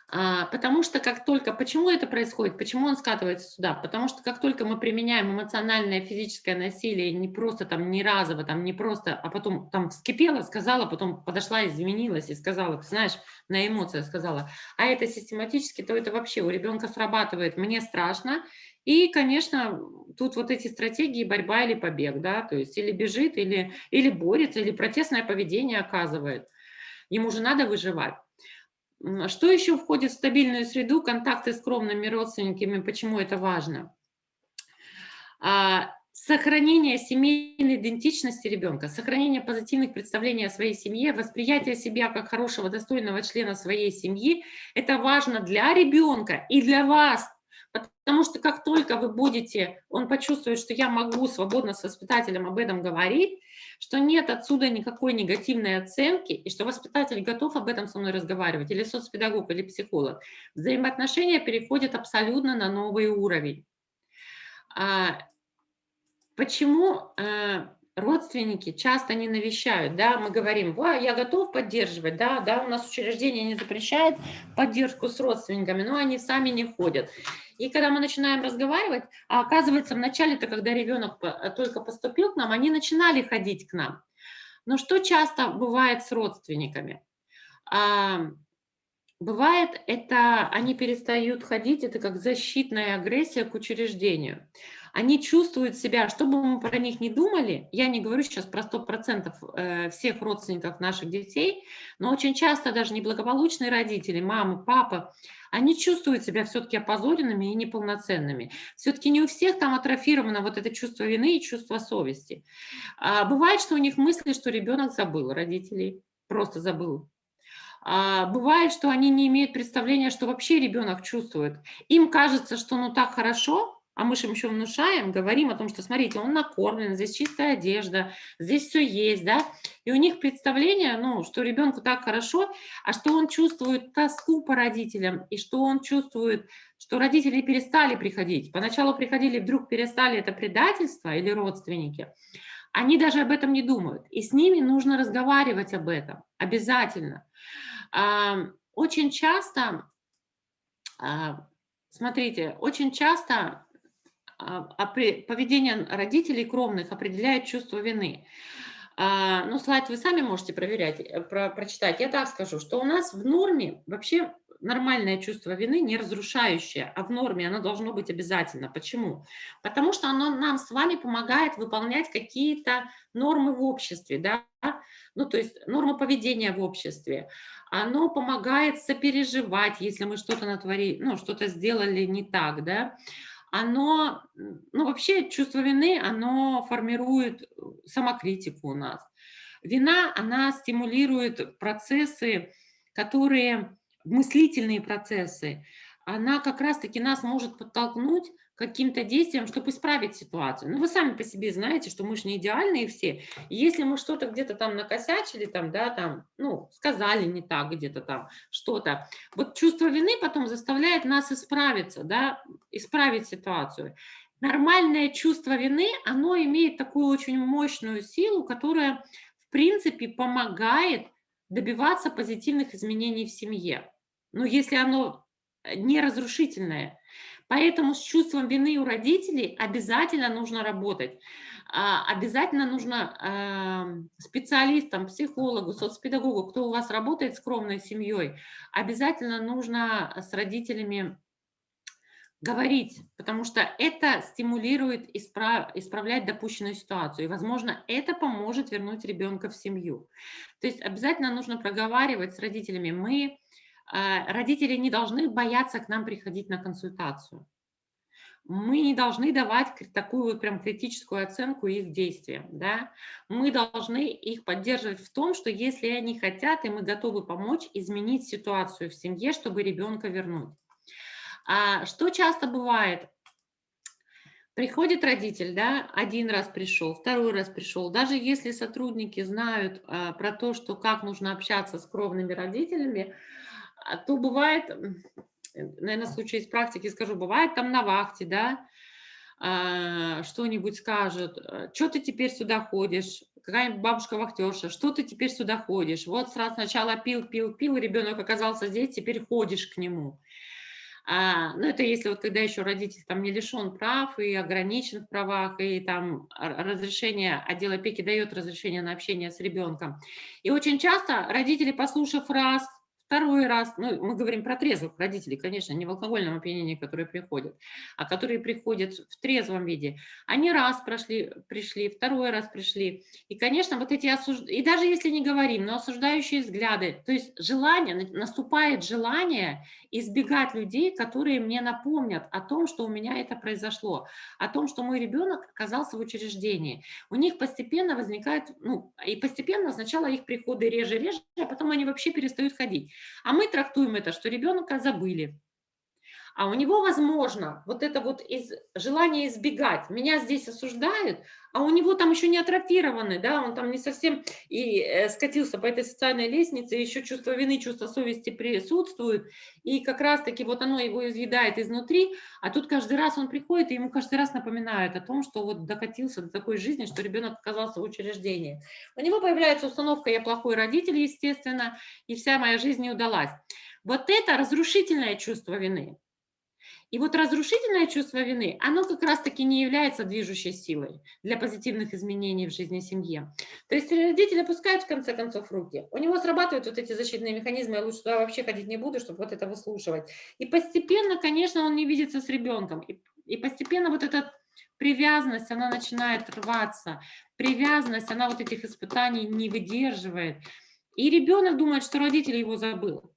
Потому что как только, почему это происходит, почему он скатывается сюда? Потому что как только мы применяем эмоциональное, физическое насилие, не просто там, не разово, там, не просто, а потом там вскипела, сказала, потом подошла, извинилась и сказала, ты знаешь, на эмоциях сказала, а это систематически, то это вообще у ребенка срабатывает, мне страшно. И, конечно, тут вот эти стратегии борьба или побег, да, то есть или бежит, или борется, или протестное поведение оказывает. Ему же надо выживать. Что еще входит в стабильную среду? Контакты с кровными родственниками. Почему это важно? Сохранение семейной идентичности ребенка, сохранение позитивных представлений о своей семье, восприятие себя как хорошего, достойного члена своей семьи. Это важно для ребенка и для вас. Потому что как только вы будете, он почувствует, что я могу свободно с воспитателем об этом говорить, что нет отсюда никакой негативной оценки, и что воспитатель готов об этом со мной разговаривать, или соцпедагог, или психолог, взаимоотношения переходят абсолютно на новый уровень. Почему родственники часто не навещают, да, мы говорим, я готов поддерживать, да, у нас учреждение не запрещает поддержку с родственниками, но они сами не ходят. И когда мы начинаем разговаривать, а оказывается, вначале-то, когда ребенок только поступил к нам, они начинали ходить к нам. Но что часто бывает с родственниками? Бывает, это они перестают ходить, это как защитная агрессия к учреждению. Они чувствуют себя, что бы мы про них ни думали, я не говорю сейчас про 100% всех родственников наших детей, но очень часто даже неблагополучные родители, мама, папа, они чувствуют себя все-таки опозоренными и неполноценными. Все-таки не у всех там атрофировано вот это чувство вины и чувство совести. Бывает, что у них мысли, что ребенок забыл родителей, просто забыл. Бывает, что они не имеют представления, что вообще ребенок чувствует. Им кажется, что ну так хорошо, а мы же им еще внушаем, говорим о том, что смотрите, он накормлен, здесь чистая одежда, здесь все есть, да, и у них представление, ну, что ребенку так хорошо, а что он чувствует тоску по родителям, и что он чувствует, что родители перестали приходить. Поначалу приходили, вдруг перестали, это предательство или родственники. Они даже об этом не думают. И с ними нужно разговаривать об этом обязательно. Очень часто, смотрите, очень часто поведение родителей кровных определяет чувство вины. Ну, слайд вы сами можете проверять, прочитать. Я так скажу, что у нас в норме вообще нормальное чувство вины, не разрушающее, а в норме оно должно быть обязательно. Почему? Потому что оно нам с вами помогает выполнять какие-то нормы в обществе, да? Ну, то есть нормы поведения в обществе. Оно помогает сопереживать, если мы что-то натворили, ну, что-то сделали не так, да? Оно, ну, вообще чувство вины, оно формирует самокритику у нас. Вина, она стимулирует процессы, которые, мыслительные процессы, она как раз-таки нас может подтолкнуть к каким-то действиям, чтобы исправить ситуацию. Ну, вы сами по себе знаете, что мы же не идеальные все. И если мы что-то где-то там накосячили, там, да, там, ну, сказали не так где-то там что-то, вот чувство вины потом заставляет нас исправиться, да, исправить ситуацию. Нормальное чувство вины, оно имеет такую очень мощную силу, которая, в принципе, помогает добиваться позитивных изменений в семье. Но если оно не разрушительное. Поэтому с чувством вины у родителей обязательно нужно работать. Обязательно нужно специалистам, психологу, соцпедагогу, кто у вас работает с кровной семьей, обязательно нужно с родителями говорить, потому что это стимулирует исправлять допущенную ситуацию. И, возможно, это поможет вернуть ребенка в семью. То есть обязательно нужно проговаривать с родителями. Родители не должны бояться к нам приходить на консультацию. Мы не должны давать такую вот прям критическую оценку их действиям, да? Мы должны их поддерживать в том, что если они хотят, и мы готовы помочь изменить ситуацию в семье, чтобы ребенка вернуть. Что часто бывает? Приходит родитель, да, один раз пришел, второй раз пришел. Даже если сотрудники знают про то, что как нужно общаться с кровными родителями, то бывает, наверное, в случае из практики скажу, бывает там на вахте, да, что-нибудь скажут, что ты теперь сюда ходишь, какая-нибудь бабушка-вахтерша, что ты теперь сюда ходишь, вот сначала пил, ребенок оказался здесь, теперь ходишь к нему. Ну, это если вот когда еще родитель там не лишен прав и ограничен в правах, и там разрешение, отдел опеки дает разрешение на общение с ребенком. И очень часто родители, послушав раз, второй раз, ну, мы говорим про трезвых родителей, конечно, не в алкогольном опьянении, которые приходят, а которые приходят в трезвом виде. Они раз пришли, второй раз пришли. И, конечно, вот эти и даже если не говорим, но осуждающие взгляды, то есть наступает желание избегать людей, которые мне напомнят о том, что у меня это произошло, о том, что мой ребенок оказался в учреждении. У них постепенно возникает, ну, и постепенно сначала их приходы реже, а потом они вообще перестают ходить. А мы трактуем это, что ребенка забыли. А у него, возможно, вот это вот желание избегать. Меня здесь осуждают, а у него там еще не атрофированы, да, он там не совсем и скатился по этой социальной лестнице, еще чувство вины, чувство совести присутствует, и как раз-таки вот оно его изъедает изнутри, а тут каждый раз он приходит, и ему каждый раз напоминают о том, что вот докатился до такой жизни, что ребенок оказался в учреждении. У него появляется установка «я плохой родитель», естественно, и вся моя жизнь не удалась. Вот это разрушительное чувство вины. И вот разрушительное чувство вины, оно как раз-таки не является движущей силой для позитивных изменений в жизни семьи. То есть родители опускают в конце концов руки, у него срабатывают вот эти защитные механизмы, я лучше туда вообще ходить не буду, чтобы вот это выслушивать. И постепенно, конечно, он не видится с ребенком. И постепенно вот эта привязанность, она начинает рваться. Привязанность, она вот этих испытаний не выдерживает. И ребенок думает, что родитель его забыл.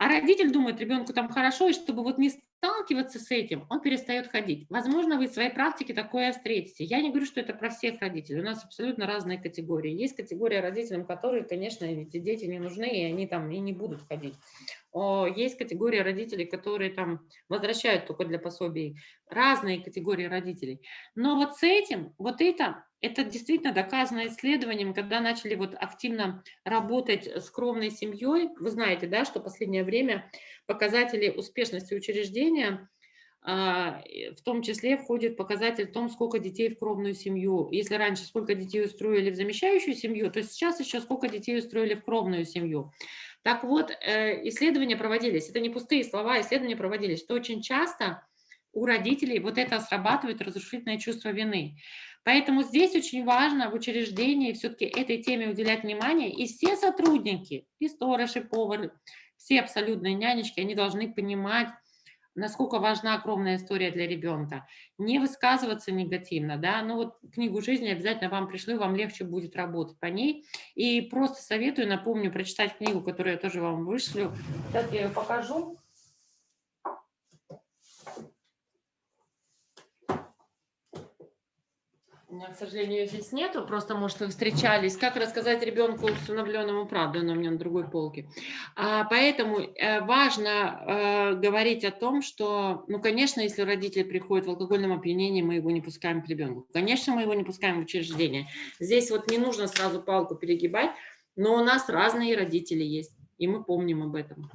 А родитель думает, ребенку там хорошо, и чтобы вот не сталкиваться с этим, он перестает ходить. Возможно, вы в своей практике такое встретите. Я не говорю, что это про всех родителей. У нас абсолютно разные категории. Есть категория родителям, которые, конечно, эти дети не нужны, и они там и не будут ходить. Есть категория родителей, которые там возвращают только для пособий. Разные категории родителей. Но вот с этим, вот это действительно доказано исследованием, когда начали вот активно работать с кровной семьей. Вы знаете, да, что в последнее время показатели успешности учреждения, в том числе входит показатель в том, сколько детей в кровную семью. Если раньше сколько детей устроили в замещающую семью, то сейчас еще сколько детей устроили в кровную семью. Так вот, исследования проводились, это не пустые слова, исследования проводились, что очень часто у родителей вот это срабатывает разрушительное чувство вины. Поэтому здесь очень важно в учреждении все-таки этой теме уделять внимание, и все сотрудники, и сторож, и повар, все абсолютные нянечки, они должны понимать, насколько важна кровная история для ребенка. Не высказываться негативно, да, ну вот книгу жизни обязательно вам пришлю, вам легче будет работать по ней. И просто советую, напомню, прочитать книгу, которую я тоже вам вышлю. Сейчас я ее покажу. У меня, к сожалению, здесь нету, просто, может, вы встречались. Как рассказать ребенку усыновленному правду, она у меня на другой полке. Поэтому важно говорить о том, что, ну, конечно, если родители приходят в алкогольном опьянении, мы его не пускаем к ребенку. Конечно, мы его не пускаем в учреждение. Здесь вот не нужно сразу палку перегибать, но у нас разные родители есть, и мы помним об этом.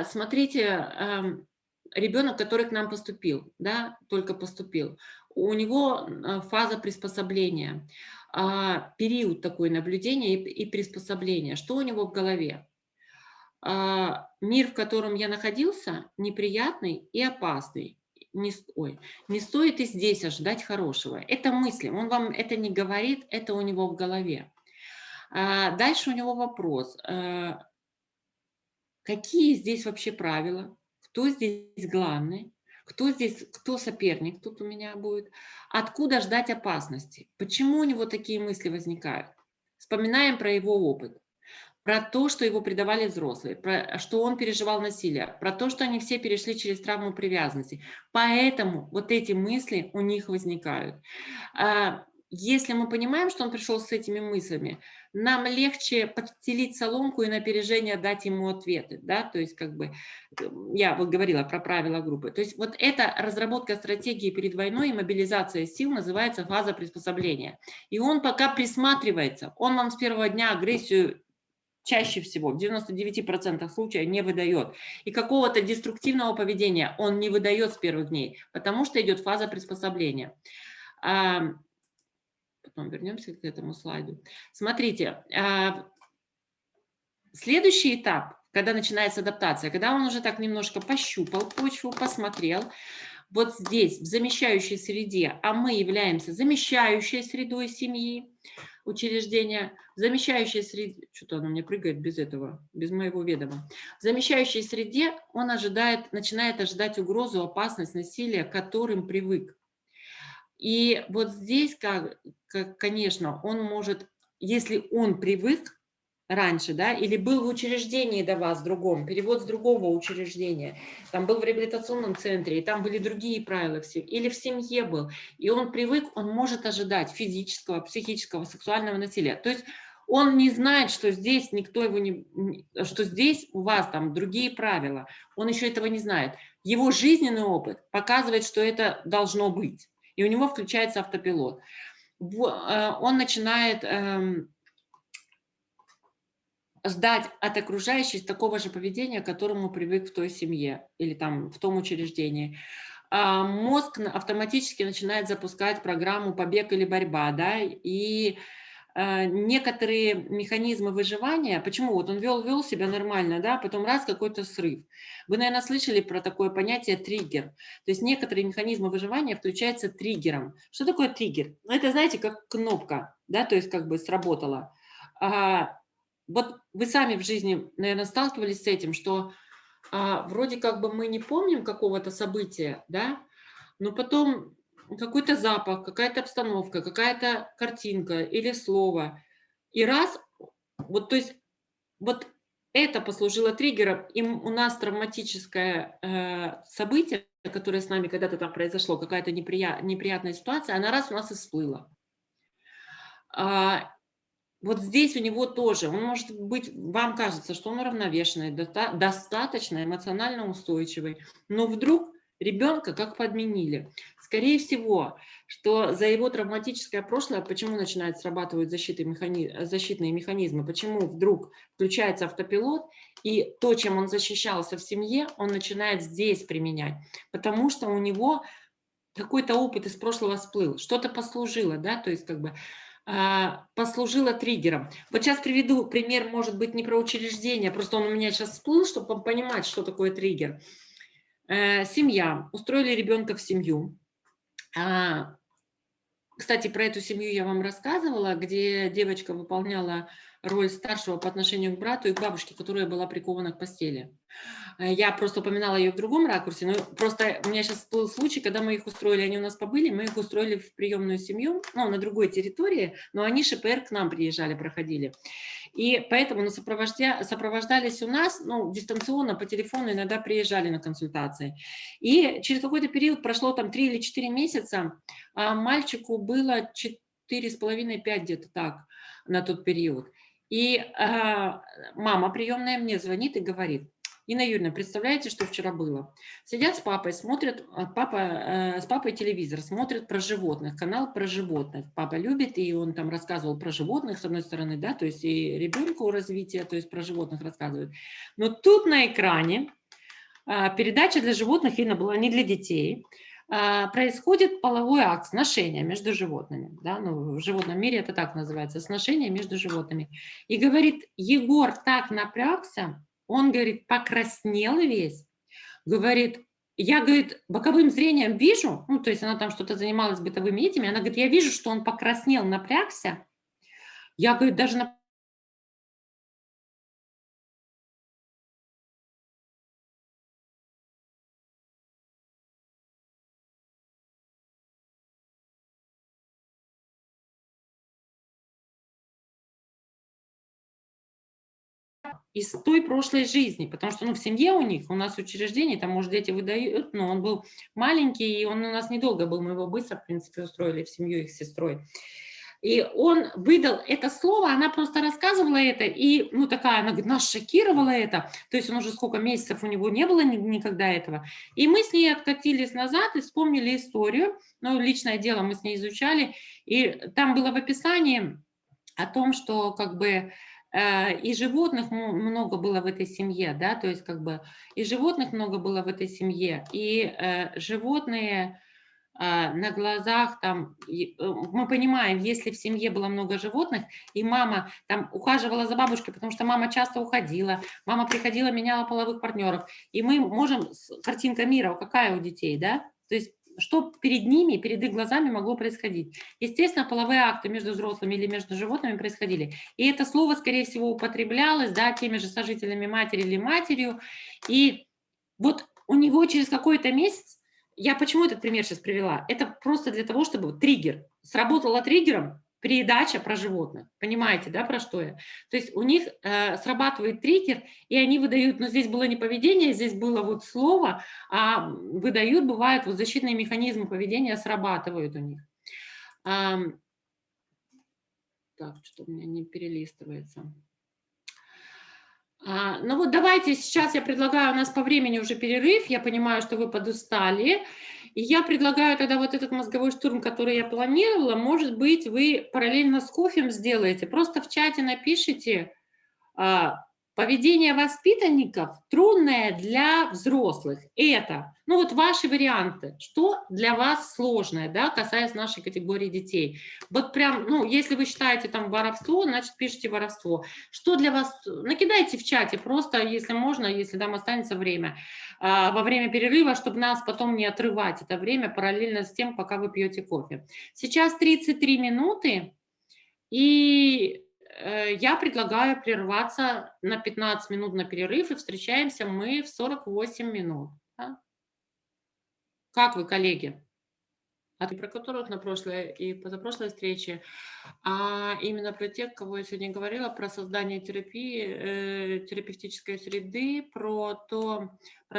Смотрите, ребенок, который к нам поступил, да, только поступил, у него фаза приспособления, период такой наблюдения и приспособления. Что у него в голове? Мир, в котором я находился, неприятный и опасный. Не стоит и здесь ожидать хорошего. Это мысли, он вам это не говорит, это у него в голове. Дальше у него вопрос. Какие здесь вообще правила? Кто здесь главный? Кто соперник тут у меня будет? Откуда ждать опасности? Почему у него такие мысли возникают? Вспоминаем про его опыт, про то, что его предавали взрослые, про что он переживал насилие, про то, что они все перешли через травму привязанности. Поэтому вот эти мысли у них возникают. Если мы понимаем, что он пришел с этими мыслями, нам легче подстелить соломку и на опережение дать ему ответы, да, то есть как бы я вот говорила про правила группы, то есть вот эта разработка стратегии перед войной и мобилизация сил называется фаза приспособления, и он пока присматривается, он вам с первого дня агрессию чаще всего, в 99% случаев не выдает, и какого-то деструктивного поведения он не выдает с первых дней, потому что идет фаза приспособления. Потом вернемся к этому слайду. Смотрите, следующий этап, когда начинается адаптация, когда он уже так немножко пощупал почву, посмотрел, вот здесь, в замещающей среде, а мы являемся замещающей средой семьи, учреждения, в замещающей среде, что-то оно мне прыгает без этого, без моего ведома, в замещающей среде он начинает ожидать угрозу, опасность, насилие, к которым привык. И вот здесь, конечно, он может, если он привык раньше, да, или был в учреждении до вас другом, перевод с другого учреждения, там был в реабилитационном центре, и там были другие правила, или в семье был, и он привык, он может ожидать физического, психического, сексуального насилия. То есть он не знает, что здесь никто его что здесь у вас там другие правила, он еще этого не знает. Его жизненный опыт показывает, что это должно быть. И у него включается автопилот. Он начинает ждать от окружающих такого же поведения, к которому привык в той семье или там в том учреждении. Мозг автоматически начинает запускать программу «Побег или борьба», да, и некоторые механизмы выживания, почему вот он вел себя нормально, да, потом раз какой-то срыв. Вы, наверное, слышали про такое понятие триггер. То есть некоторые механизмы выживания включаются триггером. Что такое триггер? Ну, это, знаете, как кнопка, да, то есть как бы сработала. Вот вы сами в жизни, наверное, сталкивались с этим, что вроде как бы мы не помним какого-то события, да, но потом какой-то запах, какая-то обстановка, какая-то картинка или слово. И раз, вот, то есть, вот это послужило триггером, и у нас травматическое событие, которое с нами когда-то там произошло, какая-то неприятная ситуация, она раз у нас и всплыла. Вот здесь у него тоже, он может быть, вам кажется, что он уравновешенный, достаточно эмоционально устойчивый, но вдруг ребенка как подменили. Скорее всего, что за его травматическое прошлое, почему начинают срабатывать защитные механизмы, почему вдруг включается автопилот, и то, чем он защищался в семье, он начинает здесь применять, потому что у него какой-то опыт из прошлого всплыл, что-то послужило, да, то есть как бы послужило триггером. Вот сейчас приведу пример, может быть, не про учреждение, просто он у меня сейчас всплыл, чтобы понимать, что такое триггер. Семья. Устроили ребенка в семью. Кстати, про эту семью я вам рассказывала, где девочка выполняла роль старшего по отношению к брату и к бабушке, которая была прикована к постели. Я просто упоминала ее в другом ракурсе, но просто у меня сейчас был случай, когда мы их устроили, они у нас побыли, мы их устроили в приемную семью, ну, на другой территории, но они ШПР к нам приезжали, проходили. И поэтому сопровождались у нас, ну, дистанционно, по телефону иногда приезжали на консультации. И через какой-то период, прошло там 3 или 4 месяца, мальчику было 4,5-5 где-то так на тот период. И мама приемная мне звонит и говорит: Инна Юрьевна, представляете, что вчера было? Сидят с папой, смотрят, с папой телевизор, смотрят про животных, канал про животных. Папа любит, и он там рассказывал про животных, с одной стороны, да, то есть и ребенку развитие, то есть про животных рассказывает. Но тут на экране передача для животных, видно, была не для детей, происходит половой акт, сношение между животными. Да? Ну, в животном мире это так называется, сношение между животными. И говорит, Егор так напрягся, он, говорит, покраснел весь, говорит, я, говорит, боковым зрением вижу, ну, то есть она там что-то занималась бытовыми этими, она говорит, я вижу, что он покраснел, напрягся, я, говорит, даже из той прошлой жизни, потому что, ну, в семье у них, у нас учреждение, там, может, дети выдают, но он был маленький, и он у нас недолго был, мы его быстро, в принципе, устроили в семью их с сестрой. И он выдал это слово, она просто рассказывала это, и, ну, такая, она говорит, нас шокировало это, то есть он уже сколько месяцев у него не было никогда этого. И мы с ней откатились назад и вспомнили историю, ну, личное дело мы с ней изучали, и там было в описании о том, что, как бы, и животных много было в этой семье, да, то есть как бы и животных много было в этой семье, и животные на глазах там, мы понимаем, если в семье было много животных, и мама там ухаживала за бабушкой, потому что мама часто уходила, мама приходила, меняла половых партнеров, и мы можем, картинка мира, какая у детей, да, то есть что перед ними, перед их глазами могло происходить. Естественно, половые акты между взрослыми или между животными происходили. И это слово, скорее всего, употреблялось, да, теми же сожителями матери или матерью. И вот у него через какой-то месяц, я почему этот пример сейчас привела? Это просто для того, чтобы триггер. Сработала триггером передача про животных. Понимаете, да, про что я? То есть у них срабатывает триггер, и они выдают, но здесь было не поведение, здесь было вот слово, а выдают, бывает, вот защитные механизмы поведения срабатывают у них. Так, что у меня не перелистывается. Ну вот давайте сейчас я предлагаю, у нас по времени уже перерыв, я понимаю, что вы подустали, и я предлагаю тогда вот этот мозговой штурм, который я планировала, может быть, вы параллельно с кофем сделаете, просто в чате напишите поведение воспитанников трудное для взрослых. Это, ну вот ваши варианты, что для вас сложное, да, касаясь нашей категории детей. Вот прям, ну, если вы считаете там воровство, значит, пишите воровство. Что для вас, накидайте в чате просто, если можно, если там останется время, во время перерыва, чтобы нас потом не отрывать это время параллельно с тем, пока вы пьете кофе. Сейчас 33 минуты, и я предлагаю прерваться на 15 минут на перерыв, и встречаемся мы в 48 минут. Да? Как вы, коллеги? про которых на прошлой и позапрошлой встрече, а именно про тех, кого я сегодня говорила, про создание терапии, терапевтической среды, про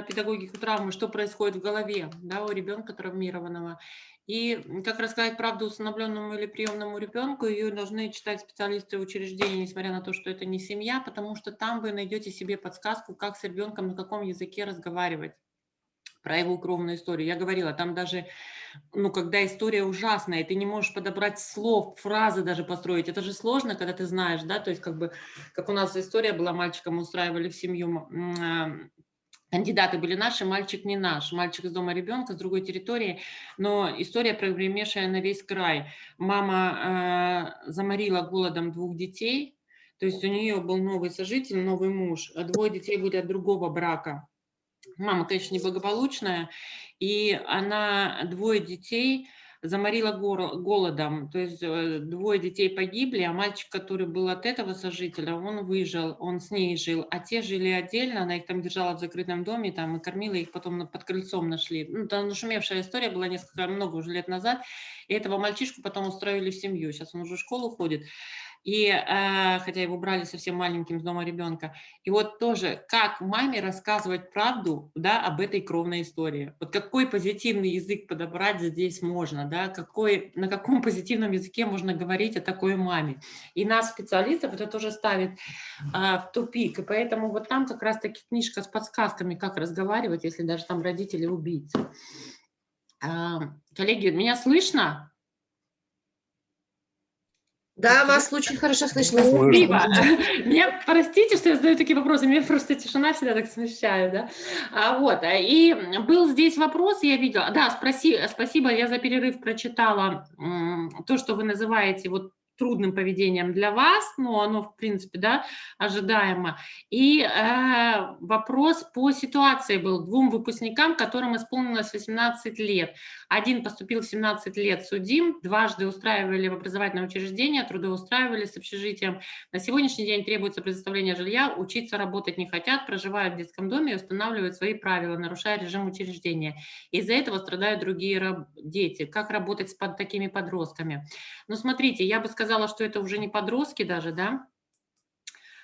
педагогику травмы, что происходит в голове, да, у ребенка травмированного. И как рассказать правду усыновленному или приемному ребенку, ее должны читать специалисты учреждений, несмотря на то, что это не семья, потому что там вы найдете себе подсказку, как с ребенком, на каком языке разговаривать, про его кровную историю. Я говорила, там даже, когда история ужасная, ты не можешь подобрать слов, фразы даже построить. Это же сложно, когда ты знаешь, да, то есть как у нас история была, мальчиком устраивали в семью, кандидаты были наши, мальчик не наш, мальчик из дома ребенка, с другой территории, но история, прогремевшая на весь край. Мама заморила голодом 2 детей, то есть у нее был новый сожитель, новый муж, 2 детей были от другого брака. Мама, конечно, неблагополучная, и она 2 детей заморила голодом, то есть 2 детей погибли, а мальчик, который был от этого сожителя, он выжил, он с ней жил, а те жили отдельно, она их там держала в закрытом доме, там, и кормила их, потом под крыльцом нашли. Там нашумевшая история была много уже лет назад, и этого мальчишку потом устроили в семью, сейчас он уже в школу ходит. И хотя его брали совсем маленьким с дома ребенка. И вот тоже, как маме рассказывать правду, да, об этой кровной истории. Вот какой позитивный язык подобрать здесь можно, да, на каком позитивном языке можно говорить о такой маме. И нас, специалистов, это тоже ставит в тупик. И поэтому вот там как раз-таки книжка с подсказками, как разговаривать, если даже там родители убийцы. Коллеги, меня слышно? Да, вас очень хорошо слышно. Спасибо. Меня простите, что я задаю такие вопросы, меня просто тишина всегда так смущает, да. И был здесь вопрос, я видела, да, спасибо, я за перерыв прочитала то, что вы называете вот трудным поведением для вас, но оно, в принципе, да, ожидаемо. И вопрос по ситуации был 2 выпускникам, которым исполнилось 18 лет. Один поступил в 17 лет судим, 2 устраивали в образовательное учреждение, трудоустраивали с общежитием. На сегодняшний день требуется предоставление жилья, учиться, работать не хотят, проживают в детском доме и устанавливают свои правила, нарушая режим учреждения. Из-за этого страдают другие дети. Как работать с такими подростками? Ну, смотрите, я бы сказала, что это уже не подростки даже, да,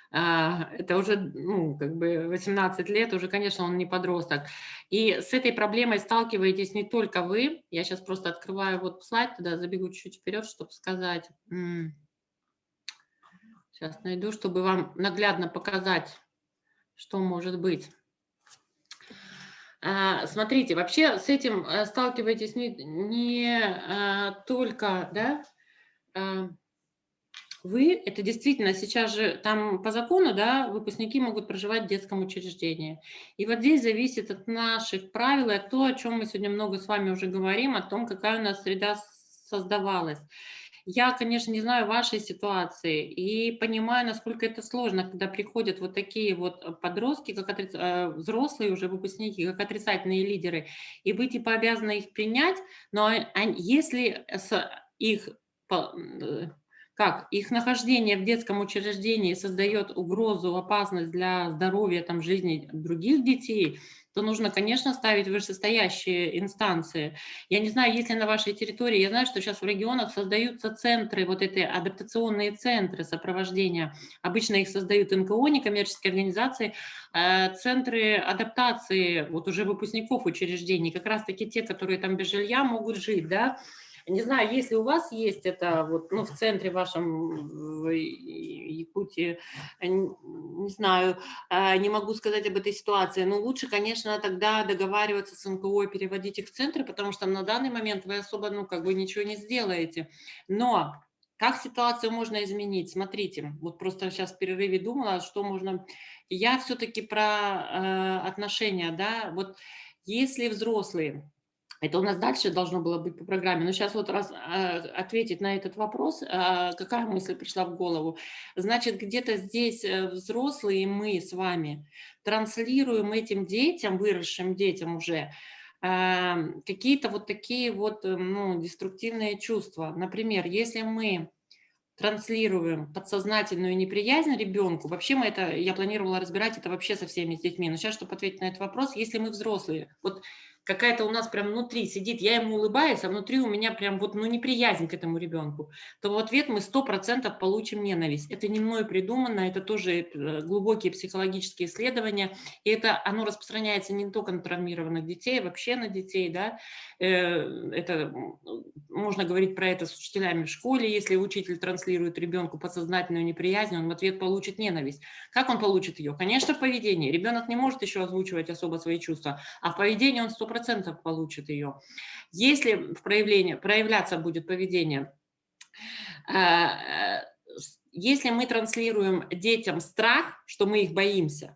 это уже, 18 лет, уже, конечно, он не подросток. И с этой проблемой сталкиваетесь не только вы. Я сейчас просто открываю вот слайд, туда забегу чуть-чуть вперед, чтобы сказать. Сейчас найду, чтобы вам наглядно показать, что может быть. Смотрите, вообще с этим сталкиваетесь не только, да, вы, это действительно сейчас же там по закону, да, выпускники могут проживать в детском учреждении. И вот здесь зависит от наших правил и от того, о чем мы сегодня много с вами уже говорим, о том, какая у нас среда создавалась. Я, конечно, не знаю вашей ситуации и понимаю, насколько это сложно, когда приходят вот такие вот подростки, взрослые уже выпускники, как отрицательные лидеры, и вы типа обязаны их принять, но если их нахождение в детском учреждении создает угрозу, опасность для здоровья, там, жизни других детей, то нужно, конечно, ставить вышестоящие инстанции. Я не знаю, есть ли на вашей территории, я знаю, что сейчас в регионах создаются центры, вот эти адаптационные центры сопровождения. Обычно их создают НКО, некоммерческие организации, центры адаптации вот уже выпускников учреждений, как раз-таки те, которые там без жилья могут жить, да. Не знаю, если у вас есть это вот, в центре вашем, в Якутии, не знаю, не могу сказать об этой ситуации, но лучше, конечно, тогда договариваться с НКО и переводить их в центры, потому что на данный момент вы особо, ничего не сделаете. Но как ситуацию можно изменить? Смотрите, вот просто сейчас в перерыве думала, что можно... Я все-таки про отношения, да, вот если взрослые... Это у нас дальше должно было быть по программе. Но сейчас вот ответить на этот вопрос, какая мысль пришла в голову. Значит, где-то здесь взрослые, мы с вами транслируем этим детям, выросшим детям уже, какие-то вот такие вот деструктивные чувства. Например, если мы транслируем подсознательную неприязнь ребенку, вообще я планировала разбирать это вообще со всеми с детьми, но сейчас, чтобы ответить на этот вопрос, если мы взрослые, вот какая-то у нас прям внутри сидит, я ему улыбаюсь, а внутри у меня прям вот, ну, неприязнь к этому ребенку, то в ответ мы 100% получим ненависть. Это не мной придумано, это тоже глубокие психологические исследования, и это оно распространяется не только на травмированных детей, вообще на детей, да, это можно говорить про это с учителями в школе, если учитель транслирует ребенку подсознательную неприязнь, он в ответ получит ненависть. Как он получит ее? Конечно, в поведении. Ребенок не может еще озвучивать особо свои чувства, а в поведении он 100% получит ее. Если в проявляться будет поведение, если мы транслируем детям страх, что мы их боимся,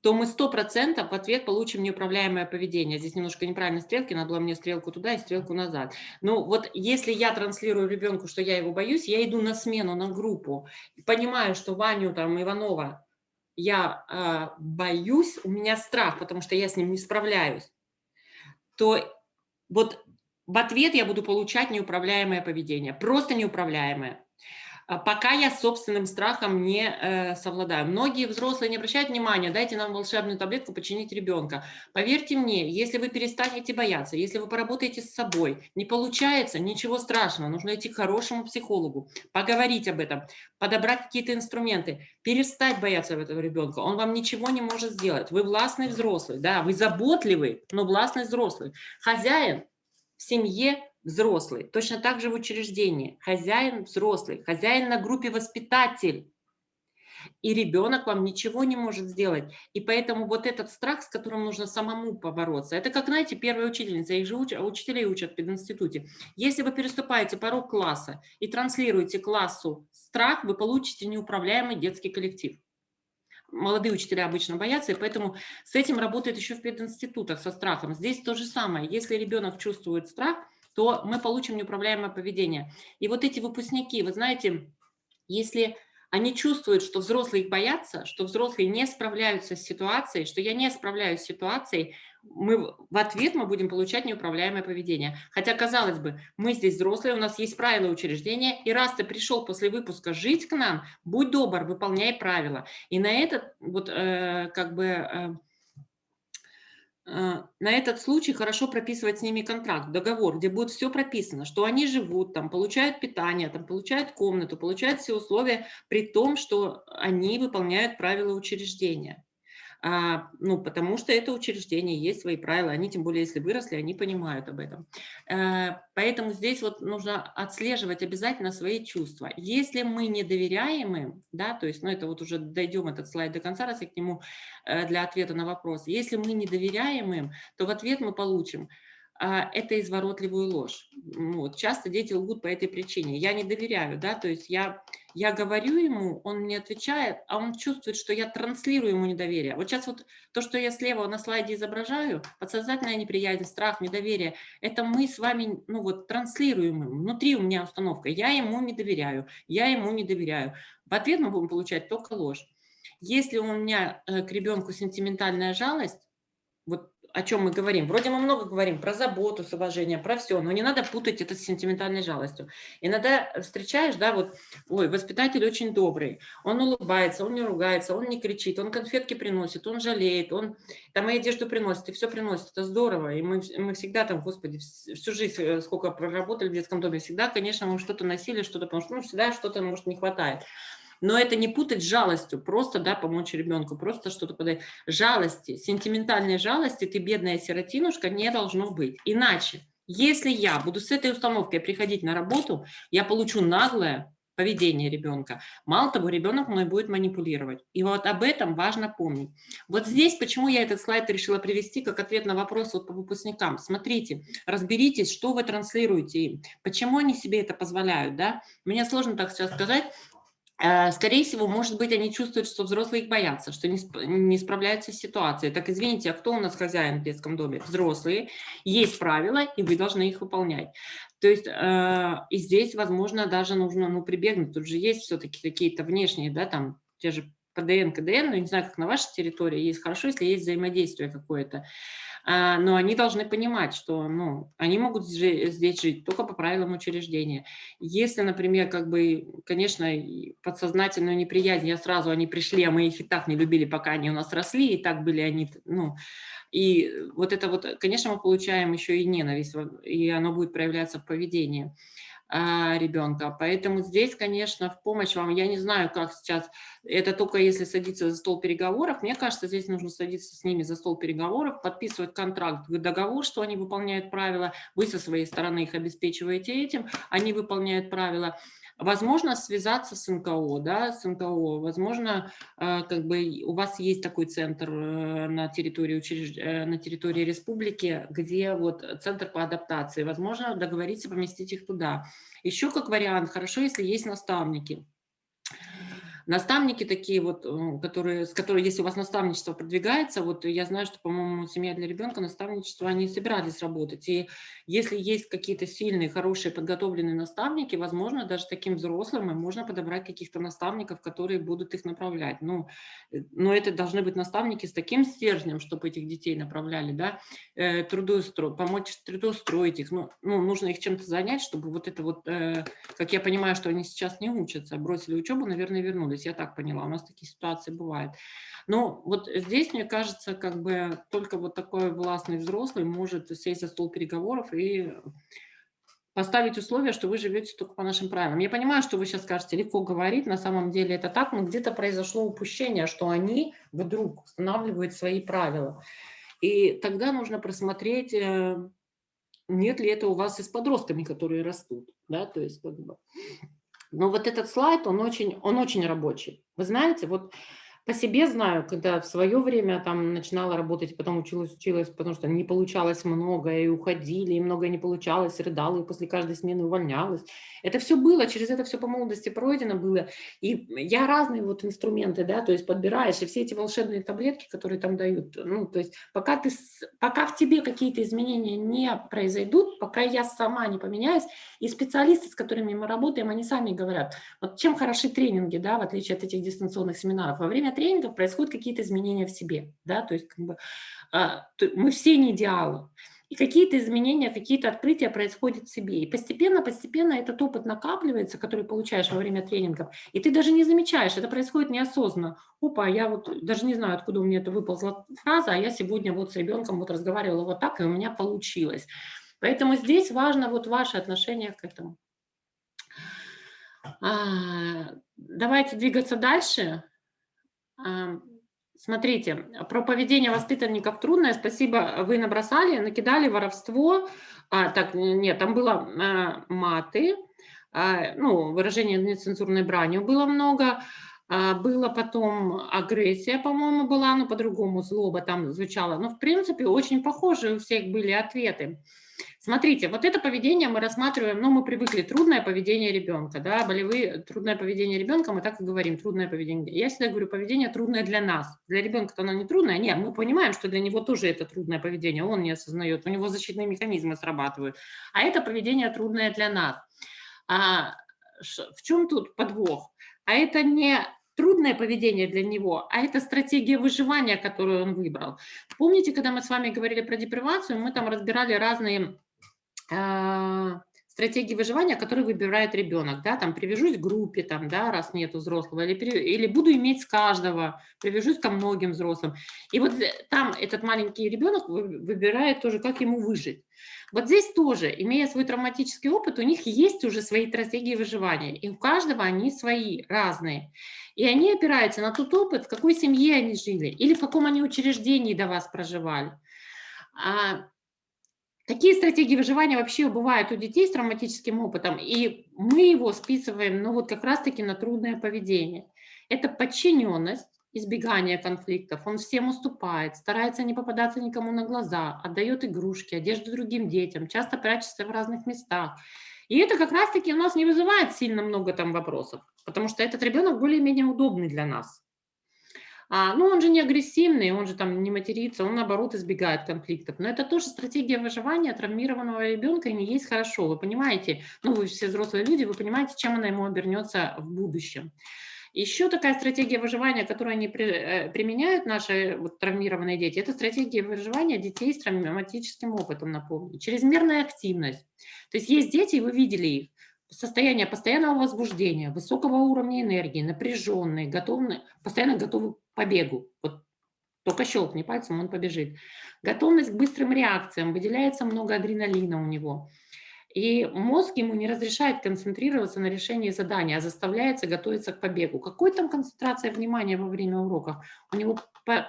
то мы 100% в ответ получим неуправляемое поведение. Здесь немножко неправильно стрелки, надо было мне стрелку туда и стрелку назад. Ну вот если я транслирую ребенку, что я его боюсь, я иду на смену, на группу, понимаю, что Ваню, там, Иванова я боюсь, у меня страх, потому что я с ним не справляюсь, то вот в ответ я буду получать неуправляемое поведение, просто неуправляемое. Пока я с собственным страхом не совладаю. Многие взрослые не обращают внимания, дайте нам волшебную таблетку починить ребенка. Поверьте мне, если вы перестанете бояться, если вы поработаете с собой, не получается, ничего страшного, нужно идти к хорошему психологу, поговорить об этом, подобрать какие-то инструменты, перестать бояться этого ребенка. Он вам ничего не может сделать. Вы властный взрослый, да, вы заботливый, но властный взрослый. Хозяин в семье взрослый, точно так же в учреждении, хозяин взрослый, хозяин на группе воспитатель, и ребенок вам ничего не может сделать. И поэтому вот этот страх, с которым нужно самому побороться, это как, знаете, первая учительница, их же учителей учат в пединституте. Если вы переступаете порог класса и транслируете классу страх, вы получите неуправляемый детский коллектив. Молодые учителя обычно боятся, и поэтому с этим работают еще в пединститутах, со страхом. Здесь то же самое. Если ребенок чувствует страх, то мы получим неуправляемое поведение. И вот эти выпускники, вы знаете, если они чувствуют, что взрослые их боятся, что взрослые не справляются с ситуацией, что я не справляюсь с ситуацией, в ответ мы будем получать неуправляемое поведение. Хотя, казалось бы, мы здесь взрослые, у нас есть правила учреждения, и раз ты пришел после выпуска жить к нам, будь добр, выполняй правила. И на этот вот на этот случай хорошо прописывать с ними контракт, договор, где будет все прописано, что они живут, там, получают питание, там, получают комнату, получают все условия, при том, что они выполняют правила учреждения. Ну, потому что это учреждение, есть свои правила, они, тем более, если выросли, они понимают об этом. Поэтому здесь вот нужно отслеживать обязательно свои чувства. Если мы не доверяем им, да, то есть, ну, это вот уже дойдем этот слайд до конца, раз я к нему для ответа на вопрос. Если мы не доверяем им, то в ответ мы получим это изворотливую ложь. Вот. Часто дети лгут по этой причине. Я не доверяю, да, то есть я говорю ему, он мне отвечает, а он чувствует, что я транслирую ему недоверие. Вот сейчас вот то, что я слева на слайде изображаю, подсознательная неприязнь, страх, недоверие, это мы с вами, ну вот, транслируем ему. Внутри у меня установка, я ему не доверяю, я ему не доверяю. В ответ мы будем получать только ложь. Если у меня к ребенку сентиментальная жалость, вот о чем мы говорим. Вроде мы много говорим про заботу, с уважением, про все, но не надо путать это с сентиментальной жалостью. Иногда встречаешь, да, вот, ой, воспитатель очень добрый, он улыбается, он не ругается, он не кричит, он конфетки приносит, он жалеет, он там и одежду приносит, и все приносит, это здорово. И мы всегда там, господи, всю жизнь, сколько проработали в детском доме, всегда, конечно, мы что-то носили, что-то, потому что, ну, всегда что-то, может, не хватает. Но это не путать с жалостью, просто, да, помочь ребенку, просто что-то подать. Жалости, сентиментальной жалости, ты бедная сиротинушка, не должно быть. Иначе, если я буду с этой установкой приходить на работу, я получу наглое поведение ребенка. Мало того, ребенок мной будет манипулировать. И вот об этом важно помнить. Вот здесь, почему я этот слайд решила привести как ответ на вопрос вот по выпускникам. Смотрите, разберитесь, что вы транслируете им, почему они себе это позволяют, да? Мне сложно так сейчас сказать. Скорее всего, может быть, они чувствуют, что взрослые их боятся, что не справляются с ситуацией. Так, извините, а кто у нас хозяин в детском доме? Взрослые. Есть правила, и вы должны их выполнять. То есть и здесь, возможно, даже нужно прибегнуть. Тут же есть все-таки какие-то внешние, да, там, те же ПДН, КДН, но не знаю, как на вашей территории, есть хорошо, если есть взаимодействие какое-то. но они должны понимать, что, ну, они могут здесь жить только по правилам учреждения. Если, например, как бы, конечно, подсознательную неприязнь, они пришли, а мы их и так не любили, пока они у нас росли, и так были они, ну, и вот это вот, конечно, мы получаем еще и ненависть, и оно будет проявляться в поведении ребенка. Поэтому здесь, конечно, в помощь вам, я не знаю, как сейчас, это только если садиться за стол переговоров, мне кажется, здесь нужно садиться с ними за стол переговоров, подписывать контракт, договор, что они выполняют правила, вы со своей стороны их обеспечиваете этим, они выполняют правила. Возможно, связаться с НКО, да, с НКО, возможно, как бы у вас есть такой центр на территории, на территории республики, где вот центр по адаптации, возможно, договориться поместить их туда. Еще как вариант, хорошо, если есть наставники. Наставники такие вот, с которыми, если у вас наставничество продвигается, вот я знаю, что, по-моему, «Семья для ребенка», наставничество, они собирались работать. И если есть какие-то сильные, хорошие, подготовленные наставники, возможно, даже таким взрослым можно подобрать каких-то наставников, которые будут их направлять. Но это должны быть наставники с таким стержнем, чтобы этих детей направляли, да, помочь трудоустроить их. Ну, нужно их чем-то занять, чтобы вот это вот, как я понимаю, что они сейчас не учатся, бросили учебу, наверное, вернулись. Я так поняла, у нас такие ситуации бывают. Но вот здесь, мне кажется, как бы только вот такой властный взрослый может сесть за стол переговоров и поставить условия, что вы живете только по нашим правилам. Я понимаю, что вы сейчас скажете, легко говорить, на самом деле это так, но где-то произошло упущение, что они вдруг устанавливают свои правила. И тогда нужно просмотреть, нет ли это у вас и с подростками, которые растут, да, то есть как бы. Но вот этот слайд, он очень рабочий. Вы знаете, вот по себе знаю, когда в свое время там начинала работать, потом училась, потому что не получалось многое, и уходили, и многое не получалось, рыдала, и после каждой смены увольнялась. Это все было, через это все по молодости пройдено было. И я разные вот инструменты, да, то есть подбираешь, и все эти волшебные таблетки, которые там дают, ну, то есть пока в тебе какие-то изменения не произойдут, пока я сама не поменяюсь, и специалисты, с которыми мы работаем, они сами говорят, вот чем хороши тренинги, да, в отличие от этих дистанционных семинаров, во время тренингов происходят какие-то изменения в себе, да, то есть как бы, мы все не идеалы, и какие-то изменения, какие-то открытия происходят в себе, и постепенно этот опыт накапливается, который получаешь во время тренингов, и ты даже не замечаешь, это происходит неосознанно. Опа, я вот даже не знаю, откуда у меня это выползла фраза, а я сегодня вот с ребенком вот разговаривала вот так, и у меня получилось. Поэтому здесь важно вот ваше отношение к этому. Давайте двигаться дальше. Смотрите, про поведение воспитанников трудное. Спасибо, вы набросали, накидали воровство. Так, нет, там было маты, ну, выражение нецензурной бранью было много. Было потом агрессия, по-моему, была, но по-другому злоба там звучала. Но, в принципе, очень похожие у всех были ответы. Смотрите, вот это поведение мы рассматриваем, ну, мы привыкли, трудное поведение ребенка, да, трудное поведение ребенка, мы так и говорим, трудное поведение. Я всегда говорю, поведение трудное для нас. Для ребенка-то оно не трудное, нет, мы понимаем, что для него тоже это трудное поведение, он не осознает, у него защитные механизмы срабатывают, а это поведение трудное для нас. В чем тут подвох? А это не трудное поведение для него, а это стратегия выживания, которую он выбрал. Помните, когда мы с вами говорили про депривацию, мы там разбирали разные стратегии выживания, которые выбирает ребенок, да, там привяжусь к группе, там, да, раз нету взрослого, или буду иметь с каждого, привяжусь ко многим взрослым. И вот там этот маленький ребенок выбирает тоже, как ему выжить. Вот здесь тоже, имея свой травматический опыт, у них есть уже свои стратегии выживания, и у каждого они свои, разные. И они опираются на тот опыт, в какой семье они жили, или в каком они учреждении до вас проживали. Какие стратегии выживания вообще бывают у детей с травматическим опытом, и мы его списываем, ну вот как раз-таки на трудное поведение. Это подчиненность, избегание конфликтов, он всем уступает, старается не попадаться никому на глаза, отдает игрушки, одежду другим детям, часто прячется в разных местах. И это как раз-таки у нас не вызывает сильно много там вопросов, потому что этот ребенок более-менее удобный для нас. Ну, он же не агрессивный, он же там не матерится, он, наоборот, избегает конфликтов. Но это тоже стратегия выживания травмированного ребенка, и не есть хорошо. Вы понимаете, ну, вы все взрослые люди, вы понимаете, чем она ему обернется в будущем. Еще такая стратегия выживания, которую они применяют, наши вот травмированные дети, это стратегия выживания детей с травматическим опытом, напомню. Чрезмерная активность. То есть дети, вы видели их, состояние постоянного возбуждения, высокого уровня энергии, напряженные, постоянно готовы к побегу. Вот только щелкни пальцем, он побежит. Готовность к быстрым реакциям, выделяется много адреналина у него. И мозг ему не разрешает концентрироваться на решении задания, а заставляется готовиться к побегу. Какой там концентрация внимания во время уроков? У него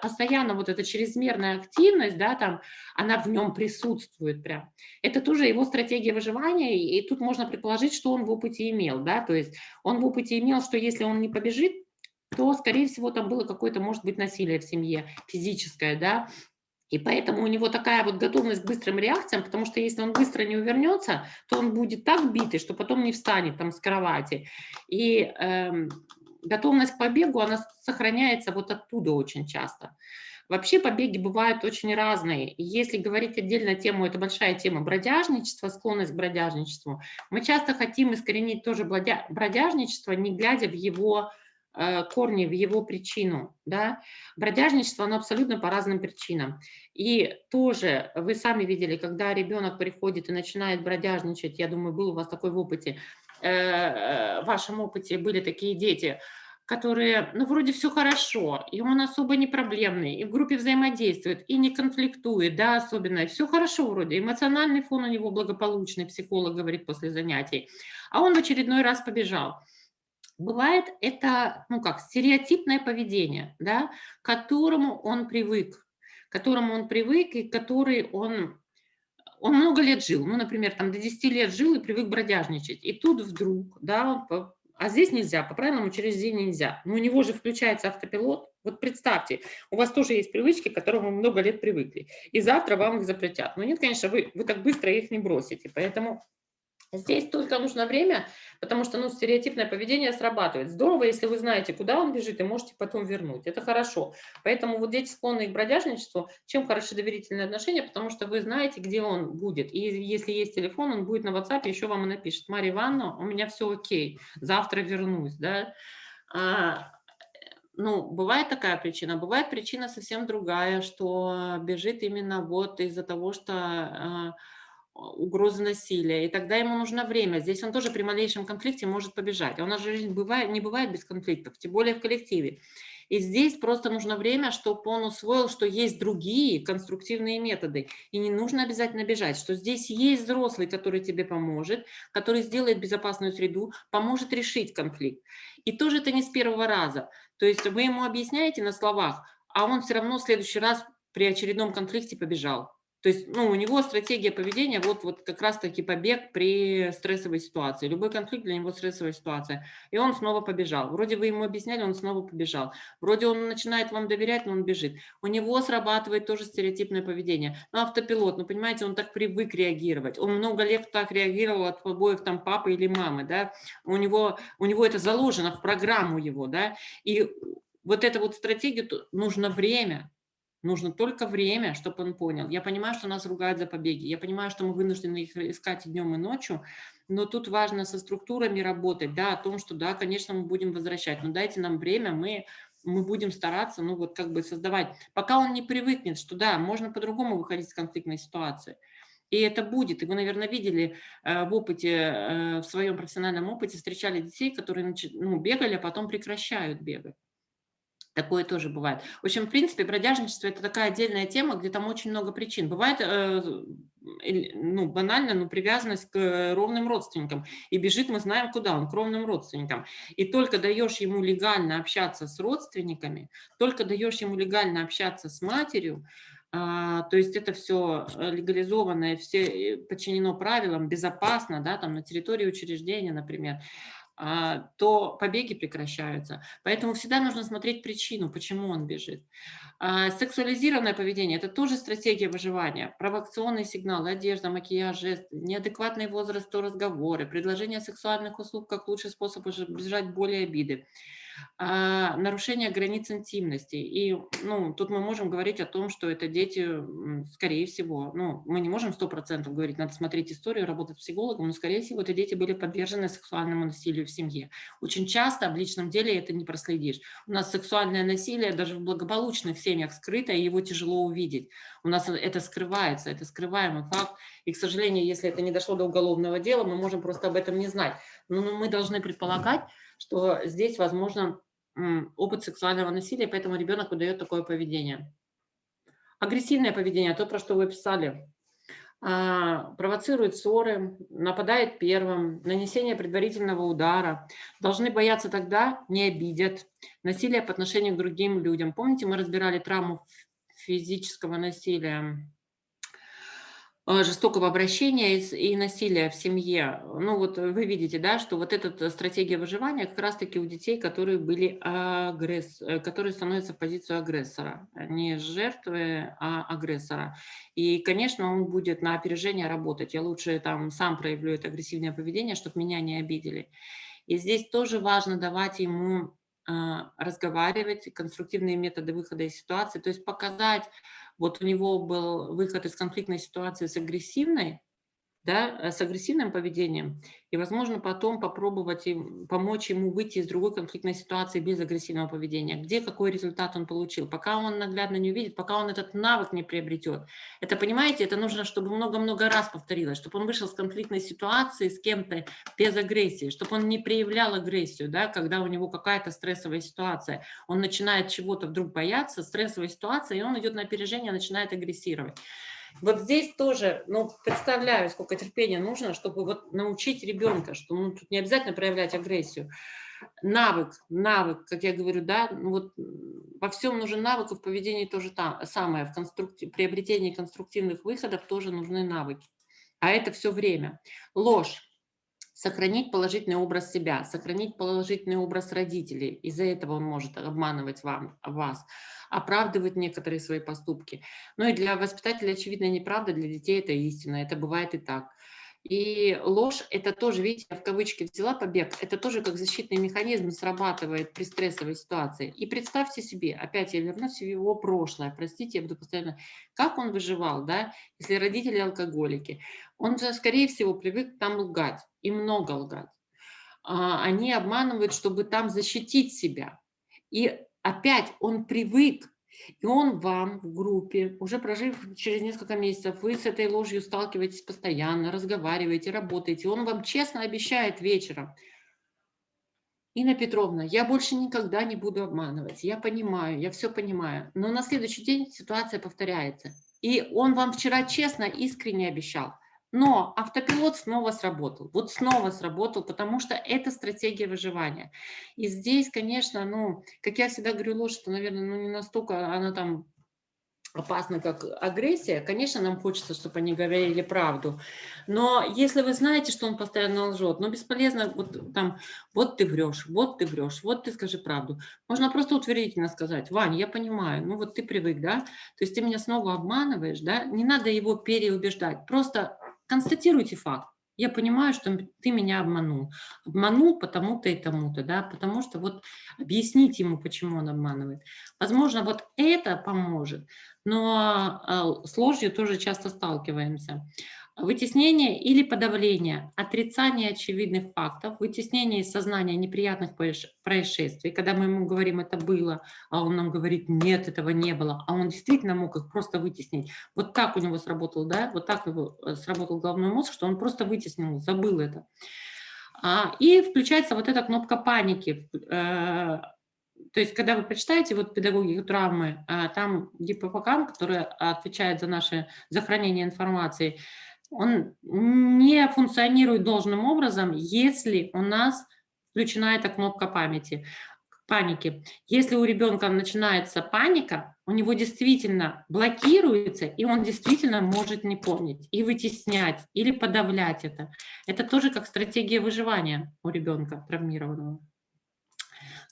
постоянно вот эта чрезмерная активность, да, там, она в нем присутствует прям. Это тоже его стратегия выживания, и тут можно предположить, что он в опыте имел, да, то есть он в опыте имел, что если он не побежит, то, скорее всего, там было какое-то, может быть, насилие в семье, физическое, да, и поэтому у него такая вот готовность к быстрым реакциям, потому что если он быстро не увернется, то он будет так битый, что потом не встанет там с кровати. И готовность к побегу, она сохраняется вот оттуда очень часто. Вообще побеги бывают очень разные. И если говорить отдельно тему, это большая тема бродяжничества, склонность к бродяжничеству, мы часто хотим искоренить тоже бродяжничество, не глядя в его корни, в его причину. Да? Бродяжничество, оно абсолютно по разным причинам. И тоже вы сами видели, когда ребенок приходит и начинает бродяжничать, я думаю, был у вас такой в опыте, в вашем опыте были такие дети, которые, ну, вроде все хорошо, и он особо не проблемный, и в группе взаимодействует, и не конфликтует, да, особенно, и все хорошо вроде, эмоциональный фон у него благополучный, психолог говорит после занятий, а он в очередной раз побежал. Бывает это, ну как, стереотипное поведение, да, к которому он привык, и который он много лет жил, ну, например, там до 10 лет жил и привык бродяжничать, и тут вдруг, да, а здесь нельзя, по правильному учреждению нельзя, но у него же включается автопилот, вот представьте, у вас тоже есть привычки, к которым вы много лет привыкли, и завтра вам их запретят, но нет, конечно, вы так быстро их не бросите, поэтому здесь только нужно время, потому что, ну, стереотипное поведение срабатывает. Здорово, если вы знаете, куда он бежит, и можете потом вернуть. Это хорошо. Поэтому вот дети, склонные к бродяжничеству, чем хороши доверительные отношения, потому что вы знаете, где он будет. И если есть телефон, он будет на WhatsApp, еще вам и напишет: Марья Ивановна, у меня все окей, завтра вернусь. Да? Ну, бывает такая причина. Бывает причина совсем другая, что бежит именно вот из-за того, что угрозы насилия, и тогда ему нужно время. Здесь он тоже при малейшем конфликте может побежать. А у нас же жизнь не бывает без конфликтов, тем более в коллективе. И здесь просто нужно время, чтобы он усвоил, что есть другие конструктивные методы, и не нужно обязательно бежать, что здесь есть взрослый, который тебе поможет, который сделает безопасную среду, поможет решить конфликт. И тоже это не с первого раза. То есть вы ему объясняете на словах, а он все равно в следующий раз при очередном конфликте побежал. То есть, ну, у него стратегия поведения вот как раз-таки побег при стрессовой ситуации. Любой конфликт для него стрессовая ситуация. И он снова побежал. Вроде вы ему объясняли, он снова побежал. Вроде он начинает вам доверять, но он бежит. У него срабатывает тоже стереотипное поведение. Ну, автопилот, ну, понимаете, он так привык реагировать. Он много лет так реагировал от побоев там папы или мамы, да. У него это заложено в программу его, да. И вот эту вот стратегию нужно время. Нужно только время, чтобы он понял. Я понимаю, что нас ругают за побеги. Я понимаю, что мы вынуждены их искать и днем, и ночью. Но тут важно со структурами работать, да, о том, что, да, конечно, мы будем возвращать. Но дайте нам время, мы будем стараться, ну, вот как бы создавать. Пока он не привыкнет, что, да, можно по-другому выходить из конфликтной ситуации. И это будет. И вы, наверное, видели в опыте, в своем профессиональном опыте, встречали детей, которые бегали, а потом прекращают бегать. Такое тоже бывает. В общем, в принципе, бродяжничество – это такая отдельная тема, где там очень много причин. Бывает, ну, банально, ну, привязанность к кровным родственникам. И бежит, мы знаем, куда он, к кровным родственникам. И только даешь ему легально общаться с родственниками, только даешь ему легально общаться с матерью, то есть это все легализованное, все подчинено правилам, безопасно, да, там на территории учреждения, например, то побеги прекращаются. Поэтому всегда нужно смотреть причину, почему он бежит. Сексуализированное поведение – это тоже стратегия выживания. Провокационные сигналы, одежда, макияж, жест, неадекватный возраст, то разговоры, предложение сексуальных услуг как лучший способ избежать боли и обиды. нарушение границ интимности. И ну, тут мы можем говорить о том, что это дети, скорее всего, ну, мы не можем 100% говорить, надо смотреть историю, работать психологом, но, скорее всего, это дети были подвержены сексуальному насилию в семье. Очень часто в личном деле это не проследишь. У нас сексуальное насилие даже в благополучных семьях скрыто, и его тяжело увидеть. У нас это скрывается, это скрываемый факт. И, к сожалению, если это не дошло до уголовного дела, мы можем просто об этом не знать. Но мы должны предполагать, что здесь, возможно, опыт сексуального насилия, поэтому ребенок выдает такое поведение. Агрессивное поведение, то, про что вы писали, провоцирует ссоры, нападает первым, нанесение предварительного удара. Должны бояться тогда, не обидят. Насилие по отношению к другим людям. Помните, мы разбирали травму физического насилия, жестокого обращения и насилия в семье. Ну вот вы видите, да, что вот эта стратегия выживания как раз-таки у детей, которые были которые становятся в позицию агрессора, не жертвы, а агрессора. И, конечно, он будет на опережение работать. Я лучше там сам проявлю это агрессивное поведение, чтобы меня не обидели. И здесь тоже важно давать ему разговаривать, конструктивные методы выхода из ситуации, то есть показать. Вот у него был выход из конфликтной ситуации с агрессивной, да, с агрессивным поведением, и, возможно, потом попробовать помочь ему выйти из другой конфликтной ситуации без агрессивного поведения. Где какой результат он получил? Пока он наглядно не увидит, пока он этот навык не приобретет. Это, понимаете, это нужно, чтобы много-много раз повторилось, чтобы он вышел с конфликтной ситуации с кем-то без агрессии, чтобы он не проявлял агрессию, да, когда у него какая-то стрессовая ситуация. Он начинает чего-то вдруг бояться, стрессовая ситуация, и он идет на опережение, начинает агрессировать. Вот здесь тоже, ну, представляю, сколько терпения нужно, чтобы вот научить ребенка, что ну, тут не обязательно проявлять агрессию. Навык, как я говорю, да, вот во всем нужен навык, и в поведении тоже самое, в приобретении конструктивных выходов тоже нужны навыки. А это все время. Ложь. Сохранить положительный образ себя, сохранить положительный образ родителей. Из-за этого он может обманывать вас, оправдывать некоторые свои поступки. Ну и для воспитателя, очевидно, неправда, для детей это истина, это бывает и так. И ложь, это тоже, видите, я в кавычки взяла побег, это тоже как защитный механизм срабатывает при стрессовой ситуации. И представьте себе, опять я вернусь в его прошлое, простите, я буду постоянно, как он выживал, да, если родители алкоголики. Он же, скорее всего, привык там лгать, и много лгать. Они обманывают, чтобы там защитить себя. И опять он привык, и он вам в группе, уже прожив через несколько месяцев, вы с этой ложью сталкиваетесь постоянно, разговариваете, работаете, он вам честно обещает вечером: Инна Петровна, я больше никогда не буду обманывать, я понимаю, я все понимаю. Но на следующий день ситуация повторяется. И он вам вчера честно, искренне обещал. Но автопилот снова сработал. Вот снова сработал, потому что это стратегия выживания. И здесь, конечно, ну, как я всегда говорю, ложь, что, наверное, ну, не настолько она там опасна, как агрессия. Конечно, нам хочется, чтобы они говорили правду. Но если вы знаете, что он постоянно лжет, ну, бесполезно вот там, вот ты врешь, вот ты скажи правду. Можно просто утвердительно сказать: Вань, я понимаю, ну вот ты привык, да, то есть ты меня снова обманываешь, да, не надо его переубеждать, просто констатируйте факт. Я понимаю, что ты меня обманул. Обманул потому-то и тому-то, да, потому что вот объяснить ему, почему он обманывает. Возможно, вот это поможет, но с ложью тоже часто сталкиваемся. Вытеснение или подавление, отрицание очевидных фактов, вытеснение из сознания неприятных происшествий, когда мы ему говорим: это было, а он нам говорит: нет, этого не было, а он действительно мог их просто вытеснить. Вот так у него сработал, да, вот так его сработал головной мозг, что он просто вытеснил, забыл это. И включается вот эта кнопка паники. То есть, когда вы прочитаете вот педагогику травмы, там гиппокамп, который отвечает за хранение информации, он не функционирует должным образом, если у нас включена эта кнопка паники. Если у ребенка начинается паника, у него действительно блокируется, и он действительно может не помнить, и вытеснять, или подавлять это. Это тоже как стратегия выживания у ребенка травмированного.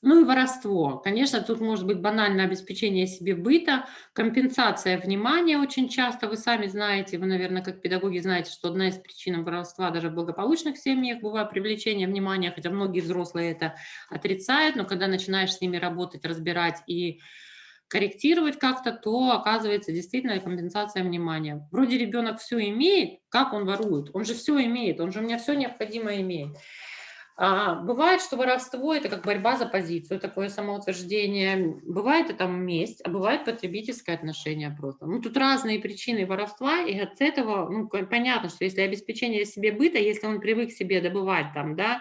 Ну и воровство. Конечно, тут может быть банальное обеспечение себе быта, компенсация внимания очень часто. Вы сами знаете, вы, наверное, как педагоги знаете, что одна из причин воровства даже в благополучных семьях бывает привлечение внимания, хотя многие взрослые это отрицают, но когда начинаешь с ними работать, разбирать и корректировать как-то, то оказывается действительно компенсация внимания. Вроде ребенок все имеет, как он ворует? Он же все имеет, он же у меня все необходимое имеет. Бывает, что воровство – это как борьба за позицию, такое самоутверждение. Бывает это месть, а бывает потребительское отношение просто. Ну, тут разные причины воровства, и от этого, ну, понятно, что если обеспечение себе быта, если он привык себе добывать там, да,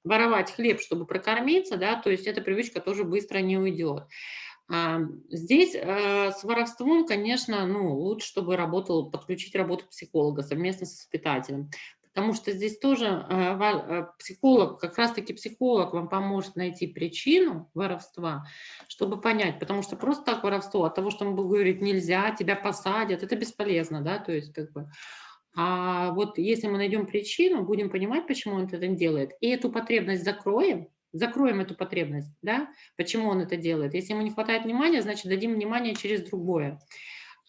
воровать хлеб, чтобы прокормиться, да, то есть эта привычка тоже быстро не уйдет. Здесь с воровством, конечно, ну, лучше, чтобы подключить работу психолога совместно с воспитателем. Потому что здесь тоже психолог, как раз-таки психолог вам поможет найти причину воровства, чтобы понять, потому что просто так воровство, от того, что он будет говорить нельзя, тебя посадят, это бесполезно, да, то есть как бы. А вот если мы найдем причину, будем понимать, почему он это делает, и эту потребность закроем эту потребность, да, почему он это делает. Если ему не хватает внимания, значит, дадим внимание через другое.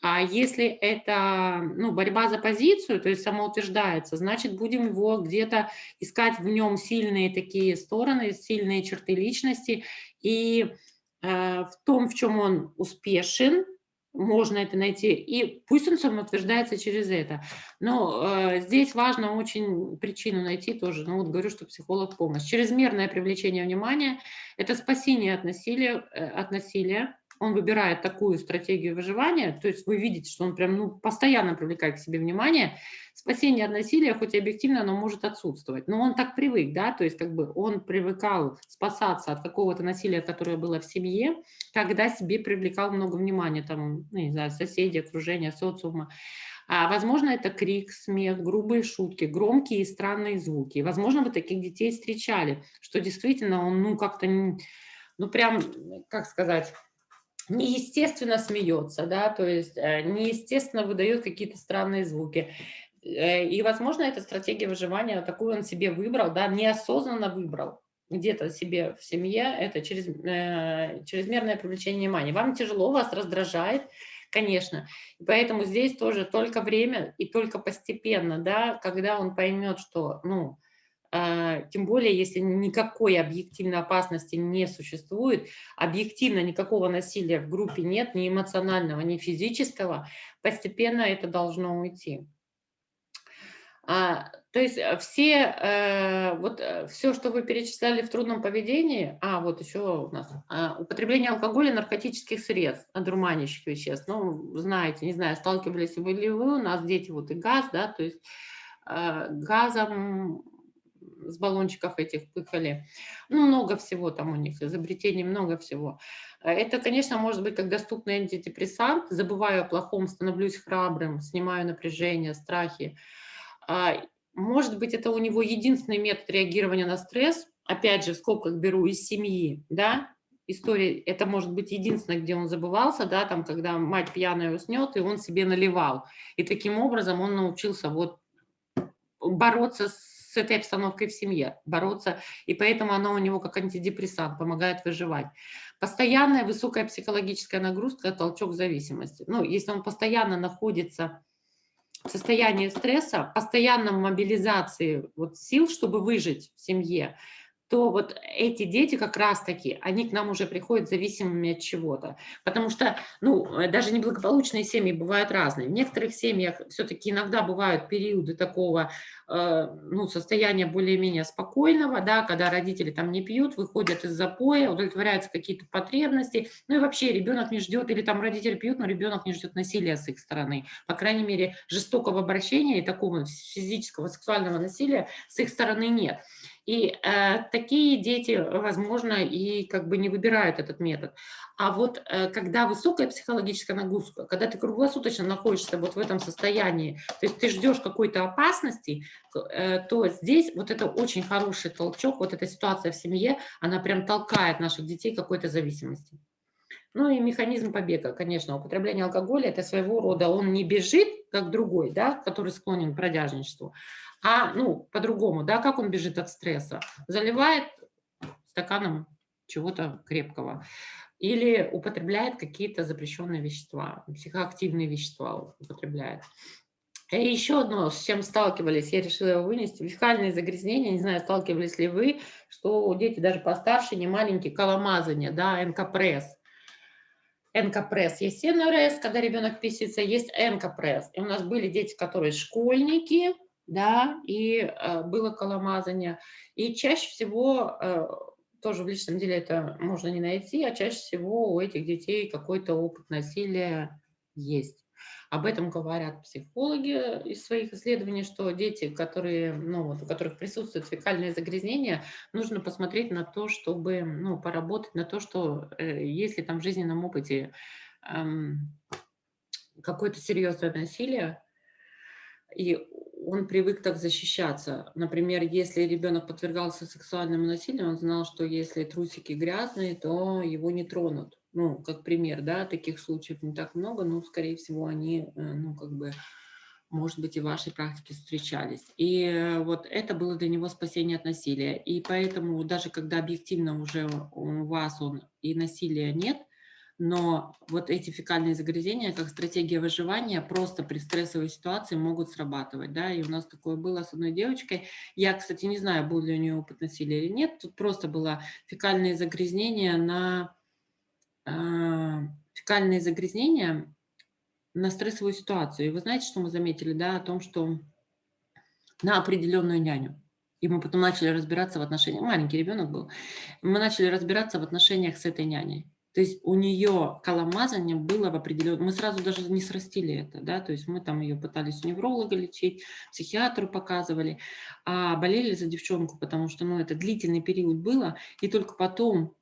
А если это, ну, борьба за позицию, то есть самоутверждается, значит, будем его где-то искать в нем сильные такие стороны, сильные черты личности. И в том, в чем он успешен, можно это найти, и пусть он самоутверждается через это. Но здесь важно очень причину найти тоже. Ну, вот говорю, что психолог помощь. Чрезмерное привлечение внимания – это спасение от насилия. Он выбирает такую стратегию выживания, то есть вы видите, что он прям, ну, постоянно привлекает к себе внимание. Спасение от насилия, хоть и объективно, оно может отсутствовать, но он так привык, да, то есть как бы он привыкал спасаться от какого-то насилия, которое было в семье, когда себе привлекал много внимания, там, ну, не знаю, соседей, окружения, социума. Возможно, это крик, смех, грубые шутки, громкие и странные звуки. Возможно, вы таких детей встречали, что действительно он, ну, как-то, ну, прям, как сказать, неестественно смеется, да, то есть неестественно выдает какие-то странные звуки. И, возможно, это стратегия выживания, такую он себе выбрал, да, неосознанно выбрал где-то себе в семье, это чрезмерное привлечение внимания. Вам тяжело, вас раздражает, конечно, и поэтому здесь тоже только время и только постепенно, да, когда он поймет, что, ну, тем более, если никакой объективной опасности не существует, объективно никакого насилия в группе нет, ни эмоционального, ни физического, постепенно это должно уйти. То есть все, что вы перечисляли в трудном поведении, вот еще у нас употребление алкоголя, наркотических средств, одурманящих веществ, ну, знаете, не знаю, сталкивались ли вы, у нас дети, вот и газ, да, то есть газом с баллончиков этих пыхали. Ну, много всего там у них, изобретений много всего. Это, конечно, может быть как доступный антидепрессант. Забываю о плохом, становлюсь храбрым, снимаю напряжение, страхи. Может быть, это у него единственный метод реагирования на стресс. Опять же, в скобках беру из семьи, да, история, это может быть единственное, где он забывался, да, там, когда мать пьяная уснет, и он себе наливал. И таким образом он научился вот бороться с этой обстановкой в семье, бороться, и поэтому она у него как антидепрессант, помогает выживать. Постоянная высокая психологическая нагрузка, толчок зависимости. Ну, если он постоянно находится в состоянии стресса, постоянной мобилизации вот сил, чтобы выжить в семье, то вот эти дети как раз-таки, они к нам уже приходят зависимыми от чего-то. Потому что, ну, даже неблагополучные семьи бывают разные. В некоторых семьях все-таки иногда бывают периоды такого, ну, состояния более-менее спокойного, да, когда родители там не пьют, выходят из запоя, удовлетворяются какие-то потребности, ну и вообще ребенок не ждет, или там родители пьют, но ребенок не ждет насилия с их стороны. По крайней мере, жестокого обращения и такого физического, сексуального насилия с их стороны нет. И такие дети, возможно, и как бы не выбирают этот метод. А вот когда высокая психологическая нагрузка, когда ты круглосуточно находишься вот в этом состоянии, то есть ты ждешь какой-то опасности, то здесь вот это очень хороший толчок, вот эта ситуация в семье, она прям толкает наших детей к какой-то зависимости. Ну и механизм побега, конечно, употребление алкоголя – это своего рода, он не бежит, как другой, да, который склонен к бродяжничеству, ну, по-другому, да, как он бежит от стресса? Заливает стаканом чего-то крепкого или употребляет какие-то запрещенные вещества, психоактивные вещества употребляет. И еще одно, с чем сталкивались, я решила его вынести, фекальные загрязнения, не знаю, сталкивались ли вы, что дети даже постарше, не маленькие, коломазание, да, НК-пресс. НК-пресс есть НРС, когда ребенок писается, есть НК-пресс. И у нас были дети, которые школьники, да, и было коломазание. И чаще всего, тоже в личном деле это можно не найти, а чаще всего у этих детей какой-то опыт насилия есть. Об этом говорят психологи из своих исследований, что дети, которые, ну, вот, у которых присутствует фекальное загрязнение, нужно посмотреть на то, чтобы, ну, поработать на то, что если там в жизненном опыте какое-то серьезное насилие, и он привык так защищаться. Например, если ребенок подвергался сексуальному насилию, он знал, что если трусики грязные, то его не тронут. Ну, как пример, да, таких случаев не так много, но, скорее всего, они, ну, как бы, может быть, и в вашей практике встречались. И вот это было для него спасение от насилия. И поэтому даже когда объективно уже у вас и насилия нет, но вот эти фекальные загрязнения, как стратегия выживания, просто при стрессовой ситуации могут срабатывать, да, и у нас такое было с одной девочкой. Я, кстати, не знаю, был ли у нее опыт насилия или нет, тут просто было фекальные загрязнения на стрессовую ситуацию. И вы знаете, что мы заметили, да, о том, что на определенную няню. И мы потом начали разбираться в отношениях, маленький ребенок был, мы начали разбираться в отношениях с этой няней. То есть у нее коломазание было в определенном... Мы сразу даже не срастили это, да, то есть мы там ее пытались у невролога лечить, психиатру показывали, а болели за девчонку, потому что, ну, это длительный период было, и только потом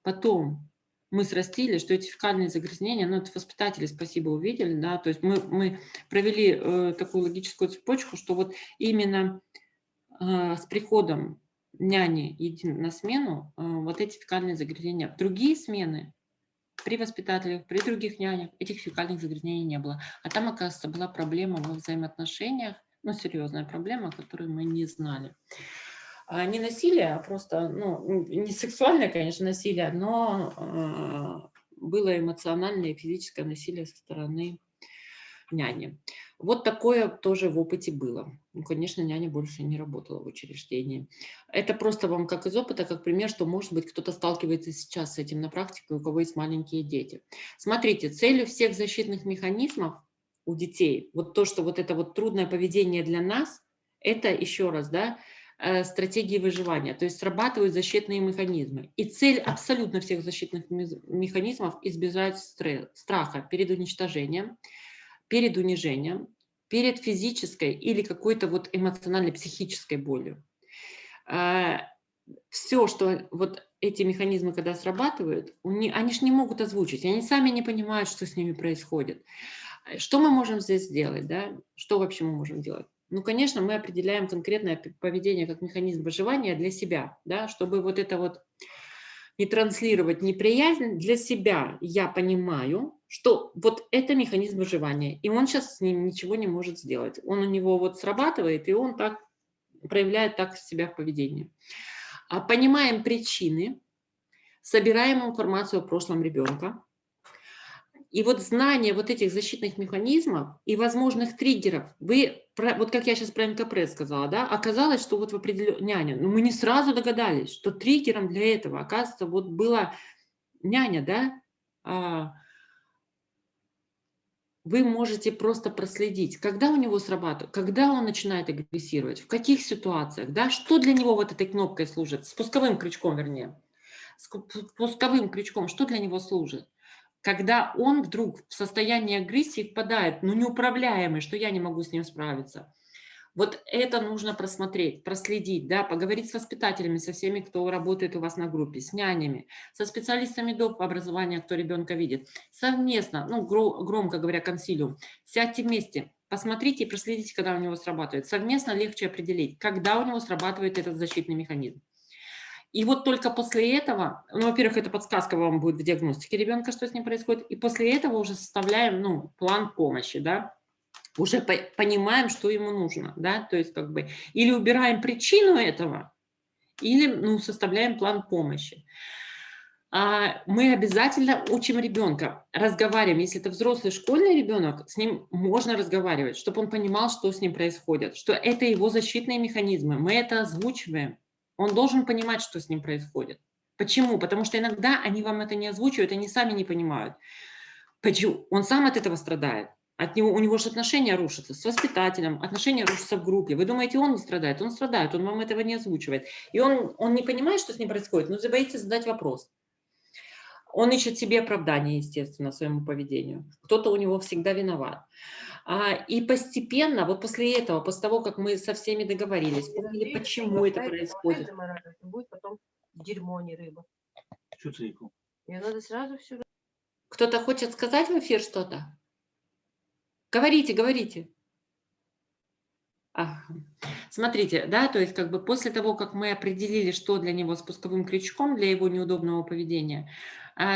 мы срастили, что эти фекальные загрязнения, ну, это воспитатели, спасибо, увидели, да, то есть мы провели такую логическую цепочку, что вот именно с приходом няни на смену вот эти фекальные загрязнения. В другие смены при воспитателях, при других нянях этих фекальных загрязнений не было. А там, оказывается, была проблема во взаимоотношениях, ну, серьезная проблема, которую мы не знали. Не насилие, а просто, ну, не сексуальное, конечно, насилие, но было эмоциональное и физическое насилие со стороны няни. Вот такое тоже в опыте было. Ну, конечно, няня больше не работала в учреждении. Это просто вам как из опыта, как пример, что, может быть, кто-то сталкивается сейчас с этим на практике, у кого есть маленькие дети. Смотрите, целью всех защитных механизмов у детей, вот то, что вот это вот трудное поведение для нас, это еще раз, да, стратегии выживания, то есть срабатывают защитные механизмы. И цель абсолютно всех защитных механизмов – избежать страха перед уничтожением, перед унижением, перед физической или какой-то вот эмоциональной, психической болью. Все, что вот эти механизмы, когда срабатывают, они же не могут озвучить, они сами не понимают, что с ними происходит. Что мы можем здесь сделать, да? Что вообще мы можем делать? Ну, конечно, мы определяем конкретное поведение как механизм выживания для себя, да, чтобы вот это вот не транслировать неприязнь для себя. Я понимаю, что вот это механизм выживания, и он сейчас с ним ничего не может сделать. Он у него вот срабатывает, и он так проявляет так себя в поведении. Понимаем причины, собираем информацию о прошлом ребенка. И вот знание вот этих защитных механизмов и возможных триггеров, вот как я сейчас про НК-пресс сказала, да, оказалось, что вот в няня, но мы не сразу догадались, что триггером для этого, оказывается, вот была няня, да, вы можете просто проследить, когда у него срабатывает, когда он начинает агрессировать, в каких ситуациях, да, что для него вот этой кнопкой служит, спусковым крючком, вернее, спусковым крючком, что для него служит. Когда он вдруг в состояние агрессии впадает, ну, неуправляемый, что я не могу с ним справиться. Вот это нужно просмотреть, проследить, да, поговорить с воспитателями, со всеми, кто работает у вас на группе, с нянями, со специалистами доп. Образования, кто ребенка видит. Совместно, ну, громко говоря, консилиум, сядьте вместе, посмотрите и проследите, когда у него срабатывает. Совместно легче определить, когда у него срабатывает этот защитный механизм. И вот только после этого, ну, во-первых, это подсказка вам будет в диагностике ребенка, что с ним происходит, и после этого уже составляем, ну, план помощи, да, уже понимаем, что ему нужно, да, то есть как бы или убираем причину этого, или ну, составляем план помощи. Мы обязательно учим ребенка, разговариваем. Если это взрослый школьный ребенок, с ним можно разговаривать, чтобы он понимал, что с ним происходит, что это его защитные механизмы. Мы это озвучиваем. Он должен понимать, что с ним происходит. Почему? Потому что иногда они вам это не озвучивают, они сами не понимают. Почему? Он сам от этого страдает. У него же отношения рушатся с воспитателем, отношения рушатся в группе. Вы думаете, он не страдает? Он страдает, он вам этого не озвучивает. И он не понимает, что с ним происходит, но боится задать вопрос. Он ищет себе оправдание, естественно, своему поведению. Кто-то у него всегда виноват. И постепенно, вот после этого, после того, как мы со всеми договорились, поняли, почему это происходит. Будет потом дерьмо, не рыба. Мне надо сразу все. Кто-то хочет сказать в эфир что-то? Говорите, говорите. Смотрите, да, то есть как бы после того, как мы определили, что для него спусковым крючком для его неудобного поведения,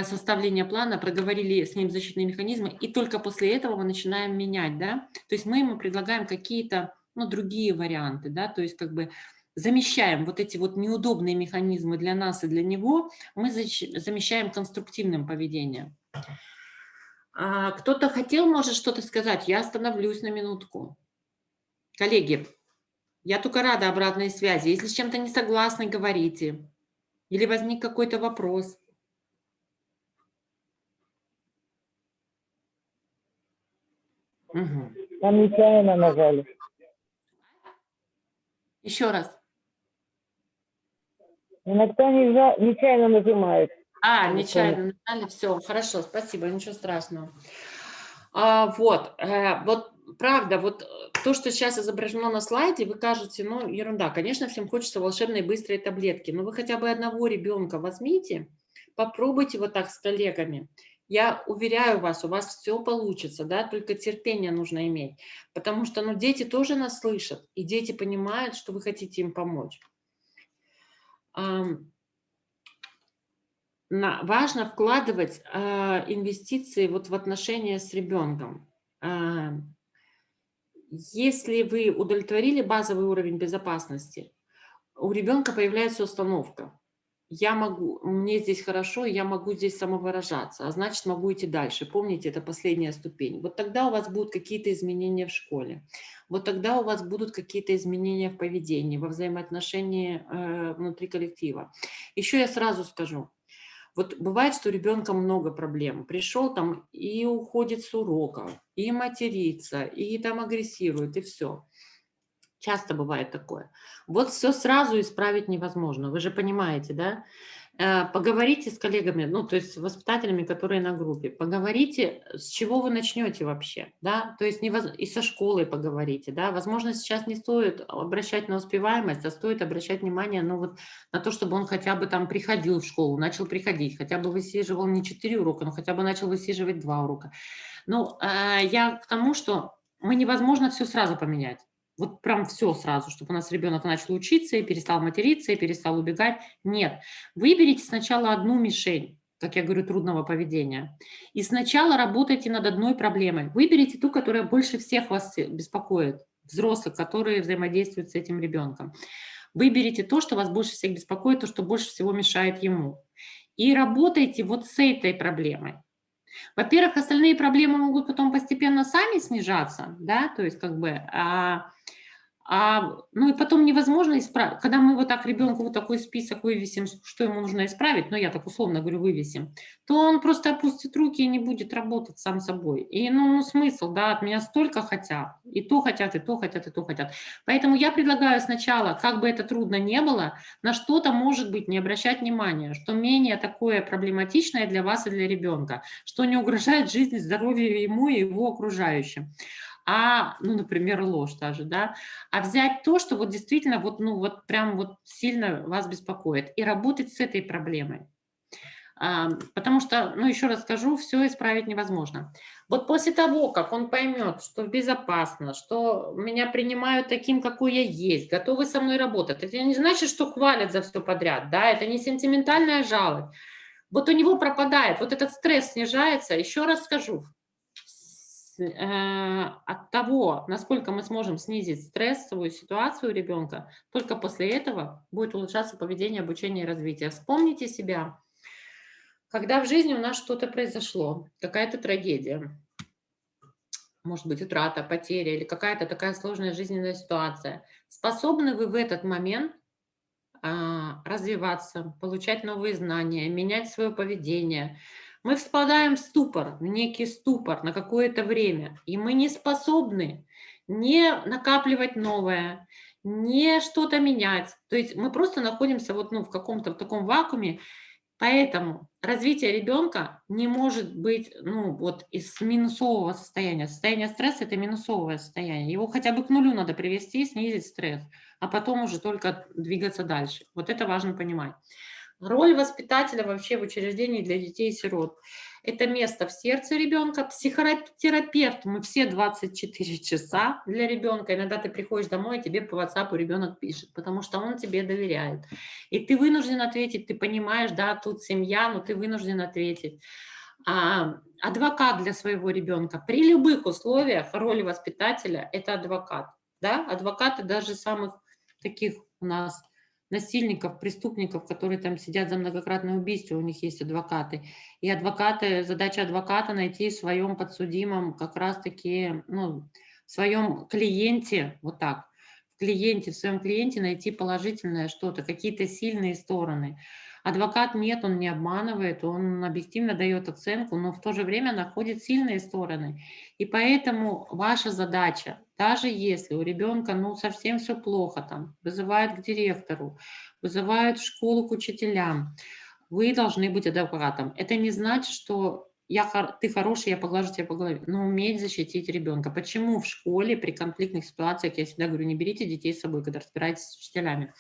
составление плана, проговорили с ним защитные механизмы, и только после этого мы начинаем менять, да, то есть мы ему предлагаем какие-то, ну, другие варианты, да, то есть как бы замещаем вот эти вот неудобные механизмы для нас и для него, мы замещаем конструктивным поведением. Кто-то хотел, может, что-то сказать? Я остановлюсь на минутку. Коллеги, я только рада обратной связи. Если с чем-то не согласны, говорите. Или возник какой-то вопрос. Угу. Там нечаянно нажали. Еще раз. Иногда нечаянно нажимают. Нечаянно нажали. Все, хорошо, спасибо, ничего страшного. Вот правда, вот то, что сейчас изображено на слайде, вы кажете, ну, ерунда. Конечно, всем хочется волшебной быстрой таблетки, но вы хотя бы одного ребенка возьмите, попробуйте вот так с коллегами. Я уверяю вас, у вас все получится, да, только терпение нужно иметь, потому что, ну, дети тоже нас слышат, и дети понимают, что вы хотите им помочь. Важно вкладывать инвестиции вот в отношения с ребенком. Если вы удовлетворили базовый уровень безопасности, у ребенка появляется установка. Мне здесь хорошо, я могу здесь самовыражаться, а значит, могу идти дальше. Помните, это последняя ступень. Вот тогда у вас будут какие-то изменения в школе. Вот тогда у вас будут какие-то изменения в поведении, во взаимоотношении внутри коллектива. Еще я сразу скажу. Вот бывает, что у ребенка много проблем. Пришел там и уходит с уроков, и матерится, и там агрессирует, и все. Часто бывает такое. Вот все сразу исправить невозможно. Вы же понимаете, да? Поговорите с коллегами, ну, то есть с воспитателями, которые на группе. Поговорите, с чего вы начнете вообще, да? То есть и со школой поговорите, да? Возможно, сейчас не стоит обращать на успеваемость, а стоит обращать внимание, ну, вот на то, чтобы он хотя бы там приходил в школу, начал приходить, хотя бы высиживал не 4 урока, но хотя бы начал высиживать 2 урока. Ну, я к тому, что невозможно все сразу поменять. Вот прям все сразу, чтобы у нас ребенок начал учиться и перестал материться, и перестал убегать. Нет. Выберите сначала одну мишень, как я говорю, трудного поведения. И сначала работайте над одной проблемой. Выберите ту, которая больше всех вас беспокоит, взрослых, которые взаимодействуют с этим ребенком. Выберите то, что вас больше всех беспокоит, то, что больше всего мешает ему. И работайте вот с этой проблемой. Во-первых, остальные проблемы могут потом постепенно сами снижаться, да, то есть как бы, ну и потом невозможно исправить, когда мы вот так ребенку вот такой список вывесим, что ему нужно исправить, ну я так условно говорю, вывесим, то он просто опустит руки и не будет работать сам собой. И ну смысл, да, от меня столько хотят, и то хотят, и то хотят, и то хотят. Поэтому я предлагаю сначала, как бы это трудно не было, на что-то, может быть, не обращать внимания, что менее такое проблематичное для вас и для ребенка, что не угрожает жизни, здоровью ему и его окружающим. Ну, например, ложь даже, да, а взять то, что вот действительно вот, ну, вот прям вот сильно вас беспокоит, и работать с этой проблемой. Потому что, ну, еще раз скажу, все исправить невозможно. Вот после того, как он поймет, что безопасно, что меня принимают таким, какой я есть, готовы со мной работать, это не значит, что хвалят за все подряд, да, это не сентиментальная жалость. Вот у него пропадает, вот этот стресс снижается, еще раз скажу, от того, насколько мы сможем снизить стрессовую ситуацию у ребенка, только после этого будет улучшаться поведение, обучение и развитие. Вспомните себя, когда в жизни у нас что-то произошло, какая-то трагедия, может быть, утрата, потеря или какая-то такая сложная жизненная ситуация. Способны вы в этот момент развиваться, получать новые знания, менять свое поведение? Мы впадаем в ступор, в некий ступор на какое-то время, и мы не способны не накапливать новое, не что-то менять. То есть мы просто находимся вот, в каком-то таком вакууме. Поэтому развитие ребенка не может быть вот из минусового состояния. Состояние стресса – это минусовое состояние. Его хотя бы к нулю надо привести, снизить стресс, а потом уже только двигаться дальше. Вот это важно понимать. Роль воспитателя вообще в учреждении для детей-сирот – это место в сердце ребенка. Психотерапевт, мы все 24 часа для ребенка. Иногда ты приходишь домой, и тебе по WhatsApp ребенок пишет, потому что он тебе доверяет. И ты вынужден ответить, ты понимаешь, да, тут семья, но ты вынужден ответить. Адвокат для своего ребенка. При любых условиях роль воспитателя – это адвокат. Да? Адвокаты даже самых таких у нас насильников, преступников, которые там сидят за многократное убийство, у них есть адвокаты. И адвокаты, задача адвоката найти в своем подсудимом как раз-таки, в своем клиенте, вот так, в своем клиенте найти положительное что-то, какие-то сильные стороны. Адвокат нет, он не обманывает, он объективно дает оценку, но в то же время находит сильные стороны. И поэтому ваша задача, даже если у ребенка совсем все плохо, там, вызывают к директору, вызывают в школу к учителям, вы должны быть адвокатом. Это не значит, что ты хороший, я поглажу тебя по голове, но уметь защитить ребенка. Почему в школе при конфликтных ситуациях, я всегда говорю, не берите детей с собой, когда разбираетесь с учителями.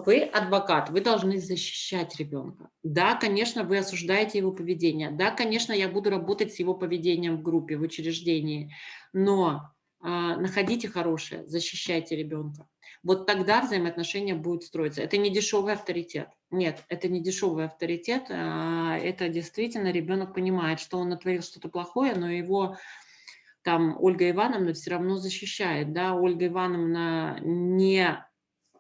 Вы адвокат, вы должны защищать ребенка. Да, конечно, вы осуждаете его поведение. Да, конечно, я буду работать с его поведением в группе, в учреждении. Но находите хорошее, защищайте ребенка. Вот тогда взаимоотношения будут строиться. Это не дешевый авторитет. Нет, это не дешевый авторитет. Это действительно ребенок понимает, что он натворил что-то плохое, но его там Ольга Ивановна все равно защищает. Да? Ольга Ивановна не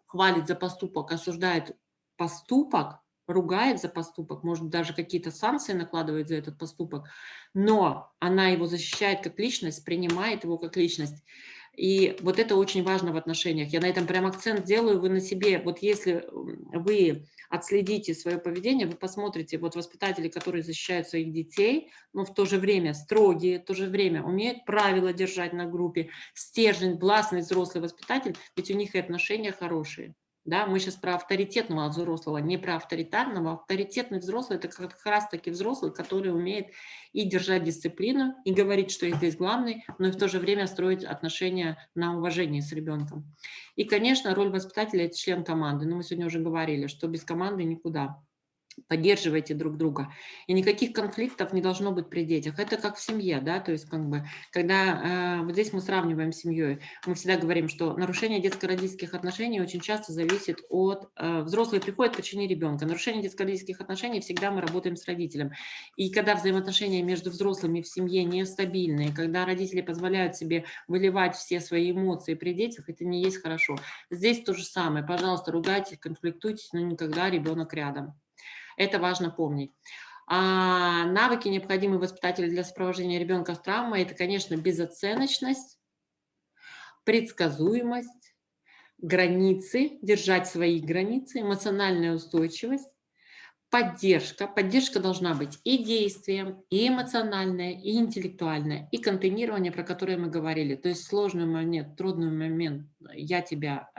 хвалит за поступок, осуждает поступок, ругает за поступок, может даже какие-то санкции накладывает за этот поступок, но она его защищает как личность, принимает его как личность. И вот это очень важно в отношениях. Я на этом прям акцент делаю, вы на себе. Вот если вы отследите свое поведение, вы посмотрите, вот воспитатели, которые защищают своих детей, но в то же время строгие, в то же время умеют правила держать на группе, стержень, властный взрослый воспитатель, ведь у них и отношения хорошие. Да, мы сейчас про авторитетного взрослого, не про авторитарного. Авторитетный взрослый – это как раз-таки взрослый, который умеет и держать дисциплину, и говорить, что я здесь главный, но и в то же время строить отношения на уважении с ребенком. И, конечно, роль воспитателя – это член команды. Но мы сегодня уже говорили, что без команды никуда. Поддерживайте друг друга. И никаких конфликтов не должно быть при детях. Это как в семье, да, то есть когда вот здесь мы сравниваем с семьей, мы всегда говорим, что нарушение детско-родительских отношений очень часто зависит от... Взрослые приходят по причине ребенка. Нарушение детско-родительских отношений всегда мы работаем с родителем. И когда взаимоотношения между взрослыми в семье нестабильные, когда родители позволяют себе выливать все свои эмоции при детях, это не есть хорошо. Здесь то же самое. Пожалуйста, ругайтесь, конфликтуйте, но никогда ребенок рядом. Это важно помнить. Навыки, необходимые воспитателю для сопровождения ребенка с травмой, это, конечно, безоценочность, предсказуемость, границы, держать свои границы, эмоциональная устойчивость, поддержка. Поддержка должна быть и действием, и эмоциональная, и интеллектуальная, и контейнирование, про которое мы говорили. То есть сложный момент, трудный момент, я тебя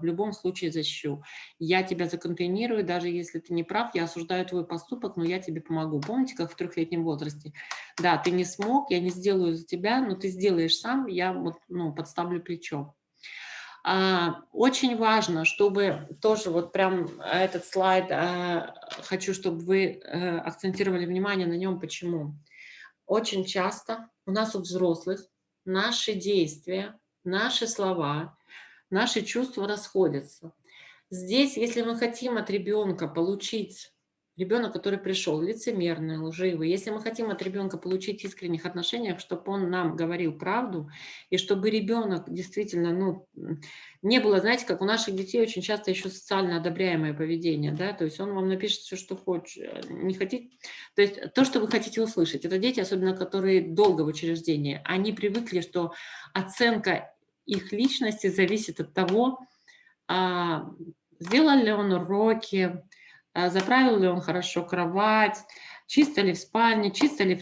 в любом случае защищу. Я тебя законтейнирую, даже если ты не прав, я осуждаю твой поступок, но я тебе помогу. Помните, как в 3-летнем возрасте? Да, ты не смог, я не сделаю за тебя, но ты сделаешь сам, я подставлю плечо. Очень важно, чтобы тоже вот прям этот слайд, хочу, чтобы вы акцентировали внимание на нем. Почему? Очень часто у нас у взрослых наши действия, наши слова, наши чувства расходятся. Здесь, если мы хотим от ребенка получить Ребенок, который пришел, лицемерный, лживый. Если мы хотим от ребенка получить искренних отношений, чтобы он нам говорил правду, и чтобы ребенок действительно, ну, не было, знаете, как у наших детей очень часто еще социально одобряемое поведение, да, то есть он вам напишет все, что хочет, не хотите, то есть то, что вы хотите услышать. Это дети, особенно которые долго в учреждении, они привыкли, что оценка их личности зависит от того, сделал ли он уроки, заправил ли он хорошо кровать, чисто ли в спальне, чисто ли в